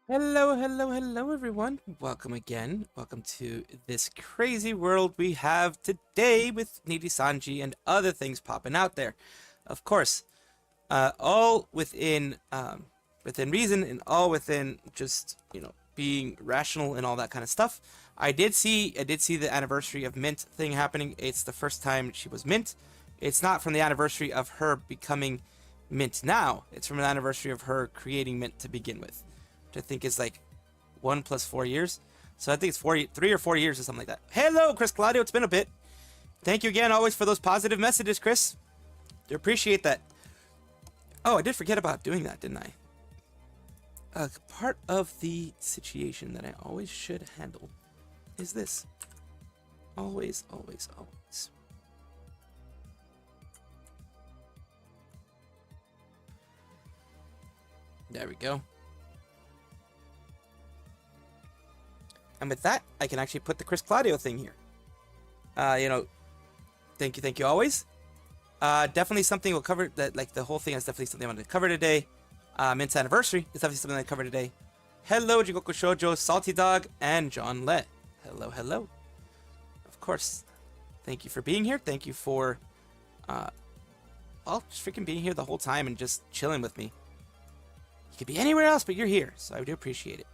Hello, hello, hello, everyone. Welcome again. Welcome to this crazy world we have today with Nijisanji and other things popping out there. Of course, all within reason and all within just, being rational and all that kind of stuff. I did see the anniversary of Mint thing happening. It's the first time she was Mint. It's not from the anniversary of her becoming Mint now. It's from an anniversary of her creating Mint to begin with. Which I think is like 1 + 4 years. So I think it's 3 or 4 years or something like that. Hello, Chris Claudio. It's been a bit. Thank you again always for those positive messages, Chris. Do appreciate that. Oh, I did forget about doing that, didn't I? Part of the situation that I always should handle is this. Always, always, always. There we go. And with that, I can actually put the Chris Claudio thing here. Thank you always. Definitely something we'll cover, that like the whole thing is definitely something I wanted to cover today. Mint's anniversary is definitely something I covered today. Hello, Jigoku Shoujo, Salty Dog, and John Le. Hello, hello. Of course. Thank you for being here. Thank you for, just freaking being here the whole time and just chilling with me. You could be anywhere else, but you're here, so I do appreciate it.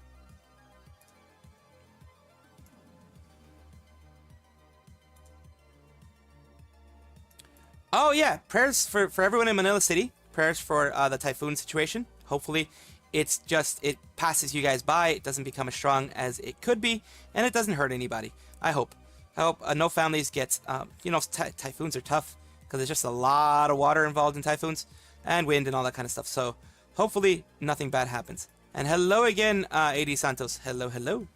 Oh yeah, prayers for everyone in Manila City. Prayers for the typhoon situation. Hopefully it passes you guys by. It doesn't become as strong as it could be, and it doesn't hurt anybody. I hope. I hope no families get, you know, typhoons are tough because there's just a lot of water involved in typhoons and wind and all that kind of stuff. So hopefully nothing bad happens. And hello again, AD Santos. Hello, hello.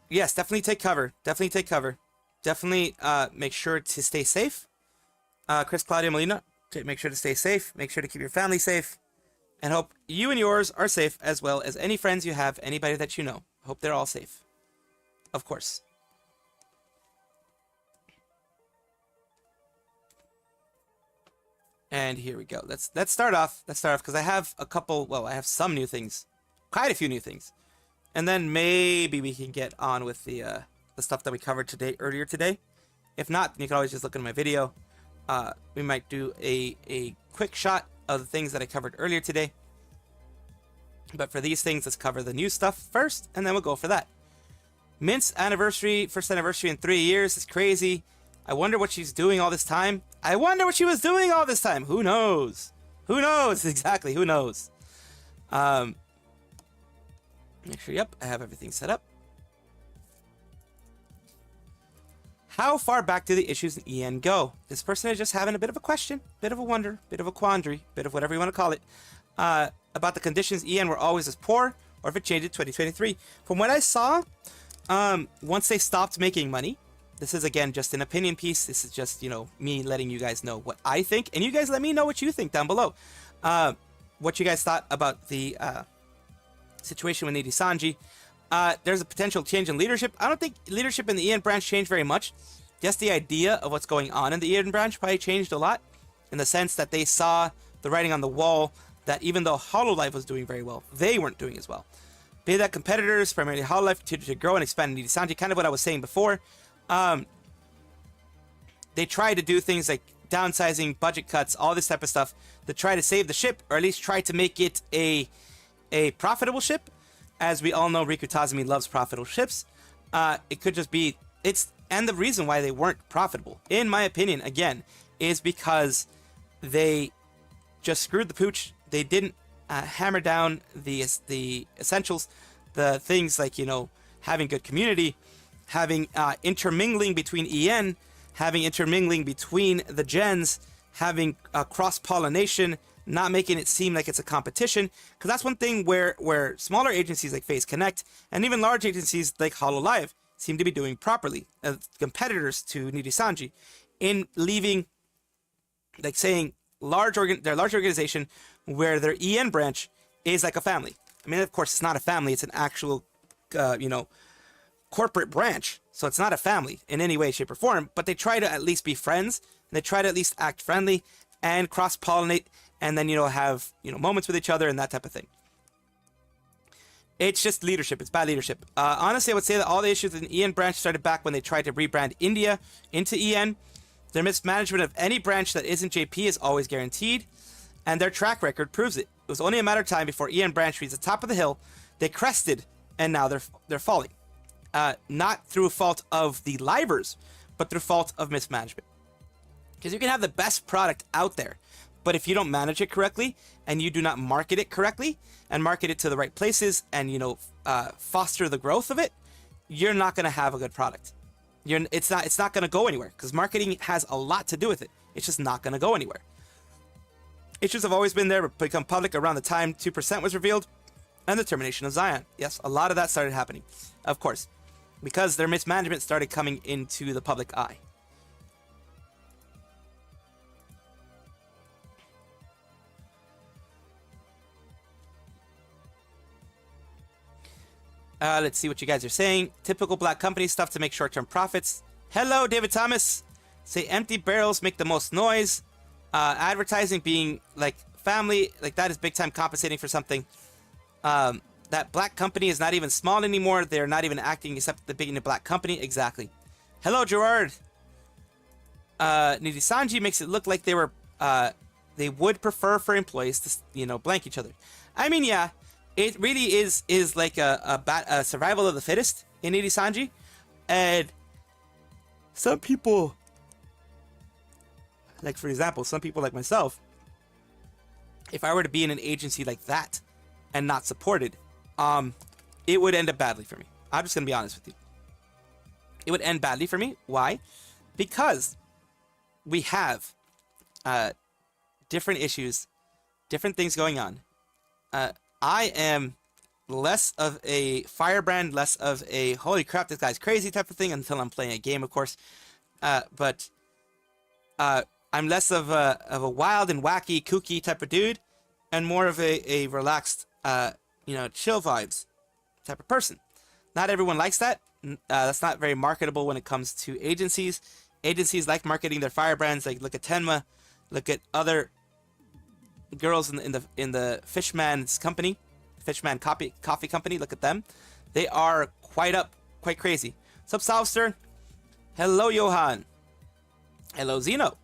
Yes, definitely take cover. Definitely take cover. Definitely make sure to stay safe. Chris, Claudia, Molina, make sure to stay safe. Make sure to keep your family safe. And hope you and yours are safe, as well as any friends you have, anybody that you know. Hope they're all safe. Of course. And here we go. Let's start off. Let's start off because I have a couple. Well, I have some new things, quite a few new things, and then maybe we can get on with the stuff that we covered earlier today. If not, you can always just look at my video. We might do a quick shot of the things that I covered earlier today. But for these things, let's cover the new stuff first, and then we'll go for that. Mint's anniversary, first anniversary in 3 years. It's crazy. I wonder what she's doing all this time. I wonder what she was doing all this time. Who knows? Who knows? Exactly. Who knows? Make sure, yep, I have everything set up. How far back do the issues in EN go? This person is just having a bit of a question, bit of a wonder, bit of a quandary, bit of whatever you want to call it, about the conditions EN were always as poor, or if it changed in 2023. From what I saw, once they stopped making money, this is again just an opinion piece. This is just, you know, me letting you guys know what I think, and you guys let me know what you think down below. What you guys thought about the situation with Nijisanji. There's a potential change in leadership. I don't think leadership in the EN branch changed very much. Just the idea of what's going on in the EN branch probably changed a lot, in the sense that they saw the writing on the wall that even though Hololive was doing very well, they weren't doing as well. Be that competitors, primarily Hololive, to grow and expand Nijisanji, kind of what I was saying before. They try to do things like downsizing, budget cuts, all this type of stuff to try to save the ship, or at least try to make it a profitable ship. As we all know, Riku Tazumi loves profitable ships. It could just be, and the reason why they weren't profitable, in my opinion, again, is because they just screwed the pooch. They didn't hammer down the essentials, the things like, you know, having good community, having intermingling between EN, having intermingling between the gens, having cross-pollination, not making it seem like it's a competition, because that's one thing where smaller agencies like Phase Connect and even large agencies like Hololive seem to be doing properly as competitors to Nijisanji, in leaving, like saying, their large organization where their EN branch is like a family. I mean, of course, it's not a family; it's an actual, you know, corporate branch. So it's not a family in any way, shape, or form. But they try to at least be friends. And they try to at least act friendly and cross-pollinate, and then, you know, have, you know, moments with each other and that type of thing. It's just leadership. It's bad leadership. Honestly, I would say that all the issues in the EN branch started back when they tried to rebrand India into EN. Their mismanagement of any branch that isn't JP is always guaranteed, and their track record proves it. It was only a matter of time before EN branch reached the top of the hill. They crested, and now they're falling. Not through fault of the livers, but through fault of mismanagement. Because you can have the best product out there, but if you don't manage it correctly and you do not market it correctly and market it to the right places and, you know, foster the growth of it, you're not going to have a good product. It's not going to go anywhere, because marketing has a lot to do with it. It's just not going to go anywhere. Issues have always been there, but become public around the time 2% was revealed and the termination of Zaion. Yes, a lot of that started happening, of course, because their mismanagement started coming into the public eye. Let's see what you guys are saying. Typical black company stuff to make short-term profits. Hello, David Thomas. Say empty barrels make the most noise. Advertising being like family, like that is big time compensating for something. That black company is not even small anymore. They're not even acting except the beginning of black company. Exactly. Hello, Gerard. Nijisanji makes it look like they would prefer for employees to, you know, blank each other. I mean, yeah. It really is like a survival of the fittest in Nijisanji, and some people, like for example, some people like myself, if I were to be in an agency like that and not supported, it would end up badly for me. I'm just gonna be honest with you. It would end badly for me. Why? Because we have different issues, different things going on. I am less of a firebrand, less of a holy crap, this guy's crazy type of thing until I'm playing a game, of course. But I'm less of a wild and wacky, kooky type of dude, and more of a relaxed, chill vibes type of person. Not everyone likes that. That's not very marketable when it comes to agencies. Agencies like marketing their firebrands. Like look at Tenma, look at other girls in the Fishman's company, Fishman Coffee Company. Look at them. They are quite crazy. What's up, Salvster? Hello, Johan. Hello, Zeno.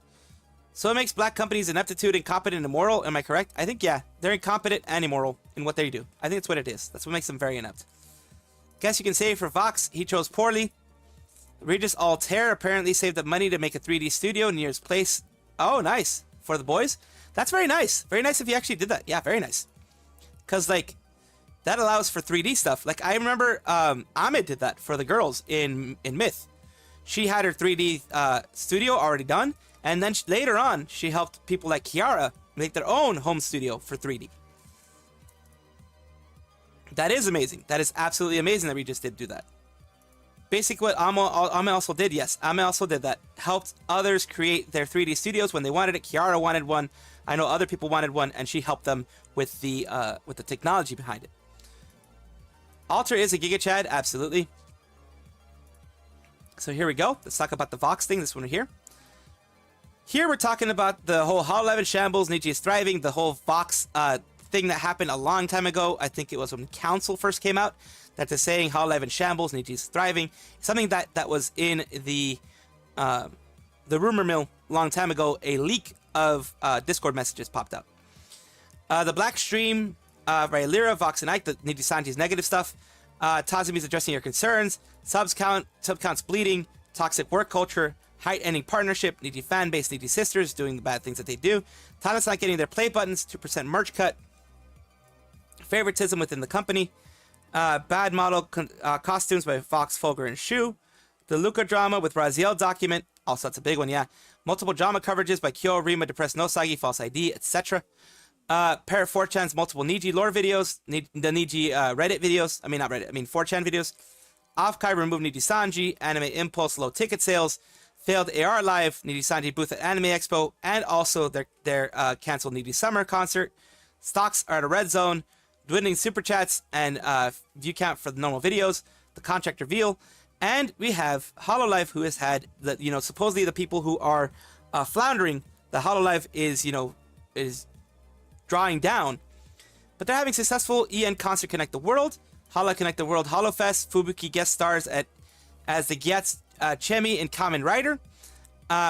So it makes black companies ineptitude, incompetent, and immoral. Am I correct? I think, yeah. They're incompetent and immoral in what they do. I think that's what it is. That's what makes them very inept. Guess you can say for Vox, he chose poorly. Regis Altair apparently saved up money to make a 3D studio near his place. Oh, nice. For the boys? That's very nice. Very nice if he actually did that. Yeah, very nice. Because, like, that allows for 3D stuff. Like, I remember Ahmed did that for the girls in Myth. She had her 3D studio already done. And then later on, she helped people like Kiara make their own home studio for 3D. That is amazing. That is absolutely amazing that we just did do that. Basically what Ame also did, yes, Ame also did that. Helped others create their 3D studios when they wanted it. Kiara wanted one. I know other people wanted one, and she helped them with the technology behind it. Alter is a Giga Chad, absolutely. So here we go. Let's talk about the Vox thing, this one here. Here we're talking about the whole Hololive in shambles, Niji is thriving, the whole Vox thing that happened a long time ago. I think it was when Council first came out. That is saying Hololive in shambles, Niji is thriving. Something that was in the rumor mill a long time ago. A leak of Discord messages popped up. The Black Stream, Lyra, Vox and Ike, the Nijisanji's negative stuff. Tazumi's addressing your concerns. Sub counts bleeding. Toxic work culture. Height ending partnership. Niji fan base. Nijisisters doing the bad things that they do. Talent's not getting their play buttons. 2% merch cut. Favoritism within the company. Bad model costumes by Fox, Folger, and Shu. The Luca drama with Raziel document. Also, that's a big one, yeah. Multiple drama coverages by Kyo, Rima, Depressed Nousagi, False ID, etc. Pair of 4chan's multiple Niji lore videos. The Niji Reddit videos. I mean, not Reddit. I mean, 4chan videos. Off-Kai removed Nijisanji. Anime Impulse low ticket sales. Failed AR Live. Nijisanji booth at Anime Expo. And also their canceled Niji Summer concert. Stocks are at a red zone. Dwindling super chats and view count for the normal videos. The contract reveal. And we have Hololive, who has had the, supposedly the people who are floundering. The Hololive is drawing down, but they're having successful EN concert Connect the World, Holo Connect the World Holofest, Fubuki guest stars as the Yacht, Chemi and Kamen Rider,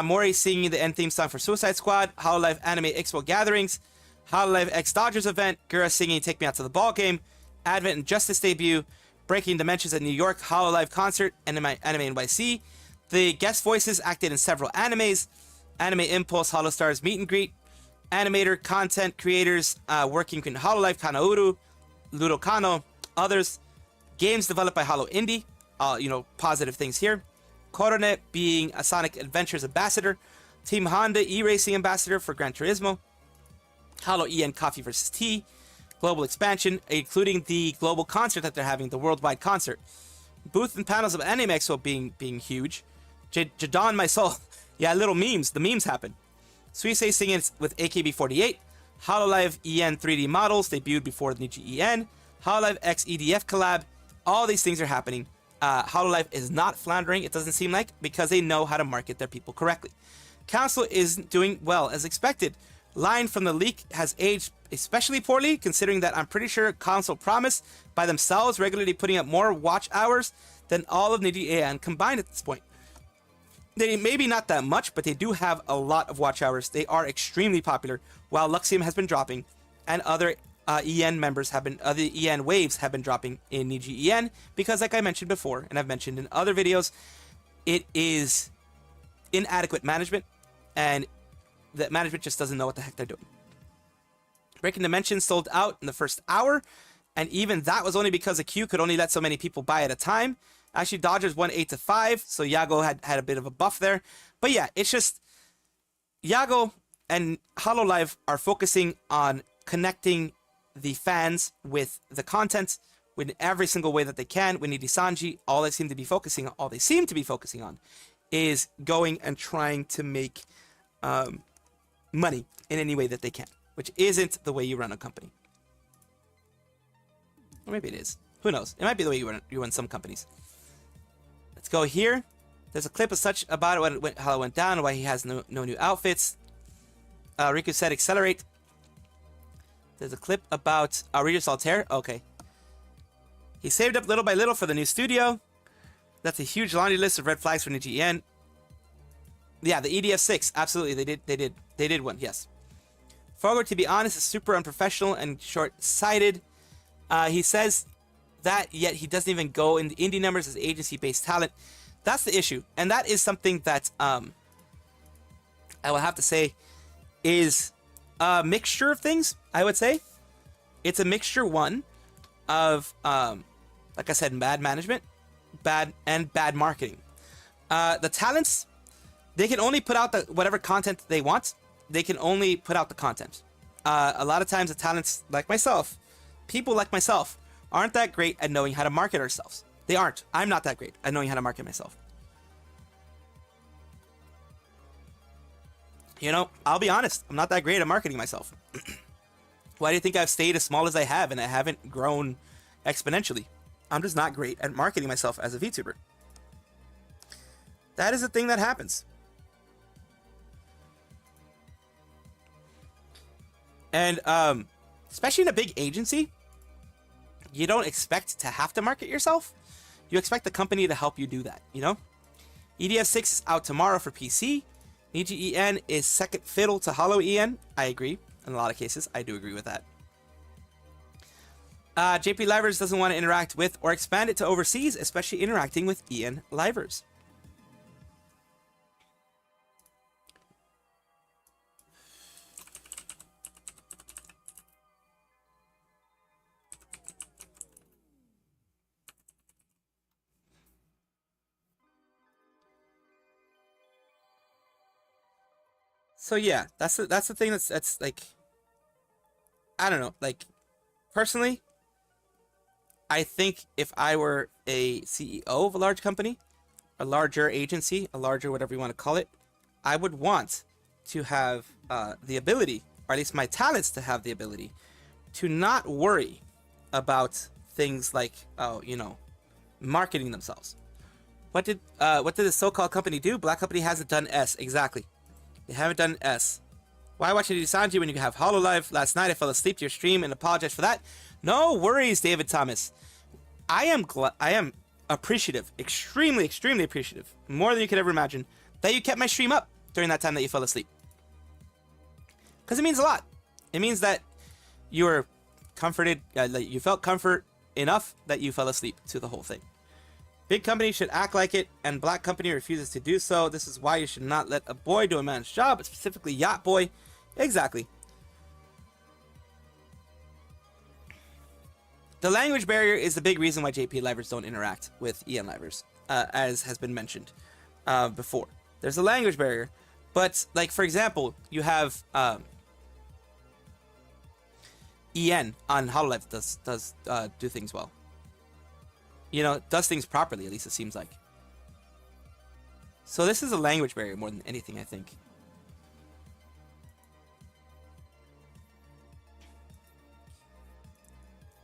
Mori singing the end theme song for Suicide Squad, Hololive Anime Expo gatherings, Hololive X Dodgers event, Gura singing Take Me Out to the Ball Game, Advent and Justice debut, Breaking Dimensions at New York Hololive concert, Anime NYC, the guest voices acted in several animes, Anime Impulse Holostars meet and greet, animator, content creators working in Hololive, Kanauru, Ludo Kano, others, games developed by Holo Indie, positive things here. Korone being a Sonic Adventures ambassador, Team Honda e-racing ambassador for Gran Turismo, Holo EN Coffee vs. Tea, global expansion, including the global concert that they're having, the worldwide concert. Booth and panels of Anime Expo being huge. Jadon My Soul, yeah, little memes, the memes happen. Suisei singing with AKB48. Hololive EN 3D models debuted before the Niji EN. Hololive X EDF collab. All these things are happening. Hololive is not floundering, it doesn't seem like, because they know how to market their people correctly. Council is doing well as expected. Line from the leak has aged especially poorly, considering that I'm pretty sure Council promised by themselves regularly putting up more watch hours than all of Niji EN combined at this point. They maybe not that much, but they do have a lot of watch hours. They are extremely popular, while Luxium has been dropping, and other EN members have been, other EN waves have been dropping in Niji EN, because like I mentioned before, and I've mentioned in other videos, it is inadequate management, and that management just doesn't know what the heck they're doing. Breaking Dimensions sold out in the first hour, and even that was only because the queue could only let so many people buy at a time. Actually, Dodgers won 8-5, so Yago had a bit of a buff there. But yeah, it's just Yago and Hololive are focusing on connecting the fans with the content in every single way that they can. With Nijisanji, all they seem to be focusing on is going and trying to make money in any way that they can, which isn't the way you run a company. Or maybe it is. Who knows? It might be the way you run some companies. Let's go here. There's a clip of such about it how it went down, why he has no new outfits. Riku said accelerate. There's a clip about Regis Altair. Okay. He saved up little by little for the new studio. That's a huge laundry list of red flags for Niji. Yeah, the EDF6. Absolutely, they did one. Yes. Fogo, to be honest, is super unprofessional and short-sighted. He says that, yet he doesn't even go in the indie numbers as agency-based talent. That's the issue, and that is something that I will have to say is a mixture of things. I would say it's a mixture, one, of like I said, bad management, bad marketing. The talents, they can only put out whatever content they want. They can only put out the content. A lot of times the talents like myself, people like myself, aren't that great at knowing how to market ourselves. They aren't. I'm not that great at knowing how to market myself. You know, I'll be honest. I'm not that great at marketing myself. Why do you think I've stayed as small as I have and I haven't grown exponentially? I'm just not great at marketing myself as a VTuber. That is a thing that happens. And especially in a big agency, you don't expect to have to market yourself. You expect the company to help you do that, you know? EDF6 is out tomorrow for PC. Niji is second fiddle to Holo EN. I agree. In a lot of cases, I do agree with that. JP Livers doesn't want to interact with or expand it to overseas, especially interacting with EN Livers. So yeah, that's the thing that's like, I don't know, like, personally, I think if I were a CEO of a large company, a larger agency, a larger whatever you want to call it, I would want to have the ability, or at least my talents to have the ability, to not worry about things like, you know, marketing themselves. What did this so-called company do? Black company hasn't done S. Exactly. They haven't done S. Why watch Nijisanji when you can have Hololive? Last night I fell asleep to your stream and apologize for that. No worries, David Thomas. I am appreciative, extremely appreciative, more than you could ever imagine, that you kept my stream up during that time that you fell asleep. Because it means a lot. It means that you were comforted, that you felt comfort enough that you fell asleep to the whole thing. Big company should act like it, and black company refuses to do so. This is why you should not let a boy do a man's job, specifically yacht boy. Exactly. The language barrier is the big reason why JP Livers don't interact with EN Livers, as has been mentioned before. There's a language barrier, but like, for example, you have EN on Hololive does do things well. You know, does things properly, at least it seems like. So this is a language barrier more than anything, I think.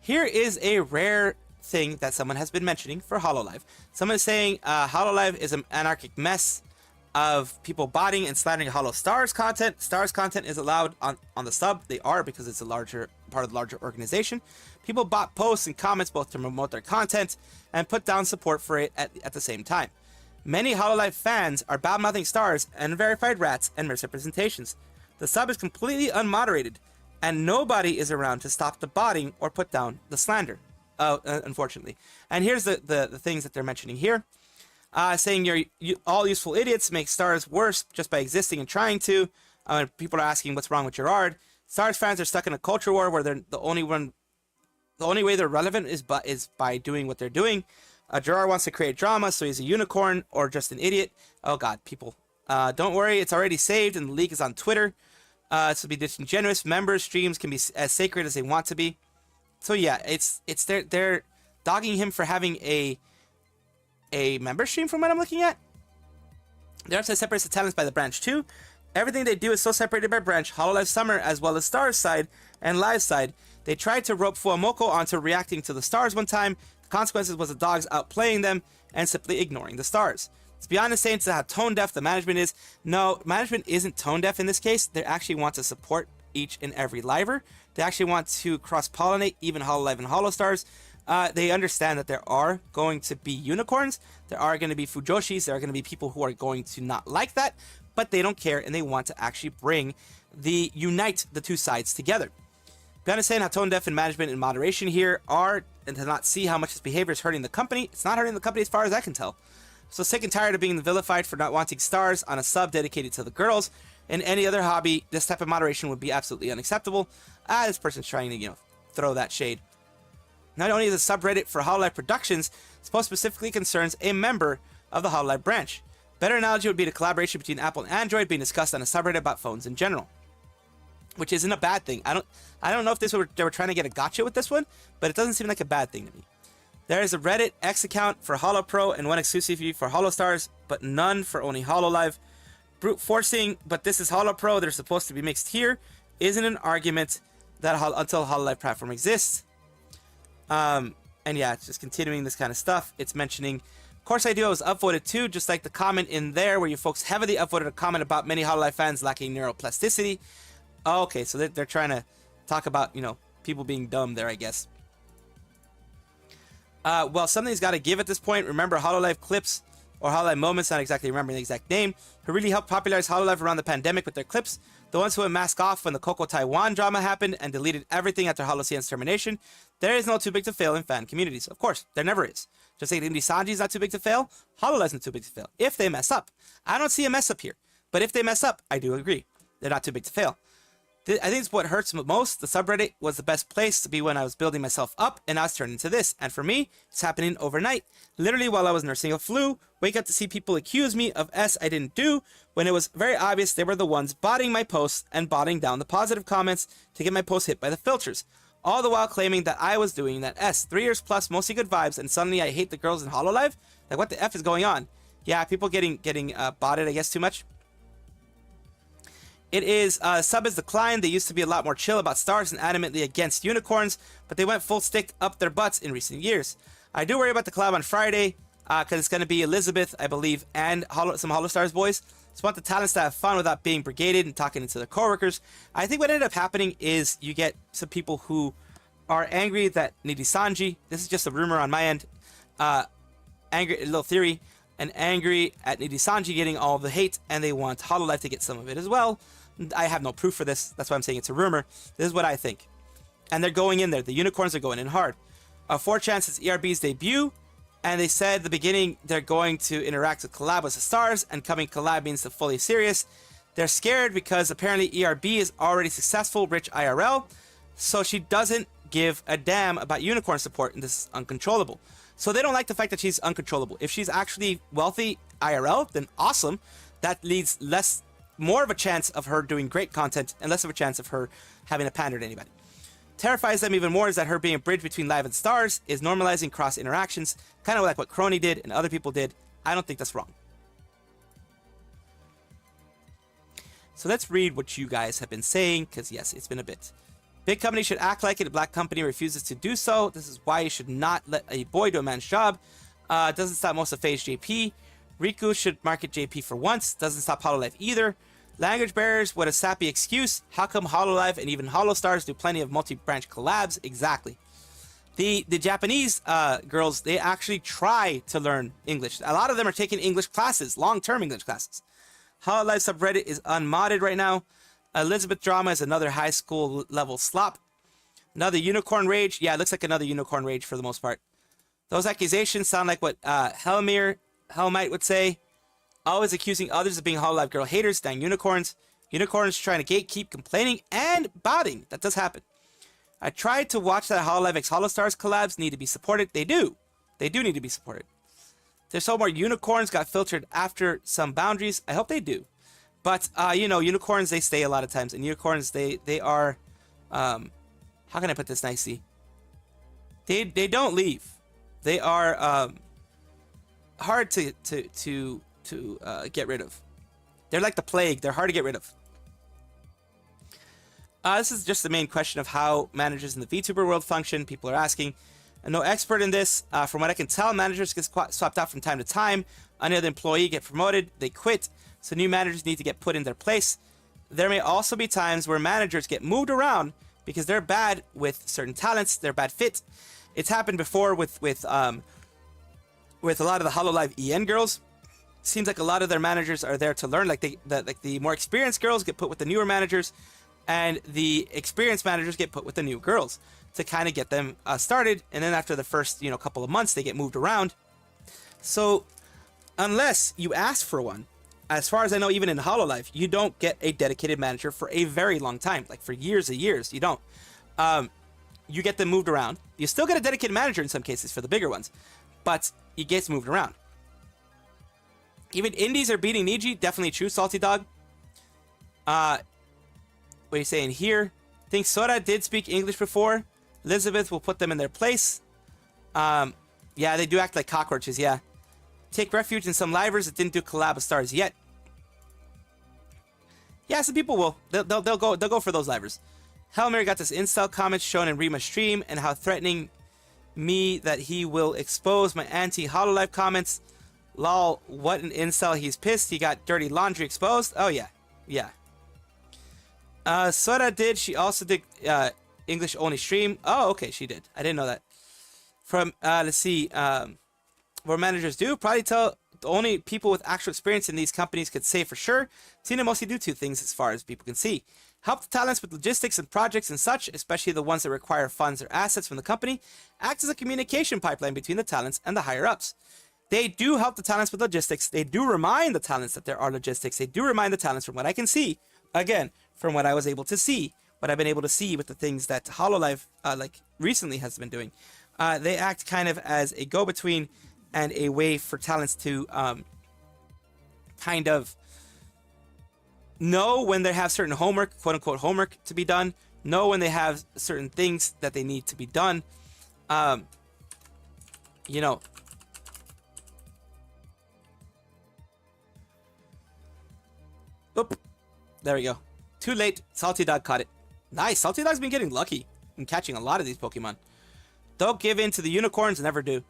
Here is a rare thing that someone has been mentioning for Hololive. Someone is saying Hololive is an anarchic mess of people botting and slandering Holo Stars content. Stars content is allowed on the sub. They are, because it's a larger part of the larger organization. People bot posts and comments both to promote their content and put down support for it at the same time. Many Hololive fans are bad-mouthing stars and verified rats and misrepresentations. The sub is completely unmoderated, and nobody is around to stop the botting or put down the slander, unfortunately. And here's the things that they're mentioning here. Saying all useful idiots make stars worse just by existing and trying to. People are asking what's wrong with Gerard. Stars fans are stuck in a culture war where they're the only way they're relevant is by doing what they're doing. Gerard wants to create drama, so he's a unicorn or just an idiot. Oh god, people. Don't worry, it's already saved and the leak is on Twitter. This will be disingenuous. Members' streams can be as sacred as they want to be. So yeah, it's they're dogging him for having a member stream from what I'm looking at. Their website separates the talents by the branch too. Everything they do is so separated by branch, Hololive Summer as well as Stars side and Live side. They tried to rope Fuamoko onto reacting to the Stars one time. The consequences was the dogs outplaying them and simply ignoring the Stars. It's beyond the Saints how tone deaf the management is. No, management isn't tone deaf in this case. They actually want to support each and every liver. They actually want to cross-pollinate even Hololive and Holostars. They understand that there are going to be unicorns. There are going to be fujoshis. There are going to be people who are going to not like that. But they don't care and they want to actually unite the two sides together. We understand how tone deaf and management and moderation here are and to not see how much this behavior is hurting the company. It's not hurting the company as far as I can tell. So sick and tired of being vilified for not wanting stars on a sub dedicated to the girls. In any other hobby, this type of moderation would be absolutely unacceptable. This person's trying to, throw that shade. Not only is the subreddit for Hololive Productions, this post specifically concerns a member of the Hololive branch. Better analogy would be the collaboration between Apple and Android being discussed on a subreddit about phones in general. Which isn't a bad thing. I don't know if they were trying to get a gotcha with this one, but it doesn't seem like a bad thing to me. There is a Reddit X account for HoloPro and one exclusively for Holostars, but none for only Hololive. Brute forcing, but this is HoloPro, they're supposed to be mixed here, isn't an argument that until Hololive platform exists. And yeah, it's just continuing this kind of stuff. It's mentioning, of course I do, I was upvoted too, just like the comment in there where you folks heavily upvoted a comment about many Hololive fans lacking neuroplasticity. Oh, okay, so they're trying to talk about, people being dumb there, I guess. Well, something's got to give at this point. Remember Hololive Clipse or Hololive Moments, not exactly remembering the exact name, who really helped popularize Hololive around the pandemic with their clips. The ones who would mask off when the Coco Taiwan drama happened and deleted everything after Holocien's termination. There is no too big to fail in fan communities. Of course, there never is. Just like Nijisanji is not too big to fail, Hololive's not too big to fail. If they mess up. I don't see a mess up here. But if they mess up, I do agree. They're not too big to fail. I think it's what hurts most. The subreddit was the best place to be when I was building myself up, and now it's turned into this. And for me, it's happening overnight. Literally while I was nursing a flu, wake up to see people accuse me of S I didn't do, when it was very obvious they were the ones botting my posts and botting down the positive comments to get my posts hit by the filters. All the while claiming that I was doing that S. 3 years plus, mostly good vibes, and suddenly I hate the girls in Hololive? Like, what the F is going on? Yeah, people getting botted, I guess, too much. It is, sub has declined. They used to be a lot more chill about stars and adamantly against unicorns, but they went full stick up their butts in recent years. I do worry about the collab on Friday, because it's going to be Elizabeth, I believe, and some Holostars boys. Just want the talents to have fun without being brigaded and talking into their coworkers. I think what ended up happening is you get some people who are angry that Nijisanji, this is just a rumor on my end, angry, a little theory, and angry at Nijisanji getting all the hate, and they want Hololive to get some of it as well. I have no proof for this. That's why I'm saying it's a rumor. This is what I think. And they're going in there. The unicorns are going in hard. 4chan is ERB's debut, and they said at the beginning they're going to interact with collab with the stars, and coming collab means the fully serious. They're scared because apparently ERB is already successful, rich IRL, so she doesn't give a damn about unicorn support, and this is uncontrollable. So they don't like the fact that she's uncontrollable. If she's actually wealthy IRL, then awesome. That leads more of a chance of her doing great content and less of a chance of her having to pander to anybody. Terrifies them even more is that her being a bridge between live and stars is normalizing cross interactions, kind of like what Crony did and other people did. I don't think that's wrong. So let's read what you guys have been saying, because yes, it's been a bit. Big company should act like it. A black company refuses to do so. This is why you should not let a boy do a man's job. Doesn't stop most of Phase JP. Riku should market JP for once. Doesn't stop Hololive either. Language barriers, what a sappy excuse. How come Hololive and even Holostars do plenty of multi-branch collabs? Exactly. The Japanese girls, they actually try to learn English. A lot of them are taking English classes, long-term English classes. Hololive subreddit is unmodded right now. Elizabeth drama is another high school level slop. Another unicorn rage. Yeah, it looks like another unicorn rage for the most part. Those accusations sound like what Helmite would say. Always accusing others of being Hololive girl haters, dang unicorns. Unicorns trying to gatekeep, complaining, and botting. That does happen. I tried to watch that Hololive X Holostars collabs. Need to be supported. They do. They do need to be supported. There's so more unicorns got filtered after some boundaries. I hope they do. But, you know, unicorns, they stay a lot of times. And unicorns, they are, how can I put this nicely? They don't leave. They are, hard to get rid of. They're like the plague. They're hard to get rid of. This is just the main question of how managers in the VTuber world function. People are asking. I'm no expert in this. From what I can tell, managers get swapped out from time to time. Another employee get promoted. They quit. So new managers need to get put in their place. There may also be times where managers get moved around because they're bad with certain talents. They're bad fit. It's happened before with a lot of the Hololive EN girls. Seems like a lot of their managers are there to learn. Like the more experienced girls get put with the newer managers, and the experienced managers get put with the new girls to kind of get them started. And then after the first couple of months, they get moved around. So unless you ask for one, as far as I know, even in Hololive, you don't get a dedicated manager for a very long time, like for years and years. You don't. You get them moved around. You still get a dedicated manager in some cases for the bigger ones, but you get moved around. Even indies are beating Niji. Definitely true, Salty Dog. What are you saying here? Think Sora did speak English before. Elizabeth will put them in their place. Yeah, they do act like cockroaches, yeah. Take refuge in some livers that didn't do collab stars yet. Yeah, some people will. They'll go for those livers. Helmer got this incel comment shown in Rima's stream and how threatening me that he will expose my anti-Hololive comments. Lol, what an incel. He's pissed. He got dirty laundry exposed. Oh, yeah. Yeah. Sora did. She also did English only stream. Oh, okay. She did. I didn't know that. From, let's see. What managers do, probably tell the only people with actual experience in these companies could say for sure. Tina mostly do two things as far as people can see. Help the talents with logistics and projects and such, especially the ones that require funds or assets from the company. Act as a communication pipeline between the talents and the higher-ups. They do help the talents with logistics. They do remind the talents that there are logistics. They do remind the talents from what I can see. Again, from what I was able to see. What I've been able to see with the things that Hololive, like, recently has been doing. They act kind of as a go-between and a way for talents to kind of know when they have certain homework, quote-unquote homework, to be done. Know when they have certain things that they need to be done. You know. Oop. There we go. Too late. Salty Dog caught it. Nice. Salty Dog's been getting lucky in catching a lot of these Pokemon. Don't give in to the unicorns. Never do.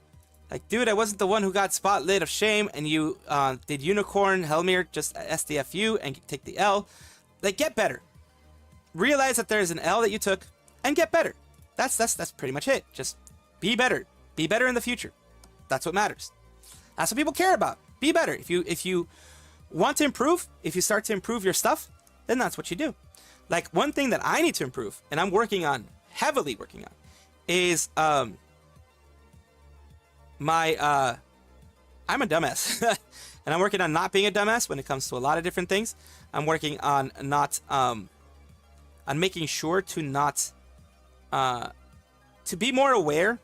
Like, dude, I wasn't the one who got spotlit of shame, and you did unicorn, Helmir, just SDFU, and take the L. Like, get better. Realize that there's an L that you took, and get better. That's pretty much it. Just be better. Be better in the future. That's what matters. That's what people care about. Be better. If you want to improve, if you start to improve your stuff, then that's what you do. Like, one thing that I need to improve, and I'm working on, heavily working on, is I'm a dumbass. And I'm working on not being a dumbass when it comes to a lot of different things. I'm working on not on making sure to not to be more aware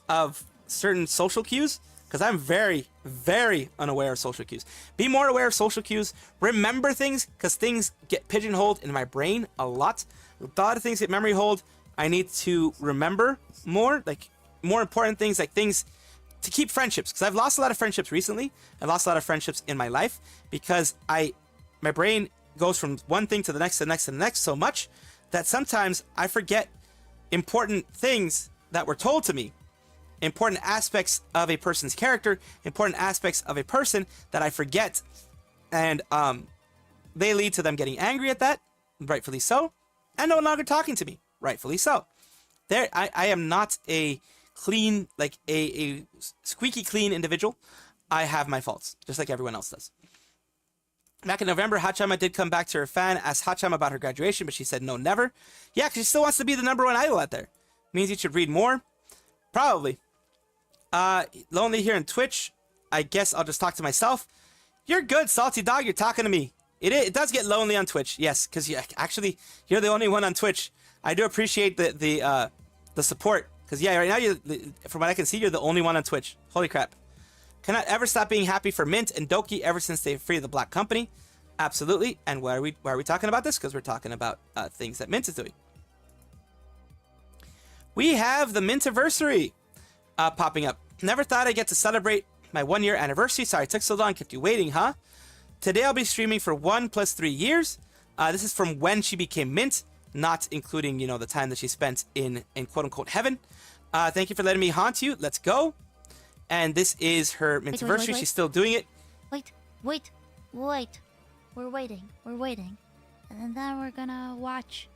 of certain social cues, because I'm very, very unaware of social cues. Be more aware of social cues. Remember things, because things get pigeonholed in my brain a lot. A lot of things get memory hold. I need to remember more, like more important things, like things to keep friendships, because I've lost a lot of friendships recently. I've lost a lot of friendships in my life because my brain goes from one thing to the next, to the next, to the next so much that sometimes I forget important things that were told to me, important aspects of a person's character, important aspects of a person that I forget, and they lead to them getting angry at that, rightfully so, and no longer talking to me, rightfully so. I am not a clean, like a squeaky clean individual. I have my faults, just like everyone else does. Back in November, Hachama did come back to her fan, asked Hachama about her graduation, but she said no, never. Yeah, because she still wants to be the #1 idol out there. Means you should read more? Probably. Lonely here in Twitch. I guess I'll just talk to myself. You're good, Salty Dog. You're talking to me. It does get lonely on Twitch, yes, because actually you're the only one on Twitch. I do appreciate the support, because yeah, right now from what I can see, you're the only one on Twitch. Holy crap! Cannot ever stop being happy for Mint and Doki ever since they freed the Black Company. Absolutely. And why are we talking about this? Because we're talking about things that Mint is doing. We have the Mintiversary popping up. Never thought I'd get to celebrate my 1-year anniversary. Sorry it took so long, kept you waiting, huh? Today I'll be streaming for 1 + 3 years. This is from when she became Mint, not including, you know, the time that she spent in quote-unquote heaven. Thank you for letting me haunt you. Let's go. And this is her Mintiversary. She's still doing it. Wait. We're waiting. And then we're gonna watch.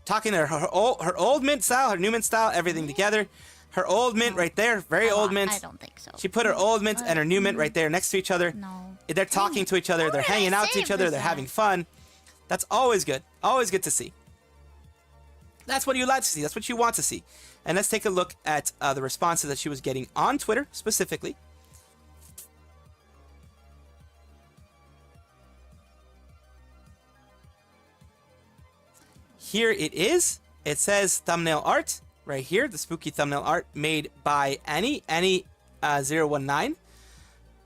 Talking to her old Mint style, her new Mint style, everything together. Her old Mint right there, very old Mint. I don't think so. She put her old Mint and her new Mint right there next to each other. No. They're talking to each other. They're hanging out to each other. They're having fun. That's always good. Always good to see. That's what you like to see. That's what you want to see. And let's take a look at the responses that she was getting on Twitter specifically. Here it is. It says thumbnail art right here. The spooky thumbnail art made by Annie019.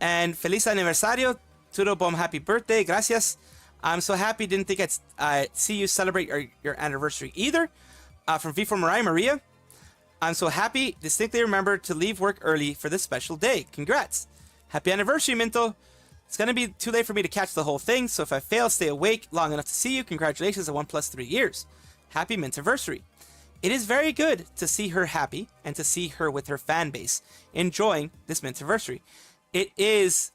And Feliz Aniversario. Todo bom, happy birthday. Gracias. I'm so happy. Didn't think I'd see you celebrate your anniversary either. From V for Maria. I'm so happy. Distinctly remember to leave work early for this special day. Congrats. Happy anniversary, Minto. It's going to be too late for me to catch the whole thing, so if I fail, stay awake long enough to see you. Congratulations on 1 + 3 years. Happy Mintiversary. It is very good to see her happy and to see her with her fan base enjoying this Mintiversary. It is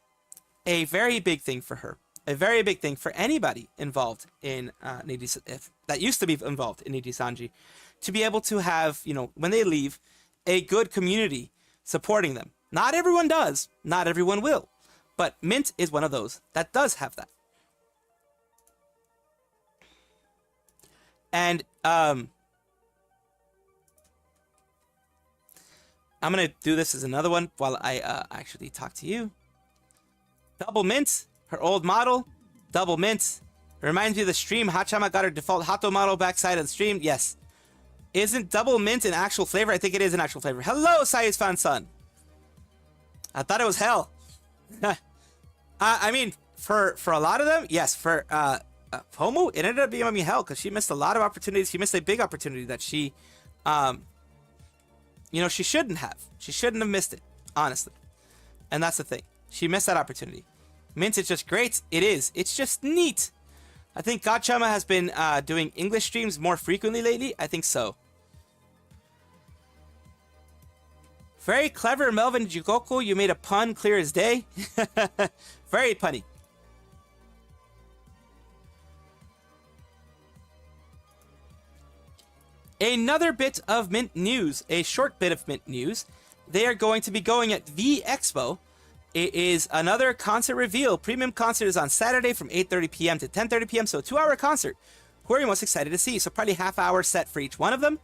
a very big thing for her. A very big thing for anybody involved in that used to be involved in Nijisanji, to be able to have, you know, when they leave, a good community supporting them. Not everyone does. Not everyone will. But Mint is one of those that does have that. And I'm going to do this as another one while I actually talk to you. Double Mint, her old model. Double Mint. Reminds me of the stream. Hachama got her default Hato model backside of the stream. Yes. Isn't Double Mint an actual flavor? I think it is an actual flavor. Hello, Sayu's fan son. I thought it was hell. I mean, for a lot of them, yes. For Pomu, it ended up being hell because she missed a lot of opportunities. She missed a big opportunity that she, you know, she shouldn't have. She shouldn't have missed it, honestly. And that's the thing. She missed that opportunity. Mint is just great. It is. It's just neat. I think Gachama has been doing English streams more frequently lately. I think so. Very clever, Melvin Jugoku. You made a pun clear as day. Very punny. Another bit of Mint news. A short bit of Mint news. They are going to be going at V Expo. It is another concert reveal. Premium concert is on Saturday from 8:30 p.m. to 10:30 p.m. So a 2-hour concert. Who are you most excited to see? So probably half-hour set for each one of them.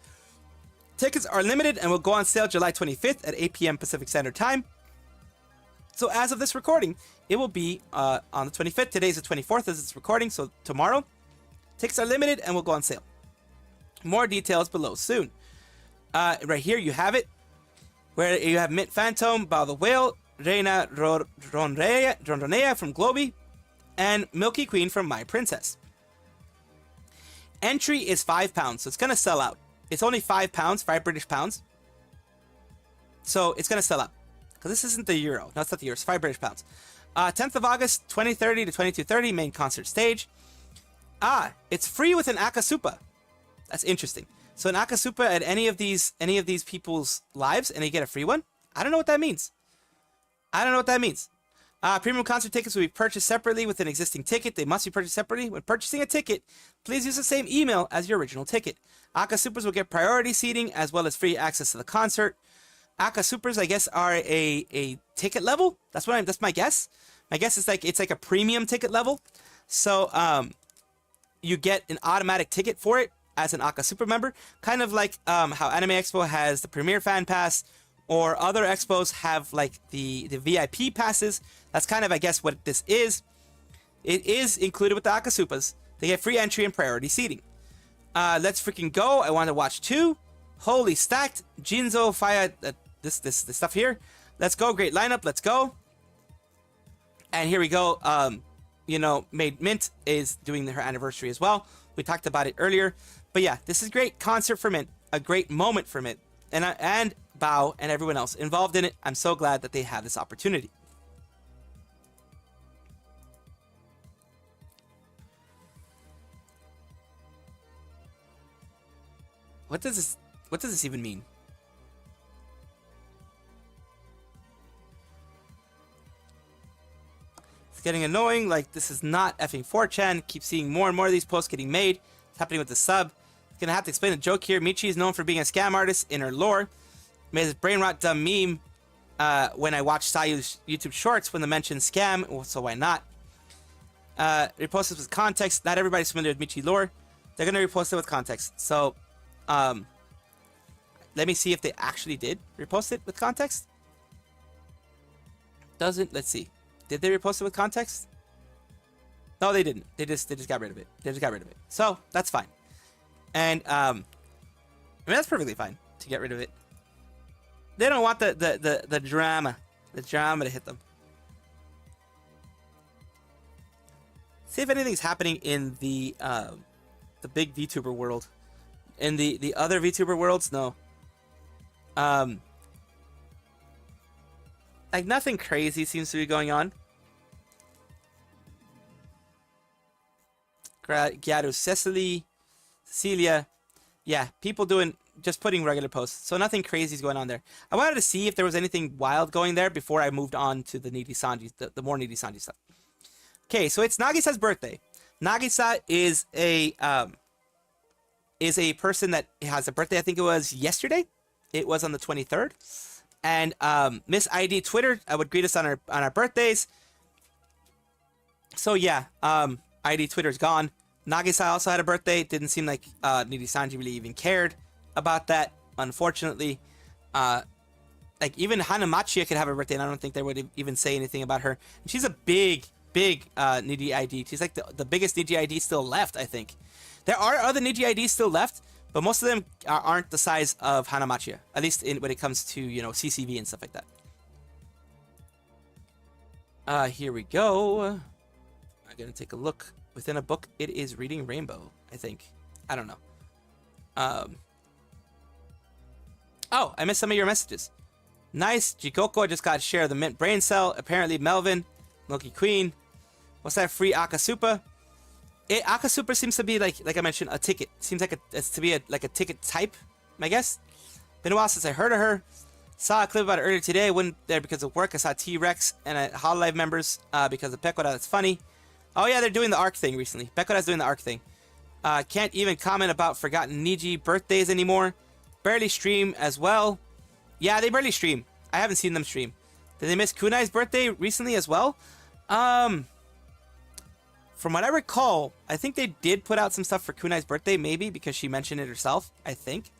Tickets are limited and will go on sale July 25th at 8 p.m. Pacific Standard Time. So as of this recording, it will be on the 25th. Today's the 24th as it's recording, so tomorrow. Tickets are limited and will go on sale. More details below soon. Right here you have it, where you have Mint Phantom, Bao the Whale, Reina Ronronea from Globy, and Milky Queen from My Princess. Entry is £5, so it's going to sell out. It's only £5, 5 British pounds. So it's going to sell out. Because this isn't the euro. No, it's not the euro. It's 5 British pounds. 10th of August, 20:30 to 22:30, main concert stage. It's free with an akasupa. That's interesting. So an akasupa at any of these people's lives, and they get a free one? I don't know what that means. Premium concert tickets will be purchased separately with an existing ticket. They must be purchased separately. When purchasing a ticket, please use the same email as your original ticket. Akasupas will get priority seating as well as free access to the concert. Akasupas, I guess, are a ticket level. That's my guess. My guess is it's like a premium ticket level. So you get an automatic ticket for it as an Akasupa member, kind of like how Anime Expo has the Premier Fan Pass, or other expos have like the VIP passes. That's kind of, I guess, what this is. it is included with the Akasupas. They get free entry and priority seating. Let's freaking go. I want to watch 2. Holy stacked. Jinzo, Fire, this stuff here. Let's go. Great lineup. Let's go. And here we go. You know, Made Mint is doing her anniversary as well. We talked about it earlier. But yeah, this is great concert for Mint. A great moment for Mint. And Bao and everyone else involved in it. I'm so glad that they have this opportunity. What does this even mean? It's getting annoying. Like, this is not effing 4chan. Keep seeing more and more of these posts getting made. It's happening with the sub. Gonna have to explain the joke here. Michi is known for being a scam artist in her lore. Made this brain rot dumb meme when I watched Sayu's YouTube shorts when they mentioned scam, so why not? Repost this with context. Not everybody's familiar with Michi lore. They're gonna repost it with context. So, let me see if they actually did repost it with context. Let's see. Did they repost it with context? No, they didn't. They just got rid of it. They just got rid of it. So that's fine. And I mean, that's perfectly fine to get rid of it. They don't want the drama to hit them. See if anything's happening in the big VTuber world. In the other VTuber worlds, no. Like, nothing crazy seems to be going on. Giado Cecilia. Yeah, people just putting regular posts. So nothing crazy is going on there. I wanted to see if there was anything wild going there before I moved on to the Nijisanji, the more Nijisanji stuff. Okay, so it's Nagisa's birthday. Nagisa is a person that has a birthday. I think it was yesterday. It was on the 23rd. And Miss ID Twitter would greet us on our birthdays. So yeah, ID Twitter's gone. Nagisa also had a birthday. It didn't seem like Nijisanji really even cared about that, unfortunately. Like, even Hanamachia could have a birthday, and I don't think they would even say anything about her. And she's a big Niji ID. She's like the biggest Niji ID still left, I think. There are other Niji IDs still left, but most of them aren't the size of Hanamachia, at least when it comes to, you know, CCV and stuff like that. Here we go. I'm gonna take a look. Within a book, it is Reading Rainbow, I think. I don't know. Oh, I missed some of your messages. Nice. Jikoko, I just got to share the Mint Brain Cell. Apparently, Melvin, Loki Queen. What's that free Akasupa? Akasupa seems to be, like I mentioned, a ticket. Seems like it's to be a ticket type, I guess. Been a while since I heard of her. Saw a clip about it earlier today. Went there because of work. I saw T-Rex and Hololive members because of Pekora. That's funny. Oh yeah, they're doing the ARC thing recently. Pekora's doing the ARC thing. Can't even comment about forgotten Niji birthdays anymore. Barely stream as well. Yeah, they barely stream. I haven't seen them stream. Did they miss Kunai's birthday recently as well? From what I recall, I think they did put out some stuff for Kunai's birthday, maybe because she mentioned it herself, I think.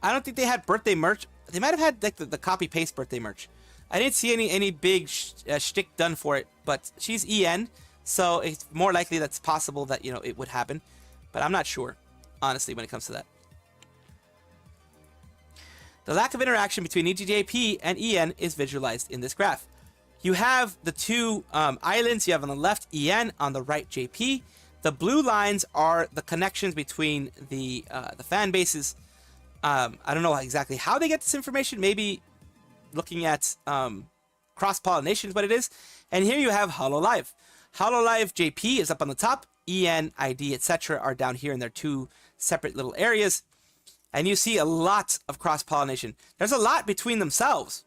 I don't think they had birthday merch. They might have had like the copy-paste birthday merch. I didn't see any big shtick done for it, but she's EN, so it's more likely that's possible that, you know, it would happen. But I'm not sure, honestly, when it comes to that. The lack of interaction between EGJP and EN is visualized in this graph. You have the two islands. You have on the left EN, on the right JP. The blue lines are the connections between the fan bases. I don't know exactly how they get this information. Maybe looking at cross-pollination is what it is. And here you have Hololive. Hololive JP is up on the top. EN, ID, etc. are down here in their two separate little areas. And you see a lot of cross-pollination. There's a lot between themselves.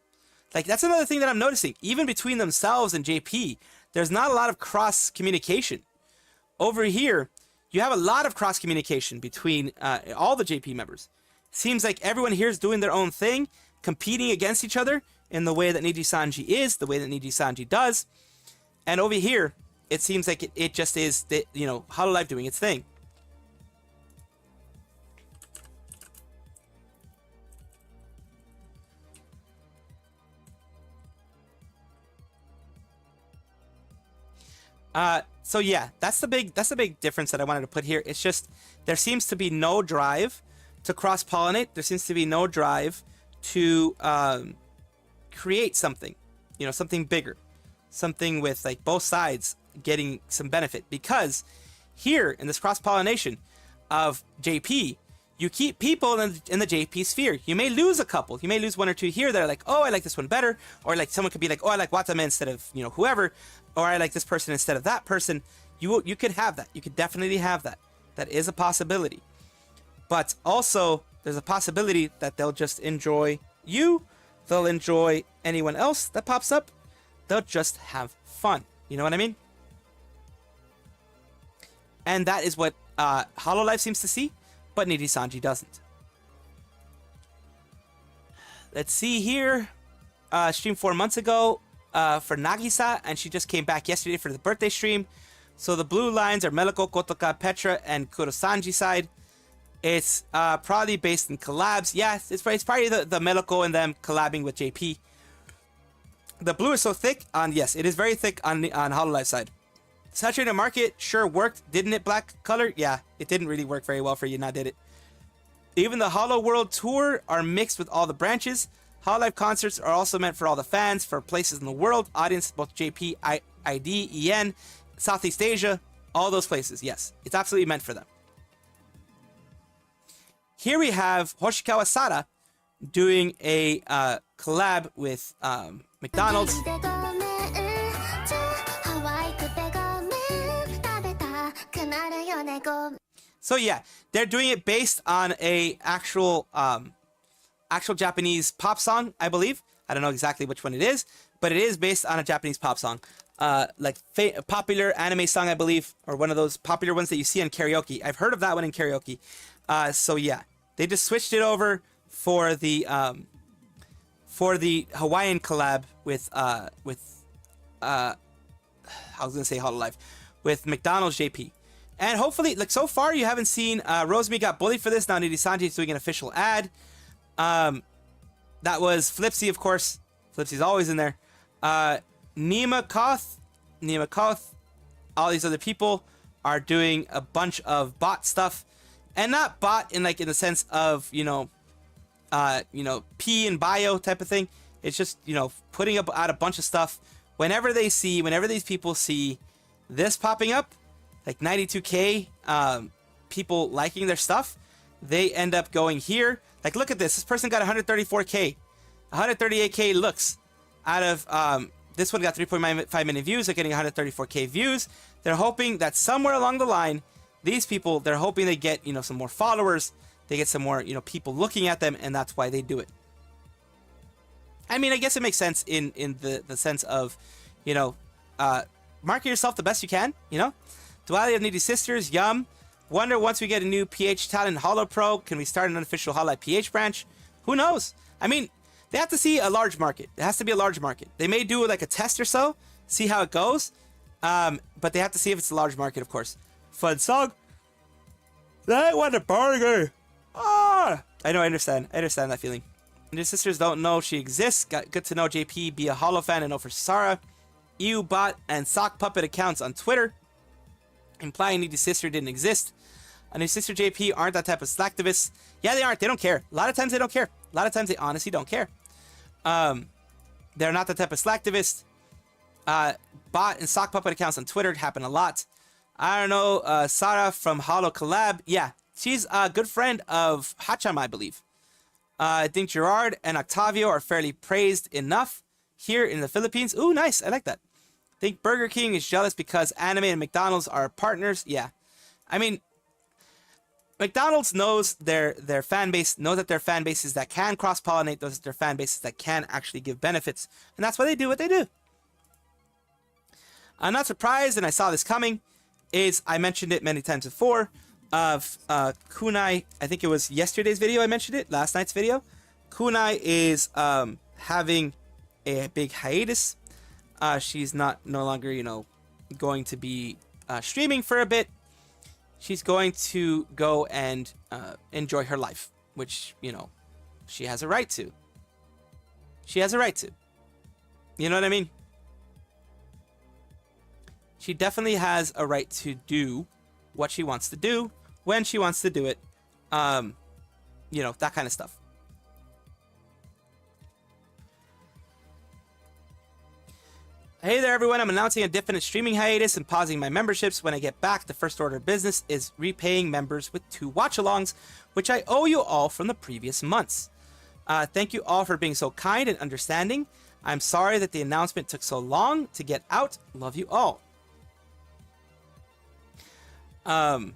Like, that's another thing that I'm noticing. Even between themselves and JP, there's not a lot of cross-communication. Over here, you have a lot of cross-communication between all the JP members. Seems like everyone here is doing their own thing, competing against each other in the way that Nijisanji is, the way that Nijisanji does. And over here, it seems like it just is, you know, Hololive doing its thing. So yeah, that's the big difference that I wanted to put here. It's just there seems to be no drive to cross-pollinate. There seems to be no drive to create something, you know, something bigger, something with like both sides getting some benefit. Because here in this cross-pollination of JP, you keep people in the JP sphere. You may lose a couple. You may lose one or two here that are like, oh, I like this one better. Or like someone could be like, oh, I like Watame instead of, you know, whoever. Or I like this person instead of that person. You could have that. You could definitely have that. That is a possibility. But also, there's a possibility that they'll just enjoy you. They'll enjoy anyone else that pops up. They'll just have fun. You know what I mean? And that is what Hololive seems to see, but Nijisanji doesn't. Let's see here. Streamed 4 months ago for Nagisa, and she just came back yesterday for the birthday stream. So the blue lines are Meliko, Kotoka, Petra, and Kurosanji side. It's probably based in collabs. Yes, it's probably the Meliko and them collabing with JP. The blue is so thick on, yes, it is very thick on Hololive side. Saturated market sure worked, didn't it? Black color, yeah, it didn't really work very well for you, now did it? Even the Holo World Tour are mixed with all the branches. Hololive concerts are also meant for all the fans, for places in the world, audience, both JP, ID, EN, Southeast Asia, all those places. Yes, it's absolutely meant for them. Here we have Hoshikawa Sara doing a collab with McDonald's. So yeah, they're doing it based on a actual Japanese pop song, I believe. I don't know exactly which one it is, but it is based on a Japanese pop song. Like a popular anime song, I believe, or one of those popular ones that you see on karaoke. I've heard of that one in karaoke. So yeah, they just switched it over for the Hawaiian collab with I was gonna say Hololive, with McDonald's JP. And hopefully, like, so far you haven't seen Rosemi got bullied for this. Now Nijisanji is doing an official ad. That was Flipsy, of course. Flipsy's always in there. Nima Koth, all these other people are doing a bunch of bot stuff. And not bot in the sense of, P and bio type of thing. It's just, putting up out a bunch of stuff. Whenever these people see this popping up, like 92k people liking their stuff, they end up going here. Like, look at this. This person got 134k, 138k looks out of this one got 3.5 million views. They're getting 134k views. They're hoping that somewhere along the line, these people, they're hoping they get, some more followers. They get some more, people looking at them, and that's why they do it. I mean, I guess it makes sense in the sense of, market yourself the best you can, Duality of Nijisisters, yum. Wonder once we get a new PH talent Holo Pro, can we start an unofficial Hololive PH branch? Who knows? I mean, they have to see a large market. It has to be a large market. They may do like a test or so, see how it goes. But they have to see if it's a large market, of course. Fun song. I want a burger. Ah! I know, I understand. I understand that feeling. Nijisisters don't know she exists. Good to know JP, be a Holo fan and know for Sara. EU bot and sock puppet accounts on Twitter, implying Nijisister didn't exist. Nijisister JP aren't that type of slacktivists. Yeah, they aren't. They don't care. A lot of times they don't care. A lot of times they honestly don't care. They're not the type of slacktivist. Bot and sock puppet accounts on Twitter happen a lot. I don't know. Sara from Holo Collab. Yeah, she's a good friend of Hacham, I believe. I think Gerard and Octavio are fairly praised enough here in the Philippines. Ooh, nice. I like that. I think Burger King is jealous because anime and McDonald's are partners. Yeah. I mean, McDonald's knows their fan base, knows that their fan bases that can cross-pollinate, those are their fan bases that can actually give benefits. And that's why they do what they do. I'm not surprised, and I saw this coming, is I mentioned it many times before, of Kunai. I think it was yesterday's video I mentioned it, last night's video. Kunai is having a big hiatus. She's no longer, going to be streaming for a bit. She's going to go and enjoy her life, which, she has a right to. She has a right to. You know what I mean? she definitely has a right to do what she wants to do when she wants to do it. You know, that kind of stuff. Hey there, everyone. I'm announcing a definite streaming hiatus and pausing my memberships. When I get back, the first order of business is repaying members with 2 watch-alongs, which I owe you all from the previous months. Thank you all for being so kind and understanding. I'm sorry that the announcement took so long to get out. Love you all. And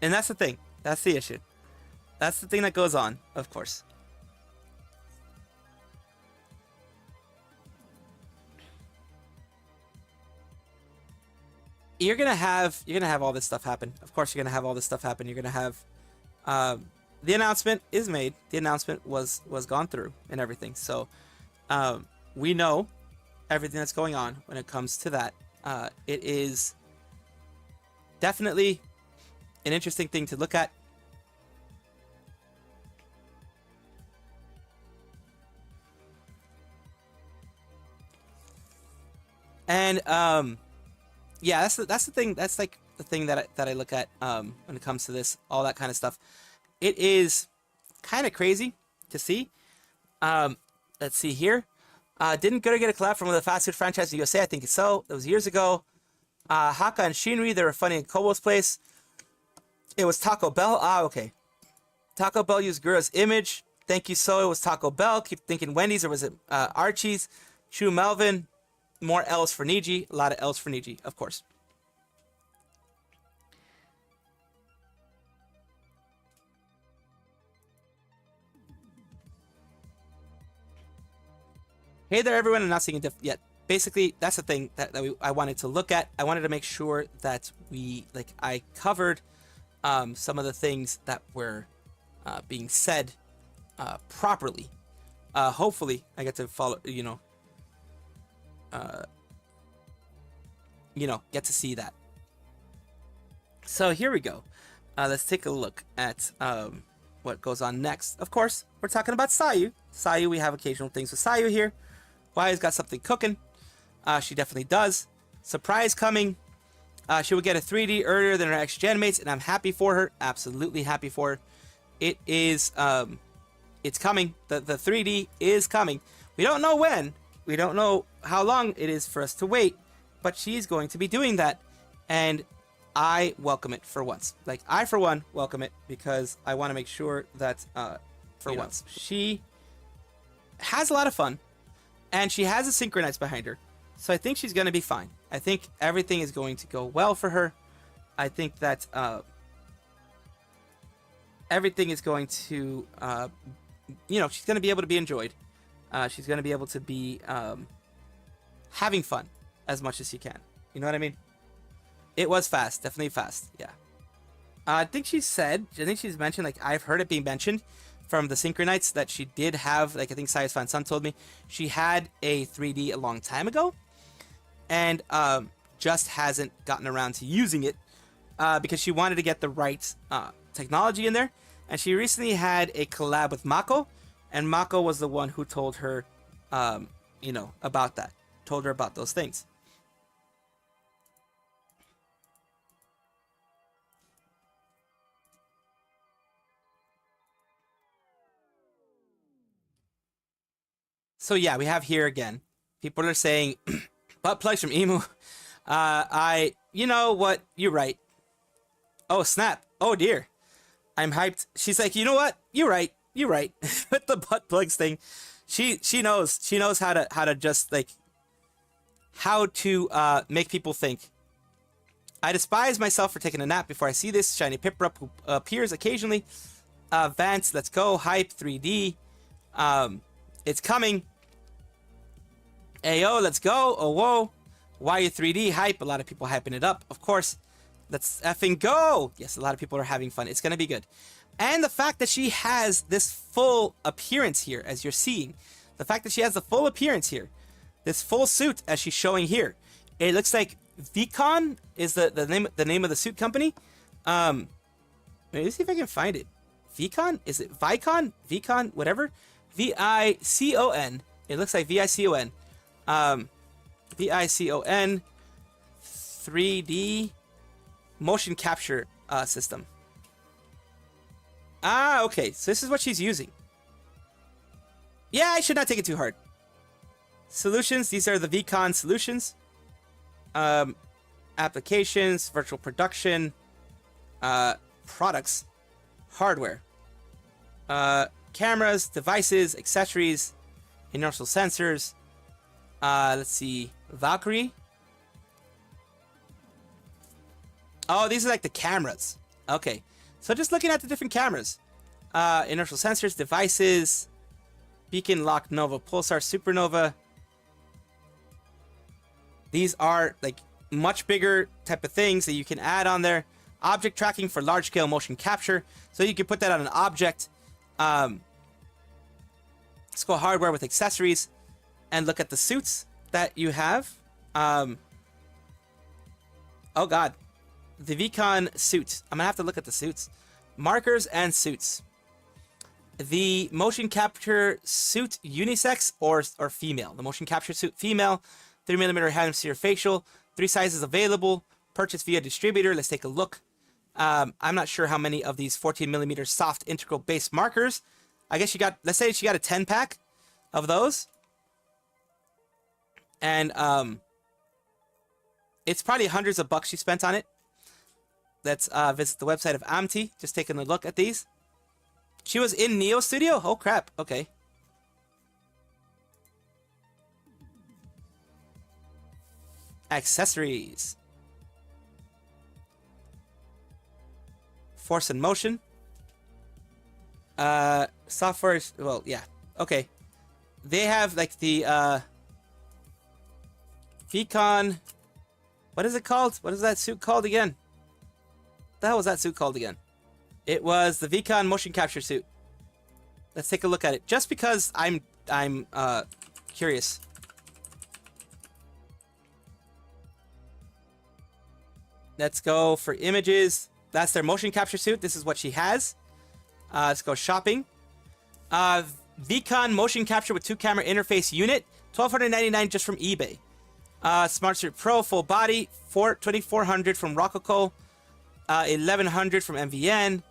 that's the thing. That's the issue. That's the thing that goes on, of course. You're gonna have all this stuff happen. Of course, you're gonna have all this stuff happen. You're gonna have the announcement is made. The announcement was gone through and everything. So we know everything that's going on when it comes to that. It is definitely an interesting thing to look at. And yeah, that's the thing. That's like the thing that I look at when it comes to this, all that kind of stuff. It is kind of crazy to see. Let's see here. Didn't go to get a collab from one of the fast food franchises in the USA. I think so. That was years ago. Haka and Shinri, they were funny in Kobo's place. It was Taco Bell. Ah, okay. Taco Bell used Gura's image. Thank you, so it was Taco Bell. Keep thinking Wendy's, or was it Archie's? True Melvin. More L's for Niji. A lot of L's for Niji, of course. Hey there, everyone. I'm not seeing it yet. Basically, that's the thing that I wanted to look at. I wanted to make sure that I covered some of the things that were being said properly. Hopefully, I get to follow, get to see that. So here we go. Let's take a look at what goes on next. Of course, we're talking about Sayu. Sayu, we have occasional things with Sayu here. Wai's got something cooking. She definitely does. Surprise coming. She will get a 3D earlier than her ex-gen mates, and I'm happy for her. Absolutely happy for her. It is, it's coming. The 3D is coming. We don't know when. We don't know how long it is for us to wait, but she's going to be doing that, and I welcome it for once. Like, I, for one, welcome it, because I want to make sure that, for once, she has a lot of fun, and she has a synchronize behind her, so I think she's going to be fine. I think everything is going to go well for her. I think that everything is going to, she's going to be able to be enjoyed. She's going to be able to be having fun as much as she can. You know what I mean? It was fast. Definitely fast. Yeah. I think she's mentioned, like, I've heard it being mentioned from the Synchronites that she did have, like, I think Sayu's fan son told me, she had a 3D a long time ago, and just hasn't gotten around to using it because she wanted to get the right technology in there. And she recently had a collab with Mako, and Mako was the one who told her, about that. Told her about those things. So yeah, we have here again. People are saying, butt plugs from Emu. You know what? You're right. Oh, snap. Oh, dear. I'm hyped. She's like, you know what? You're right. You're right. With the butt plugs thing. She knows. She knows how to just, like, how to make people think. I despise myself for taking a nap before I see this shiny Piprup who appears occasionally. Vance, let's go. Hype 3D. It's coming. Ayo, let's go. Oh, whoa. Why you 3D hype? A lot of people hyping it up, of course. Let's effing go. Yes, a lot of people are having fun. It's going to be good. And the fact that she has this full appearance here, as you're seeing. The fact that she has the full appearance here. This full suit, as she's showing here. It looks like Vicon is the name of the suit company. Let me see if I can find it. Vicon? Is it Vicon? Vicon? Whatever. VICON. It looks like VICON. VICON 3D motion capture system. Okay. So this is what she's using. Yeah, I should not take it too hard. Solutions. These are the VCon solutions. Applications, virtual production, products, hardware, cameras, devices, accessories, inertial sensors. Let's see, Valkyrie. Oh, these are like the cameras. Okay, so just looking at the different cameras, inertial sensors, devices, beacon, lock, nova, pulsar, supernova. These are like much bigger type of things that you can add on there. Object tracking for large scale motion capture. So you can put that on an object. Let's go hardware with accessories and look at the suits that you have. Oh God. The VCon suit. I'm gonna have to look at the suits. Markers and suits. The motion capture suit unisex or female. The motion capture suit female. 3mm hemisphere facial. 3 sizes available. Purchased via distributor. Let's take a look. I'm not sure how many of these 14mm soft integral base markers. I guess she got, let's say she got a 10 pack of those. And it's probably hundreds of bucks she spent on it. Let's visit the website of Amti. Just taking a look at these. She was in Neo Studio? Oh crap, okay. Accessories. Force and motion. Software, well, yeah. Okay. They have like the VCon. What is it called? What is that suit called again? What the hell was that suit called again? It was the VCon motion capture suit. Let's take a look at it. Just because I'm curious. Let's go for images. That's their motion capture suit. This is what she has. Let's go shopping. VCon motion capture with 2-camera interface unit. $1,299 just from eBay. Smart Suit Pro full body. $2,400 from Rococo. $1,100 from MVN.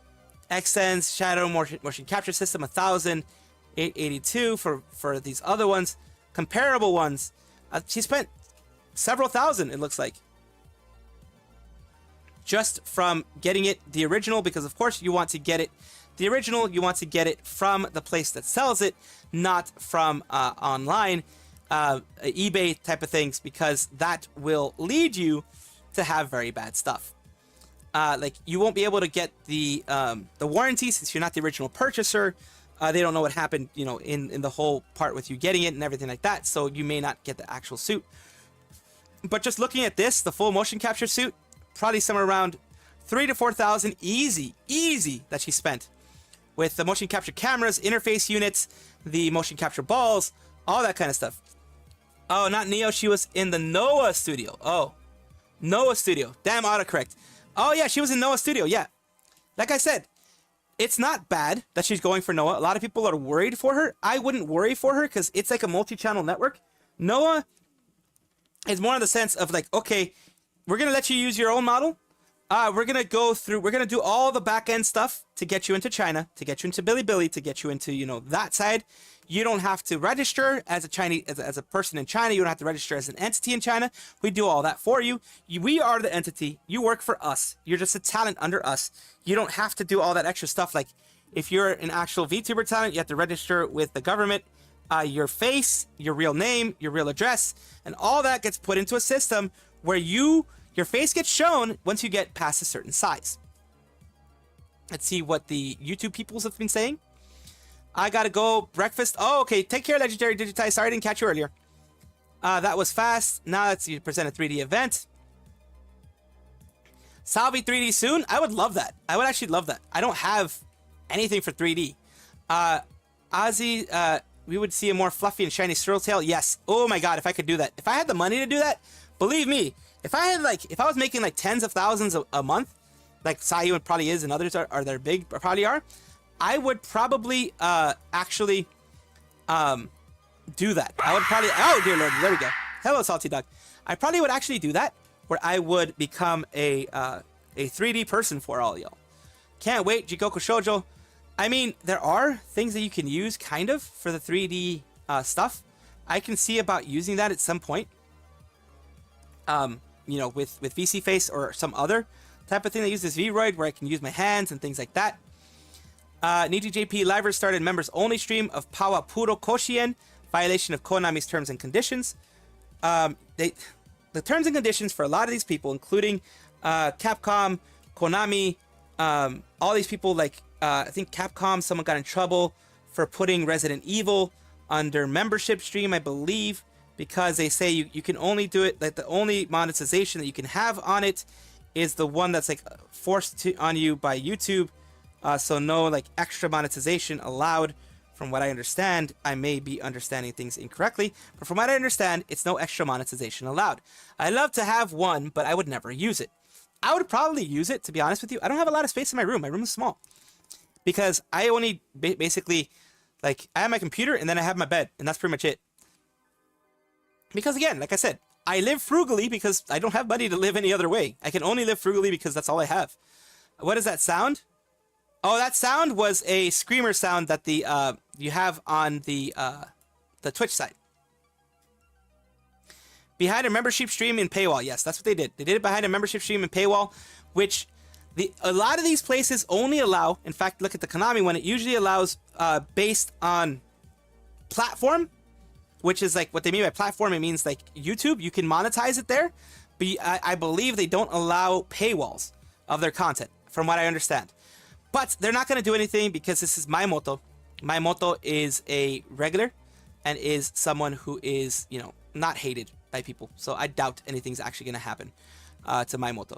XSense Shadow motion capture system. $1,882 for these other ones. Comparable ones. She spent several thousand, it looks like. Just from getting it the original, because of course you want to get it the original, you want to get it from the place that sells it, not from online eBay type of things, because that will lead you to have very bad stuff. Like you won't be able to get the warranty since you're not the original purchaser. They don't know what happened, you know, in the whole part with you getting it and everything like that, so you may not get the actual suit. But just looking at this, the full motion capture suit, probably somewhere around 3,000 to 4,000 easy that she spent with the motion capture cameras, interface units, the motion capture balls, all that kind of stuff. Oh, not Neo. She was in the Noah studio. Oh, Noah studio. Damn, autocorrect. Oh yeah, she was in Noah studio. Yeah, like I said, it's not bad that she's going for Noah. A lot of people are worried for her. I wouldn't worry for her because it's like a multi-channel network. Noah is more in the sense of like, okay, we're going to let you use your own model. We're going to do all the back end stuff to get you into China, to get you into Bilibili, to get you into, you know, that side. You don't have to register as a Chinese, as a person in China. You don't have to register as an entity in China. We do all that for you. We are the entity. You work for us. You're just a talent under us. You don't have to do all that extra stuff. Like if you're an actual VTuber talent, you have to register with the government, your face, your real name, your real address, and all that gets put into a system where your face gets shown once you get past a certain size. Let's see what the YouTube peoples have been saying. I gotta go. Breakfast. Oh, okay. Take care, Legendary Digitize. Sorry I didn't catch you earlier. That was fast. Now let's present a 3D event. Salvi 3D soon? I would love that. I would actually love that. I don't have anything for 3D. Ozzy, we would see a more fluffy and shiny swirl tail. Yes. Oh my god, if I could do that. If I had the money to do that, believe me, if I was making like tens of thousands a month, like Sayu probably is and others are they're big, probably are, I would probably actually do that. I would probably, oh dear lord, there we go. Hello, Salty Dog. I probably would actually do that, where I would become a 3D person for all y'all. Can't wait, Jikoku Shoujo. I mean, there are things that you can use, kind of, for the 3D stuff. I can see about using that at some point. You know, with VC Face or some other type of thing that uses Vroid, where I can use my hands and things like that. NijiJP Livers started members only stream of Pawa Puro Koshien, violation of Konami's terms and conditions. The terms and conditions for a lot of these people, including Capcom, Konami, all these people, like I think Capcom, someone got in trouble for putting Resident Evil under membership stream, I believe, because they say you can only do it, like the only monetization that you can have on it is the one that's like forced on you by YouTube. So no like extra monetization allowed. From what I understand, I may be understanding things incorrectly, but from what I understand, it's no extra monetization allowed. I love to have one, but I would never use it. I would probably use it, to be honest with you. I don't have a lot of space in my room. My room is small. Because I only basically, like, I have my computer and then I have my bed, and that's pretty much it. Because again, like I said, I live frugally because I don't have money to live any other way. I can only live frugally because that's all I have. What is that sound? Oh, that sound was a screamer sound that the you have on the Twitch side. Behind a membership stream in paywall. Yes, that's what they did. They did it behind a membership stream in paywall, which a lot of these places only allow. In fact, look at the Konami one. It usually allows based on platform, which is like what they mean by platform. It means like YouTube. You can monetize it there, but I believe they don't allow paywalls of their content, from what I understand. But they're not going to do anything because this is Maimoto. Maimoto is a regular and is someone who is, you know, not hated by people. So I doubt anything's actually going to happen to Maimoto.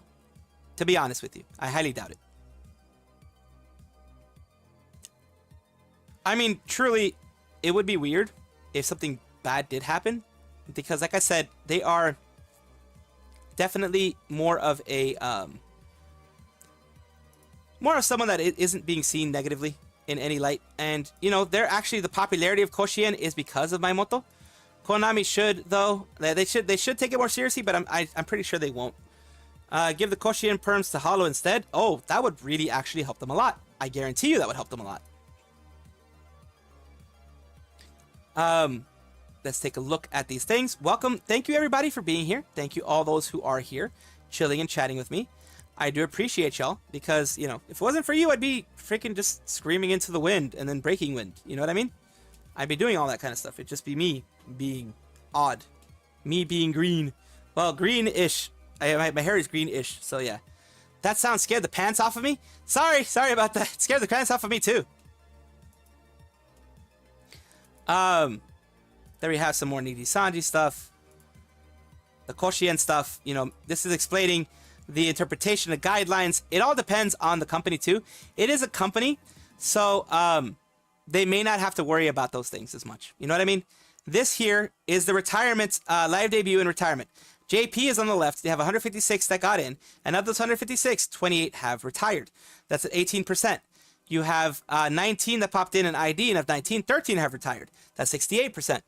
To be honest with you, I highly doubt it. I mean, truly, it would be weird if something bad did happen. Because like I said, they are definitely more of a... more of someone that isn't being seen negatively in any light. And, you know, they're actually, the popularity of Koshien is because of Maimoto. Konami should, though, they should take it more seriously, but I'm pretty sure they won't. Give the Koshien perms to Hollow instead. Oh, that would really actually help them a lot. I guarantee you that would help them a lot. Let's take a look at these things. Welcome. Thank you, everybody, for being here. Thank you, all those who are here, chilling and chatting with me. I do appreciate y'all, because, you know, if it wasn't for you, I'd be freaking just screaming into the wind and then breaking wind. You know what I mean? I'd be doing all that kind of stuff. It'd just be me being odd. Me being green. Well, green-ish. My hair is green-ish, so yeah. That sound scared the pants off of me? Sorry about that. It scared the pants off of me, too. There we have some more Nijisanji stuff. The Koshien stuff, you know, this is explaining the interpretation of guidelines. It all depends on the company too. It is a company, so they may not have to worry about those things as much. You know what I mean? This here is the retirement, live debut and retirement. JP is on the left. They have 156 that got in, and of those 156, 28 have retired. That's at 18%. You have 19 that popped in an ID, and of 19, 13 have retired. That's 68%.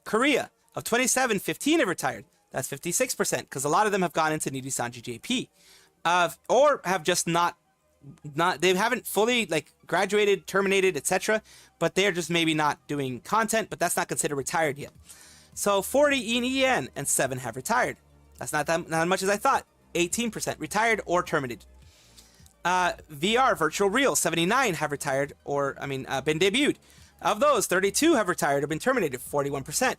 Korea, of 27, 15 have retired. That's 56%, because a lot of them have gone into Nijisanji JP, or have just not they haven't fully like graduated, terminated, etc. But they're just maybe not doing content, but that's not considered retired yet. So 40 in EN and 7 have retired. That's not as much as I thought. 18% retired or terminated. VR Virtual Real 79 have retired or been debuted. Of those, 32 have retired or been terminated. 41%.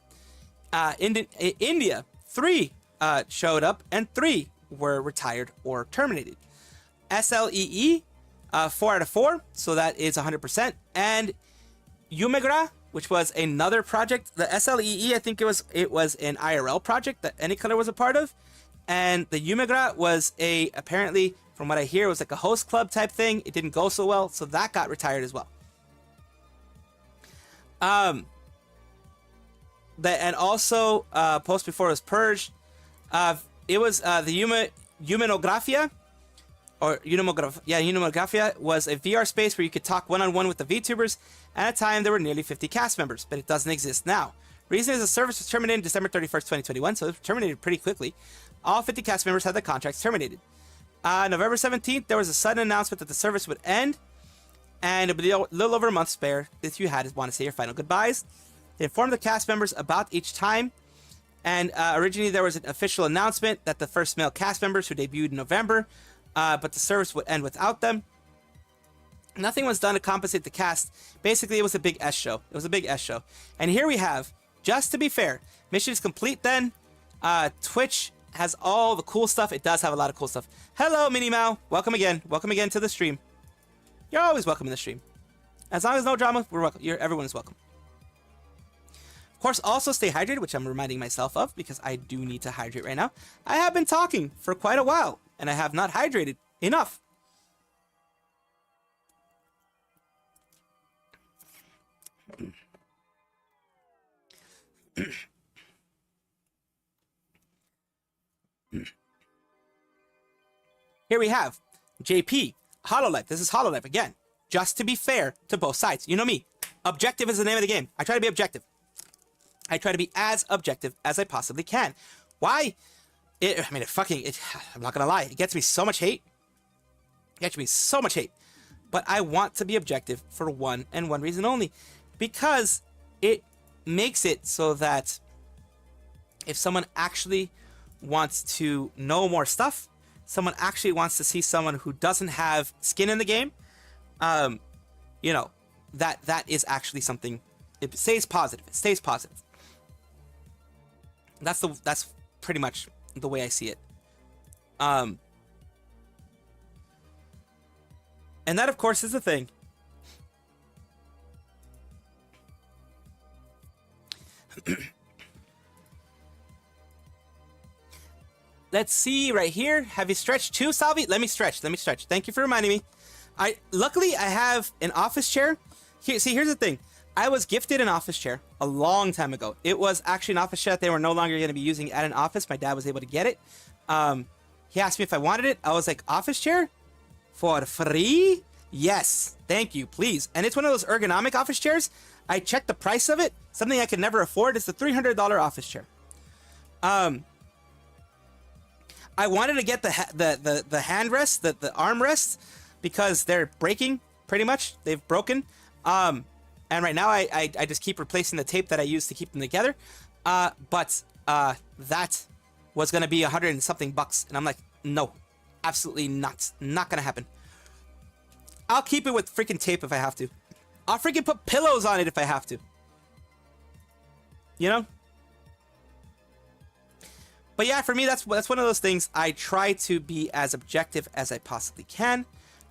India. 3 showed up and 3 were retired or terminated. SLEE, 4 out of 4, so that is 100%. And Yumegra, which was another project. The SLEE, I think it was an IRL project that Anycolor was a part of. And the Yumegra was apparently, from what I hear, it was like a host club type thing. It didn't go so well, so that got retired as well. And also, post before it was purged, it was the Humanografia. or Unimographia was a VR space where you could talk one-on-one with the VTubers. At a time, there were nearly 50 cast members, but it doesn't exist now. Reason is the service was terminated December 31st, 2021, so it was terminated pretty quickly. All 50 cast members had their contracts terminated. November 17th, there was a sudden announcement that the service would end, and it would be a little over a month spare if you want to say your final goodbyes. They informed the cast members about each time, and originally there was an official announcement that the first male cast members who debuted in November, but the service would end without them. Nothing was done to compensate the cast. Basically, it was a big S show. It was a big S show. And here we have, just to be fair, mission is complete then. Twitch has all the cool stuff. It does have a lot of cool stuff. Hello, Minnie Mao. Welcome again. Welcome again to the stream. You're always welcome in the stream. As long as no drama, we're welcome. Everyone is welcome. Of course, also stay hydrated, which I'm reminding myself of because I do need to hydrate right now. I have been talking for quite a while, and I have not hydrated enough. Here we have JP, Hololive. This is Hololive again. Just to be fair to both sides. You know me. Objective is the name of the game. I try to be objective. I try to be as objective as I possibly can. Why? I'm not gonna lie. It gets me so much hate. It gets me so much hate. But I want to be objective for one and one reason only. Because it makes it so that if someone actually wants to know more stuff, someone actually wants to see someone who doesn't have skin in the game, you know, that is actually something. It stays positive. It stays positive. That's pretty much the way I see it. And that, of course, is the thing. Let's see right here. Have you stretched too, Salvi? Let me stretch. Let me stretch. Thank you for reminding me. Luckily I have an office chair. Here's the thing. I was gifted an office chair a long time ago. It was actually an office chair that they were no longer going to be using at an office. My dad was able to get it. He asked me if I wanted it. I was like, office chair? For free? Yes. Thank you, please. And it's one of those ergonomic office chairs. I checked the price of it. Something I could never afford. It's the $300 office chair. I wanted to get the handrest, the armrests, because they're breaking, pretty much. They've broken. And right now I just keep replacing the tape that I use to keep them together. But that was going to be $100 and something bucks. And I'm like, no, absolutely not. Not going to happen. I'll keep it with freaking tape if I have to. I'll freaking put pillows on it if I have to. You know? But yeah, for me, that's one of those things. I try to be as objective as I possibly can.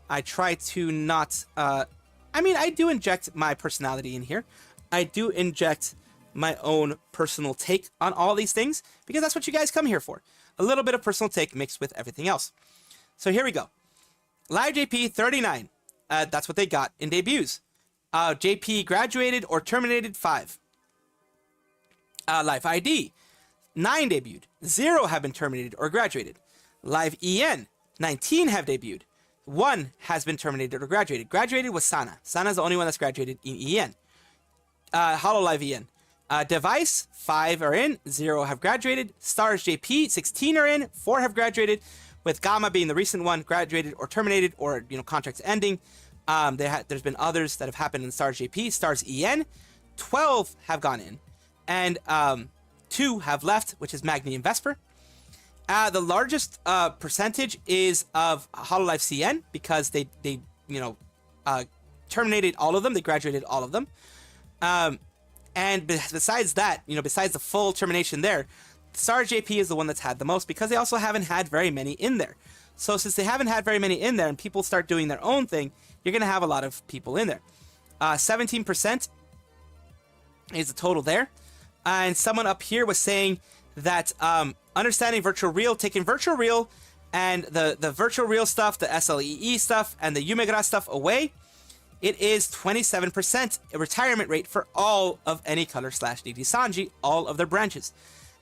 I try to not... I do inject my personality in here. I do inject my own personal take on all these things, because that's what you guys come here for. A little bit of personal take mixed with everything else. So here we go. Live JP 39. That's what they got in debuts. JP graduated or terminated 5. Live ID 9 debuted. 0 have been terminated or graduated. Live EN 19 have debuted. 1 has been terminated or graduated. Graduated was Sana. Sana's the only one that's graduated in EN. Hololive EN. Device 5 are in. 0 have graduated. Stars JP 16 are in. 4 have graduated. With Gamma being the recent one, graduated or terminated, or contracts ending. There's been others that have happened in Stars JP. Stars EN 12 have gone in, and 2 have left, which is Magni and Vesper. The largest percentage is of Hololive CN, because they terminated all of them. They graduated all of them. And besides that, besides the full termination there, Stars JP is the one that's had the most, because they also haven't had very many in there. So since they haven't had very many in there and people start doing their own thing, you're going to have a lot of people in there. 17% is the total there. And someone up here was saying that understanding virtual real, taking virtual real and the virtual real stuff, the SLEE stuff, and the Yumegra stuff away, it is 27% retirement rate for all of any color / Nijisanji, all of their branches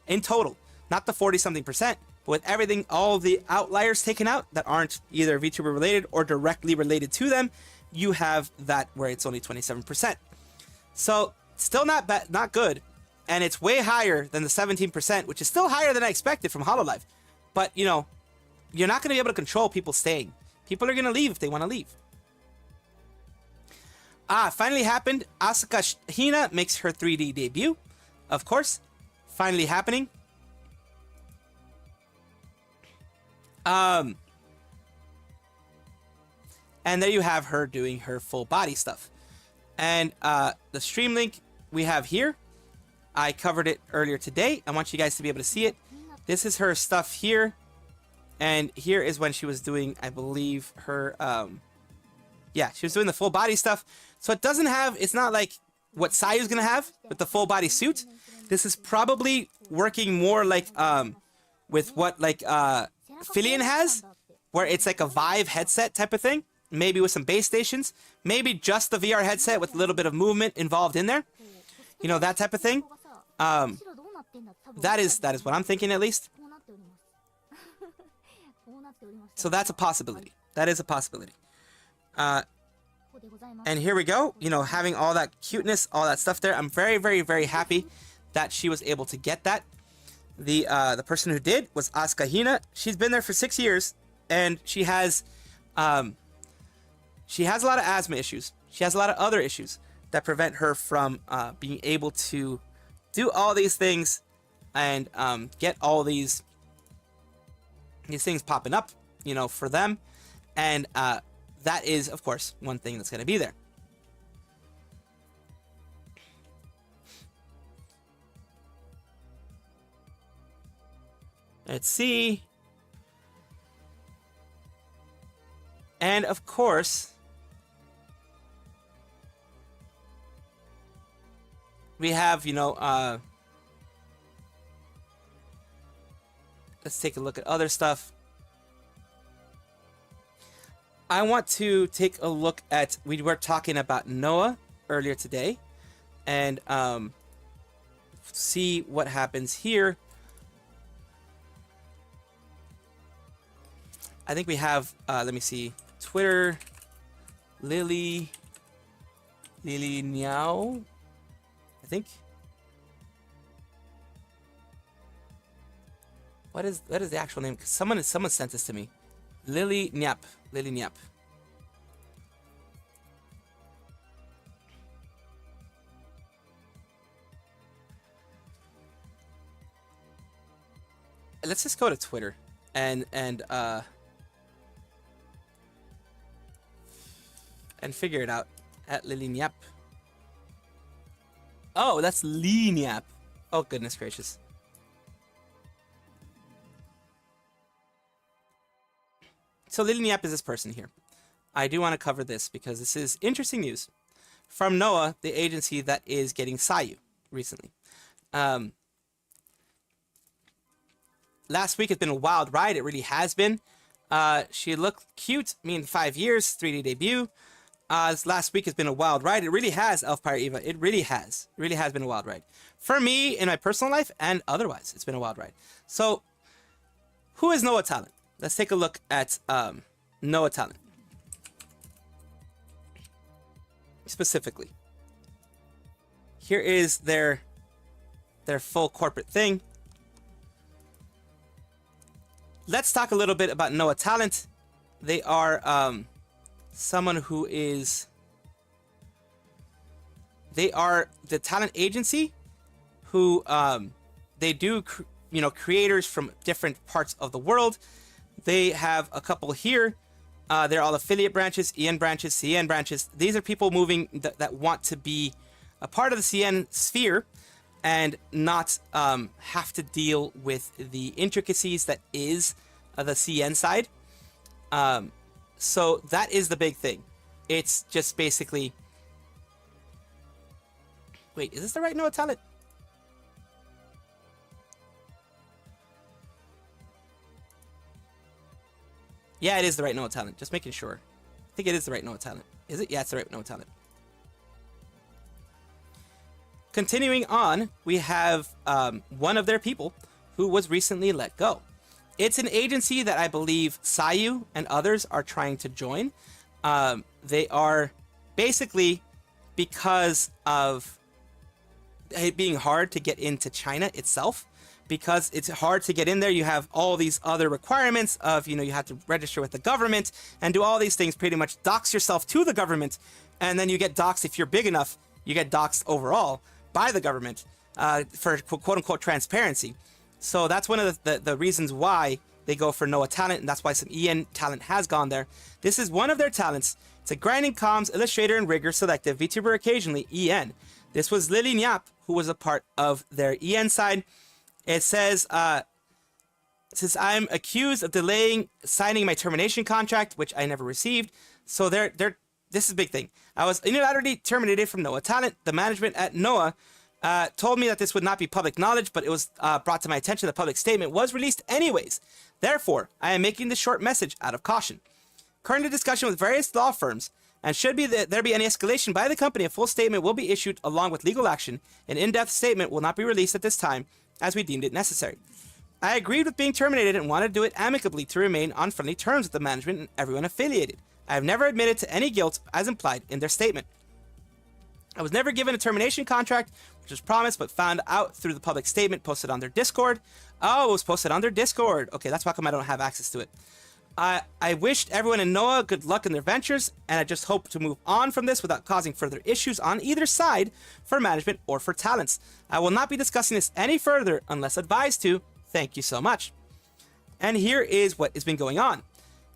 in total. Not the 40-something%, But with everything, all the outliers taken out that aren't either VTuber related or directly related to them, you have that where it's only 27%. So still not bad, not good. And it's way higher than the 17%, which is still higher than I expected from Hololive. But, you know, you're not going to be able to control people staying. People are going to leave if they want to leave. Finally happened. Asuka Hina makes her 3D debut. Of course. Finally happening. And there you have her doing her full body stuff. And the stream link we have here, I covered it earlier today. I want you guys to be able to see it. This is her stuff here. And here is when she was doing, I believe, her, yeah, she was doing the full body stuff. So it doesn't have, it's not like what Sayu's gonna have with the full body suit. This is probably working more like, with what, like, Filian has, where it's like a Vive headset type of thing. Maybe with some base stations. Maybe just the VR headset with a little bit of movement involved in there. You know, that type of thing. That is what I'm thinking, at least. So that's a possibility. That is a possibility. And here we go. You know, having all that cuteness, all that stuff there. I'm very, very, very happy that she was able to get that. The person who did was Asuka Hina. She's been there for 6 years, and she has a lot of asthma issues. She has a lot of other issues that prevent her from being able to do all these things and get all these things popping up, you know, for them. And that is, of course, one thing that's going to be there. Let's see. And of course, we have, you know, let's take a look at other stuff. I want to take a look at, we were talking about Noah earlier today, and see what happens here. I think we have, let me see, Twitter, Lily Niao, I think. What is the actual name? Someone sent this to me. Lily Nyap. Let's just go to Twitter and figure it out. At Lily Nyap. Oh, that's Lee Nyap. Oh, goodness gracious. So Lily Nyap is this person here. I do want to cover this because this is interesting news from Noah, the agency that is getting Sayu recently. Last week has been a wild ride. It really has been. She looked cute. Me in 5 years, 3D debut. This last week has been a wild ride. It really has, Elf Pirate Eva. It really has. It really has been a wild ride. For me, in my personal life, and otherwise, it's been a wild ride. So, who is Noah Talent? Let's take a look at Noah Talent. Specifically. Here is their full corporate thing. Let's talk a little bit about Noah Talent. They are someone who is... They are the talent agency who they do, you know, creators from different parts of the world. They have a couple here. They're all affiliate branches, EN branches, CN branches. These are people moving that want to be a part of the CN sphere and not have to deal with the intricacies that is the CN side. So that is the big thing. It's just basically... Wait, is this the right Noah Talent? Yeah, it is the right Noah Talent. Just making sure. I think it is the right Noah Talent. Is it? Yeah, it's the right Noah Talent. Continuing on, we have one of their people who was recently let go. It's an agency that I believe Sayu and others are trying to join. They are basically, because of it being hard to get into China itself, because it's hard to get in there. You have all these other requirements of, you have to register with the government and do all these things, pretty much dox yourself to the government. And then you get doxed if you're big enough. You get doxed overall by the government for quote unquote transparency. So that's one of the reasons why they go for Noah talent. And that's why some EN talent has gone there. This is one of their talents. It's a grinding comms, illustrator, and rigger selective, VTuber occasionally, EN. This was Lily Nyap, who was a part of their EN side. It says, since I'm accused of delaying signing my termination contract, which I never received. So this is a big thing. I was unilaterally terminated from Noah Talent. The management at Noah told me that this would not be public knowledge, but it was brought to my attention. The public statement was released anyways. Therefore, I am making this short message out of caution. Current discussion with various law firms, and should there be any escalation by the company, a full statement will be issued along with legal action. An in-depth statement will not be released at this time, as we deemed it necessary. I agreed with being terminated and wanted to do it amicably to remain on friendly terms with the management and everyone affiliated. I have never admitted to any guilt as implied in their statement. I was never given a termination contract, which was promised, but found out through the public statement posted on their Discord. Oh, it was posted on their Discord. Okay, that's why come I don't have access to it. I wished everyone in Noah good luck in their ventures, and I just hope to move on from this without causing further issues on either side for management or for talents. I will not be discussing this any further unless advised to. Thank you so much. And here is what has been going on.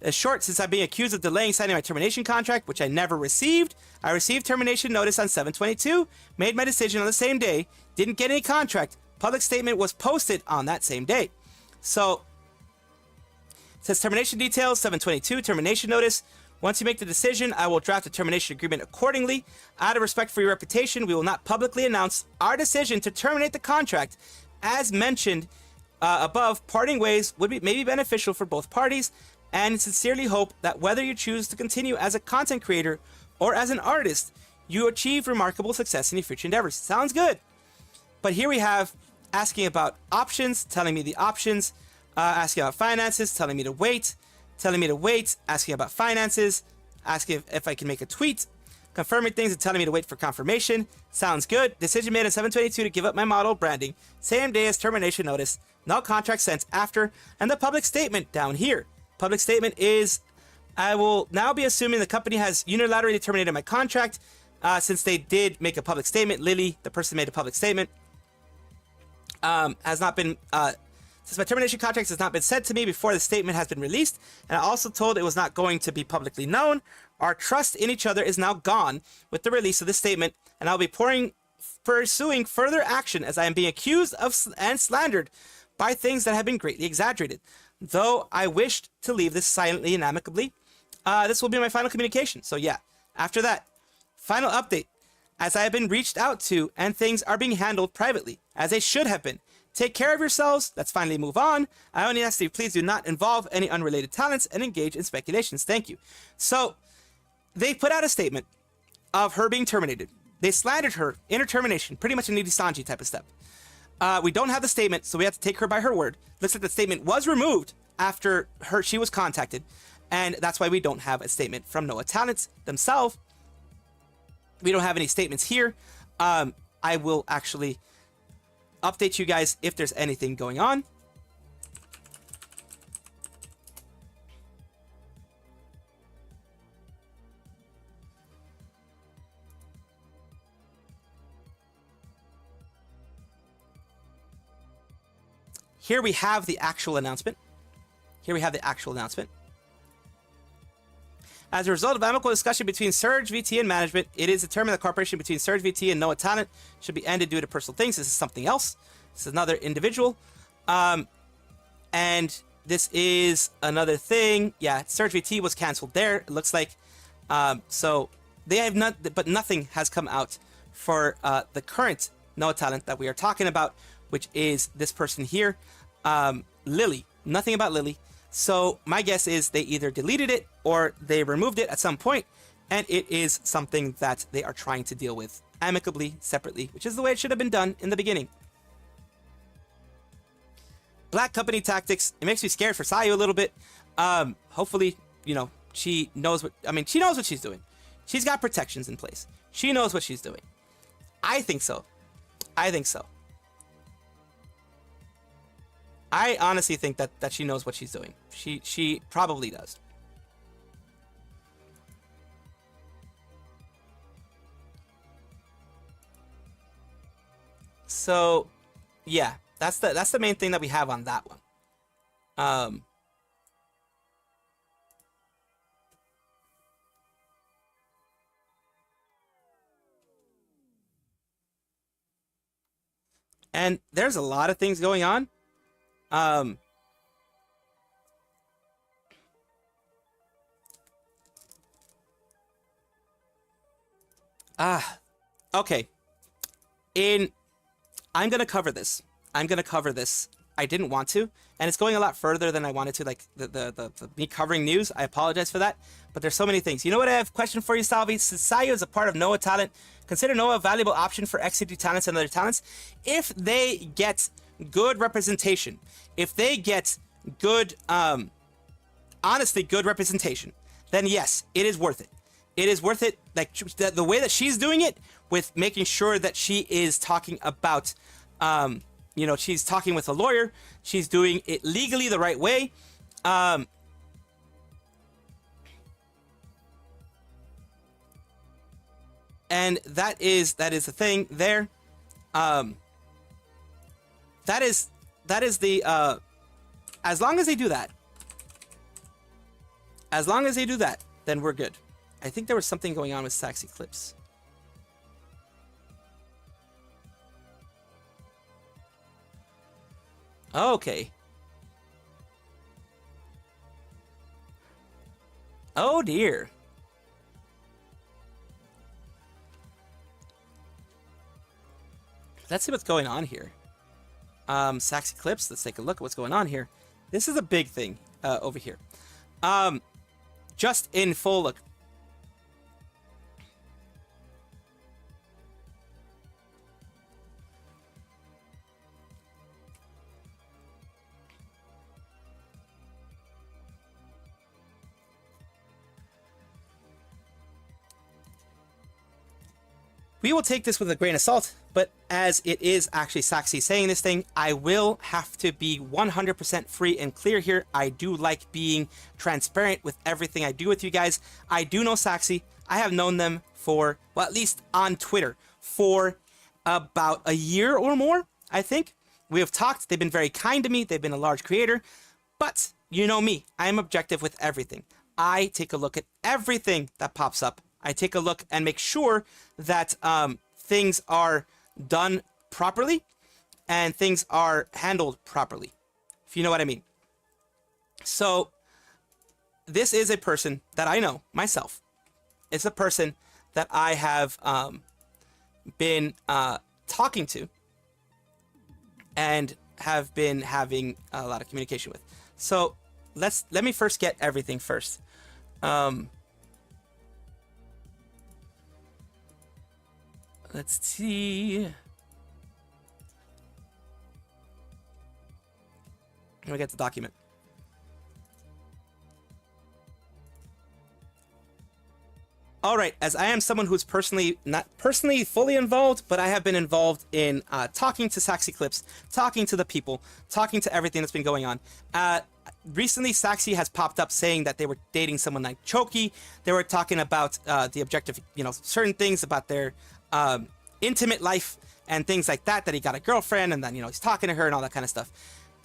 A short, since I'm being accused of delaying signing my termination contract, which I never received. I received termination notice on 7/22, made my decision on the same day, didn't get any contract. Public statement was posted on that same day. So, it says termination details, 7/22, termination notice. Once you make the decision, I will draft a termination agreement accordingly. Out of respect for your reputation, we will not publicly announce our decision to terminate the contract. As mentioned above, parting ways would be maybe beneficial for both parties, and sincerely hope that whether you choose to continue as a content creator or as an artist, you achieve remarkable success in your future endeavors. Sounds good. But here we have asking about options, telling me the options, asking about finances, telling me to wait, asking about finances, asking if I can make a tweet, confirming things and telling me to wait for confirmation. Sounds good. Decision made on 7/22 to give up my model branding. Same day as termination notice. No contract sent after. And the public statement down here. Public statement is, I will now be assuming the company has unilaterally terminated my contract since they did make a public statement. Lily, the person who made a public statement, has not been... since my termination contract has not been sent to me before the statement has been released, and I also told it was not going to be publicly known, our trust in each other is now gone with the release of this statement, and I'll be pursuing further action as I am being accused of and slandered by things that have been greatly exaggerated. Though I wished to leave this silently and amicably, this will be my final communication. So yeah, after that, final update. As I have been reached out to and things are being handled privately, as they should have been. Take care of yourselves. Let's finally move on. I only ask that you please do not involve any unrelated talents and engage in speculations. Thank you. So they put out a statement of her being terminated. They slandered her in her termination, pretty much a Nijisanji type of step. We don't have the statement, so we have to take her by her word. Looks like the statement was removed after she was contacted, and that's why we don't have a statement from Noah Talents themselves. We don't have any statements here. I will actually update you guys if there's anything going on. Here we have the actual announcement. As a result of amicable discussion between Surge VT and management, it is determined that cooperation between Surge VT and Noah Talent should be ended due to personal things. This is something else. This is another individual. And this is another thing. Yeah, Surge VT was canceled there, it looks like. So they have not, but nothing has come out for the current Noah Talent that we are talking about, which is this person here. Lily. Nothing about Lily. So my guess is they either deleted it or they removed it at some point, and it is something that they are trying to deal with amicably, separately, which is the way it should have been done in the beginning. Black company tactics. It makes me scared for Sayu a little bit. Hopefully, you know, she knows what... I mean, she knows what she's doing. She's got protections in place. She knows what she's doing. I think so. I think so. I honestly think that she knows what she's doing. She probably does. So, yeah, that's the main thing that we have on that one. And there's a lot of things going on. Okay. I'm gonna cover this. I didn't want to, and it's going a lot further than I wanted to, like the me covering news. I apologize for that, but there's so many things. You know what I have a question for you, Salvi? Since Sayu is a part of Noah talent, consider Noah a valuable option for XCD talents and other talents. If they get good representation, if they get good, honestly, good representation, then yes, it is worth it. It is worth it. Like the way that she's doing it, with making sure that she is talking about, you know, she's talking with a lawyer. She's doing it legally the right way. And that is the thing there. That is the, as long as they do that, then we're good. I think there was something going on with Saxy Clipse. Okay. Oh dear. Let's see what's going on here. Saxy Clipse, let's take a look at what's going on here. This is a big thing over here. Just in full look. We will take this with a grain of salt, but as it is actually Saxy saying this thing, I will have to be 100% free and clear here. I do like being transparent with everything I do with you guys. I do know Saxy. I have known them for, well, at least on Twitter, for about a year or more, I think. We have talked. They've been very kind to me. They've been a large creator. But you know me. I am objective with everything. I take a look at everything that pops up. I take a look and make sure that things are done properly and things are handled properly, if you know what I mean. So this is a person that I know myself. It's a person that I have been talking to and have been having a lot of communication with. So let me first get everything first. Let's see. Let me get the document. All right, as I am someone who's not personally fully involved, but I have been involved in talking to Saxy Clipse, talking to the people, talking to everything that's been going on. Recently, Saxy has popped up saying that they were dating someone like Choki. They were talking about the objective, you know, certain things about their intimate life and things like that, that he got a girlfriend and then, you know, he's talking to her and all that kind of stuff.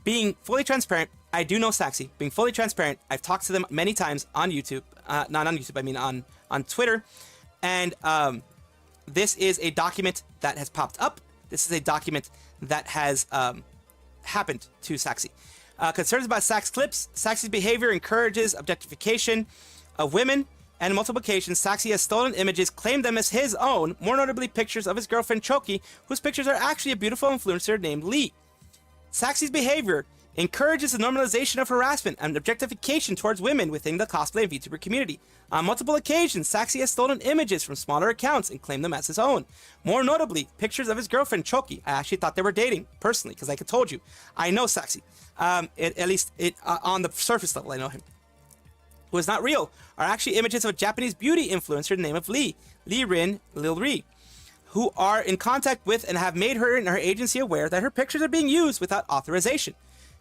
Being fully transparent, I do know Saxy. Being fully transparent, I've talked to them many times on YouTube. Not on YouTube, I mean on Twitter. And this is a document that has popped up. This is a document that has happened to Saxy. Concerns about Saxy Clipse. Saxy's behavior encourages objectification of women. And on multiple occasions, Saxy has stolen images, claimed them as his own, more notably pictures of his girlfriend Choki, whose pictures are actually a beautiful influencer named Lee. Saxy's behavior encourages the normalization of harassment and objectification towards women within the cosplay and VTuber community. On multiple occasions, Saxy has stolen images from smaller accounts and claimed them as his own. More notably, pictures of his girlfriend, Choki. I actually thought they were dating, personally, because like I told you, I know Saxy. At least on the surface level, I know him. Who is not real, are actually images of a Japanese beauty influencer named of Lil Ri, who are in contact with and have made her and her agency aware that her pictures are being used without authorization.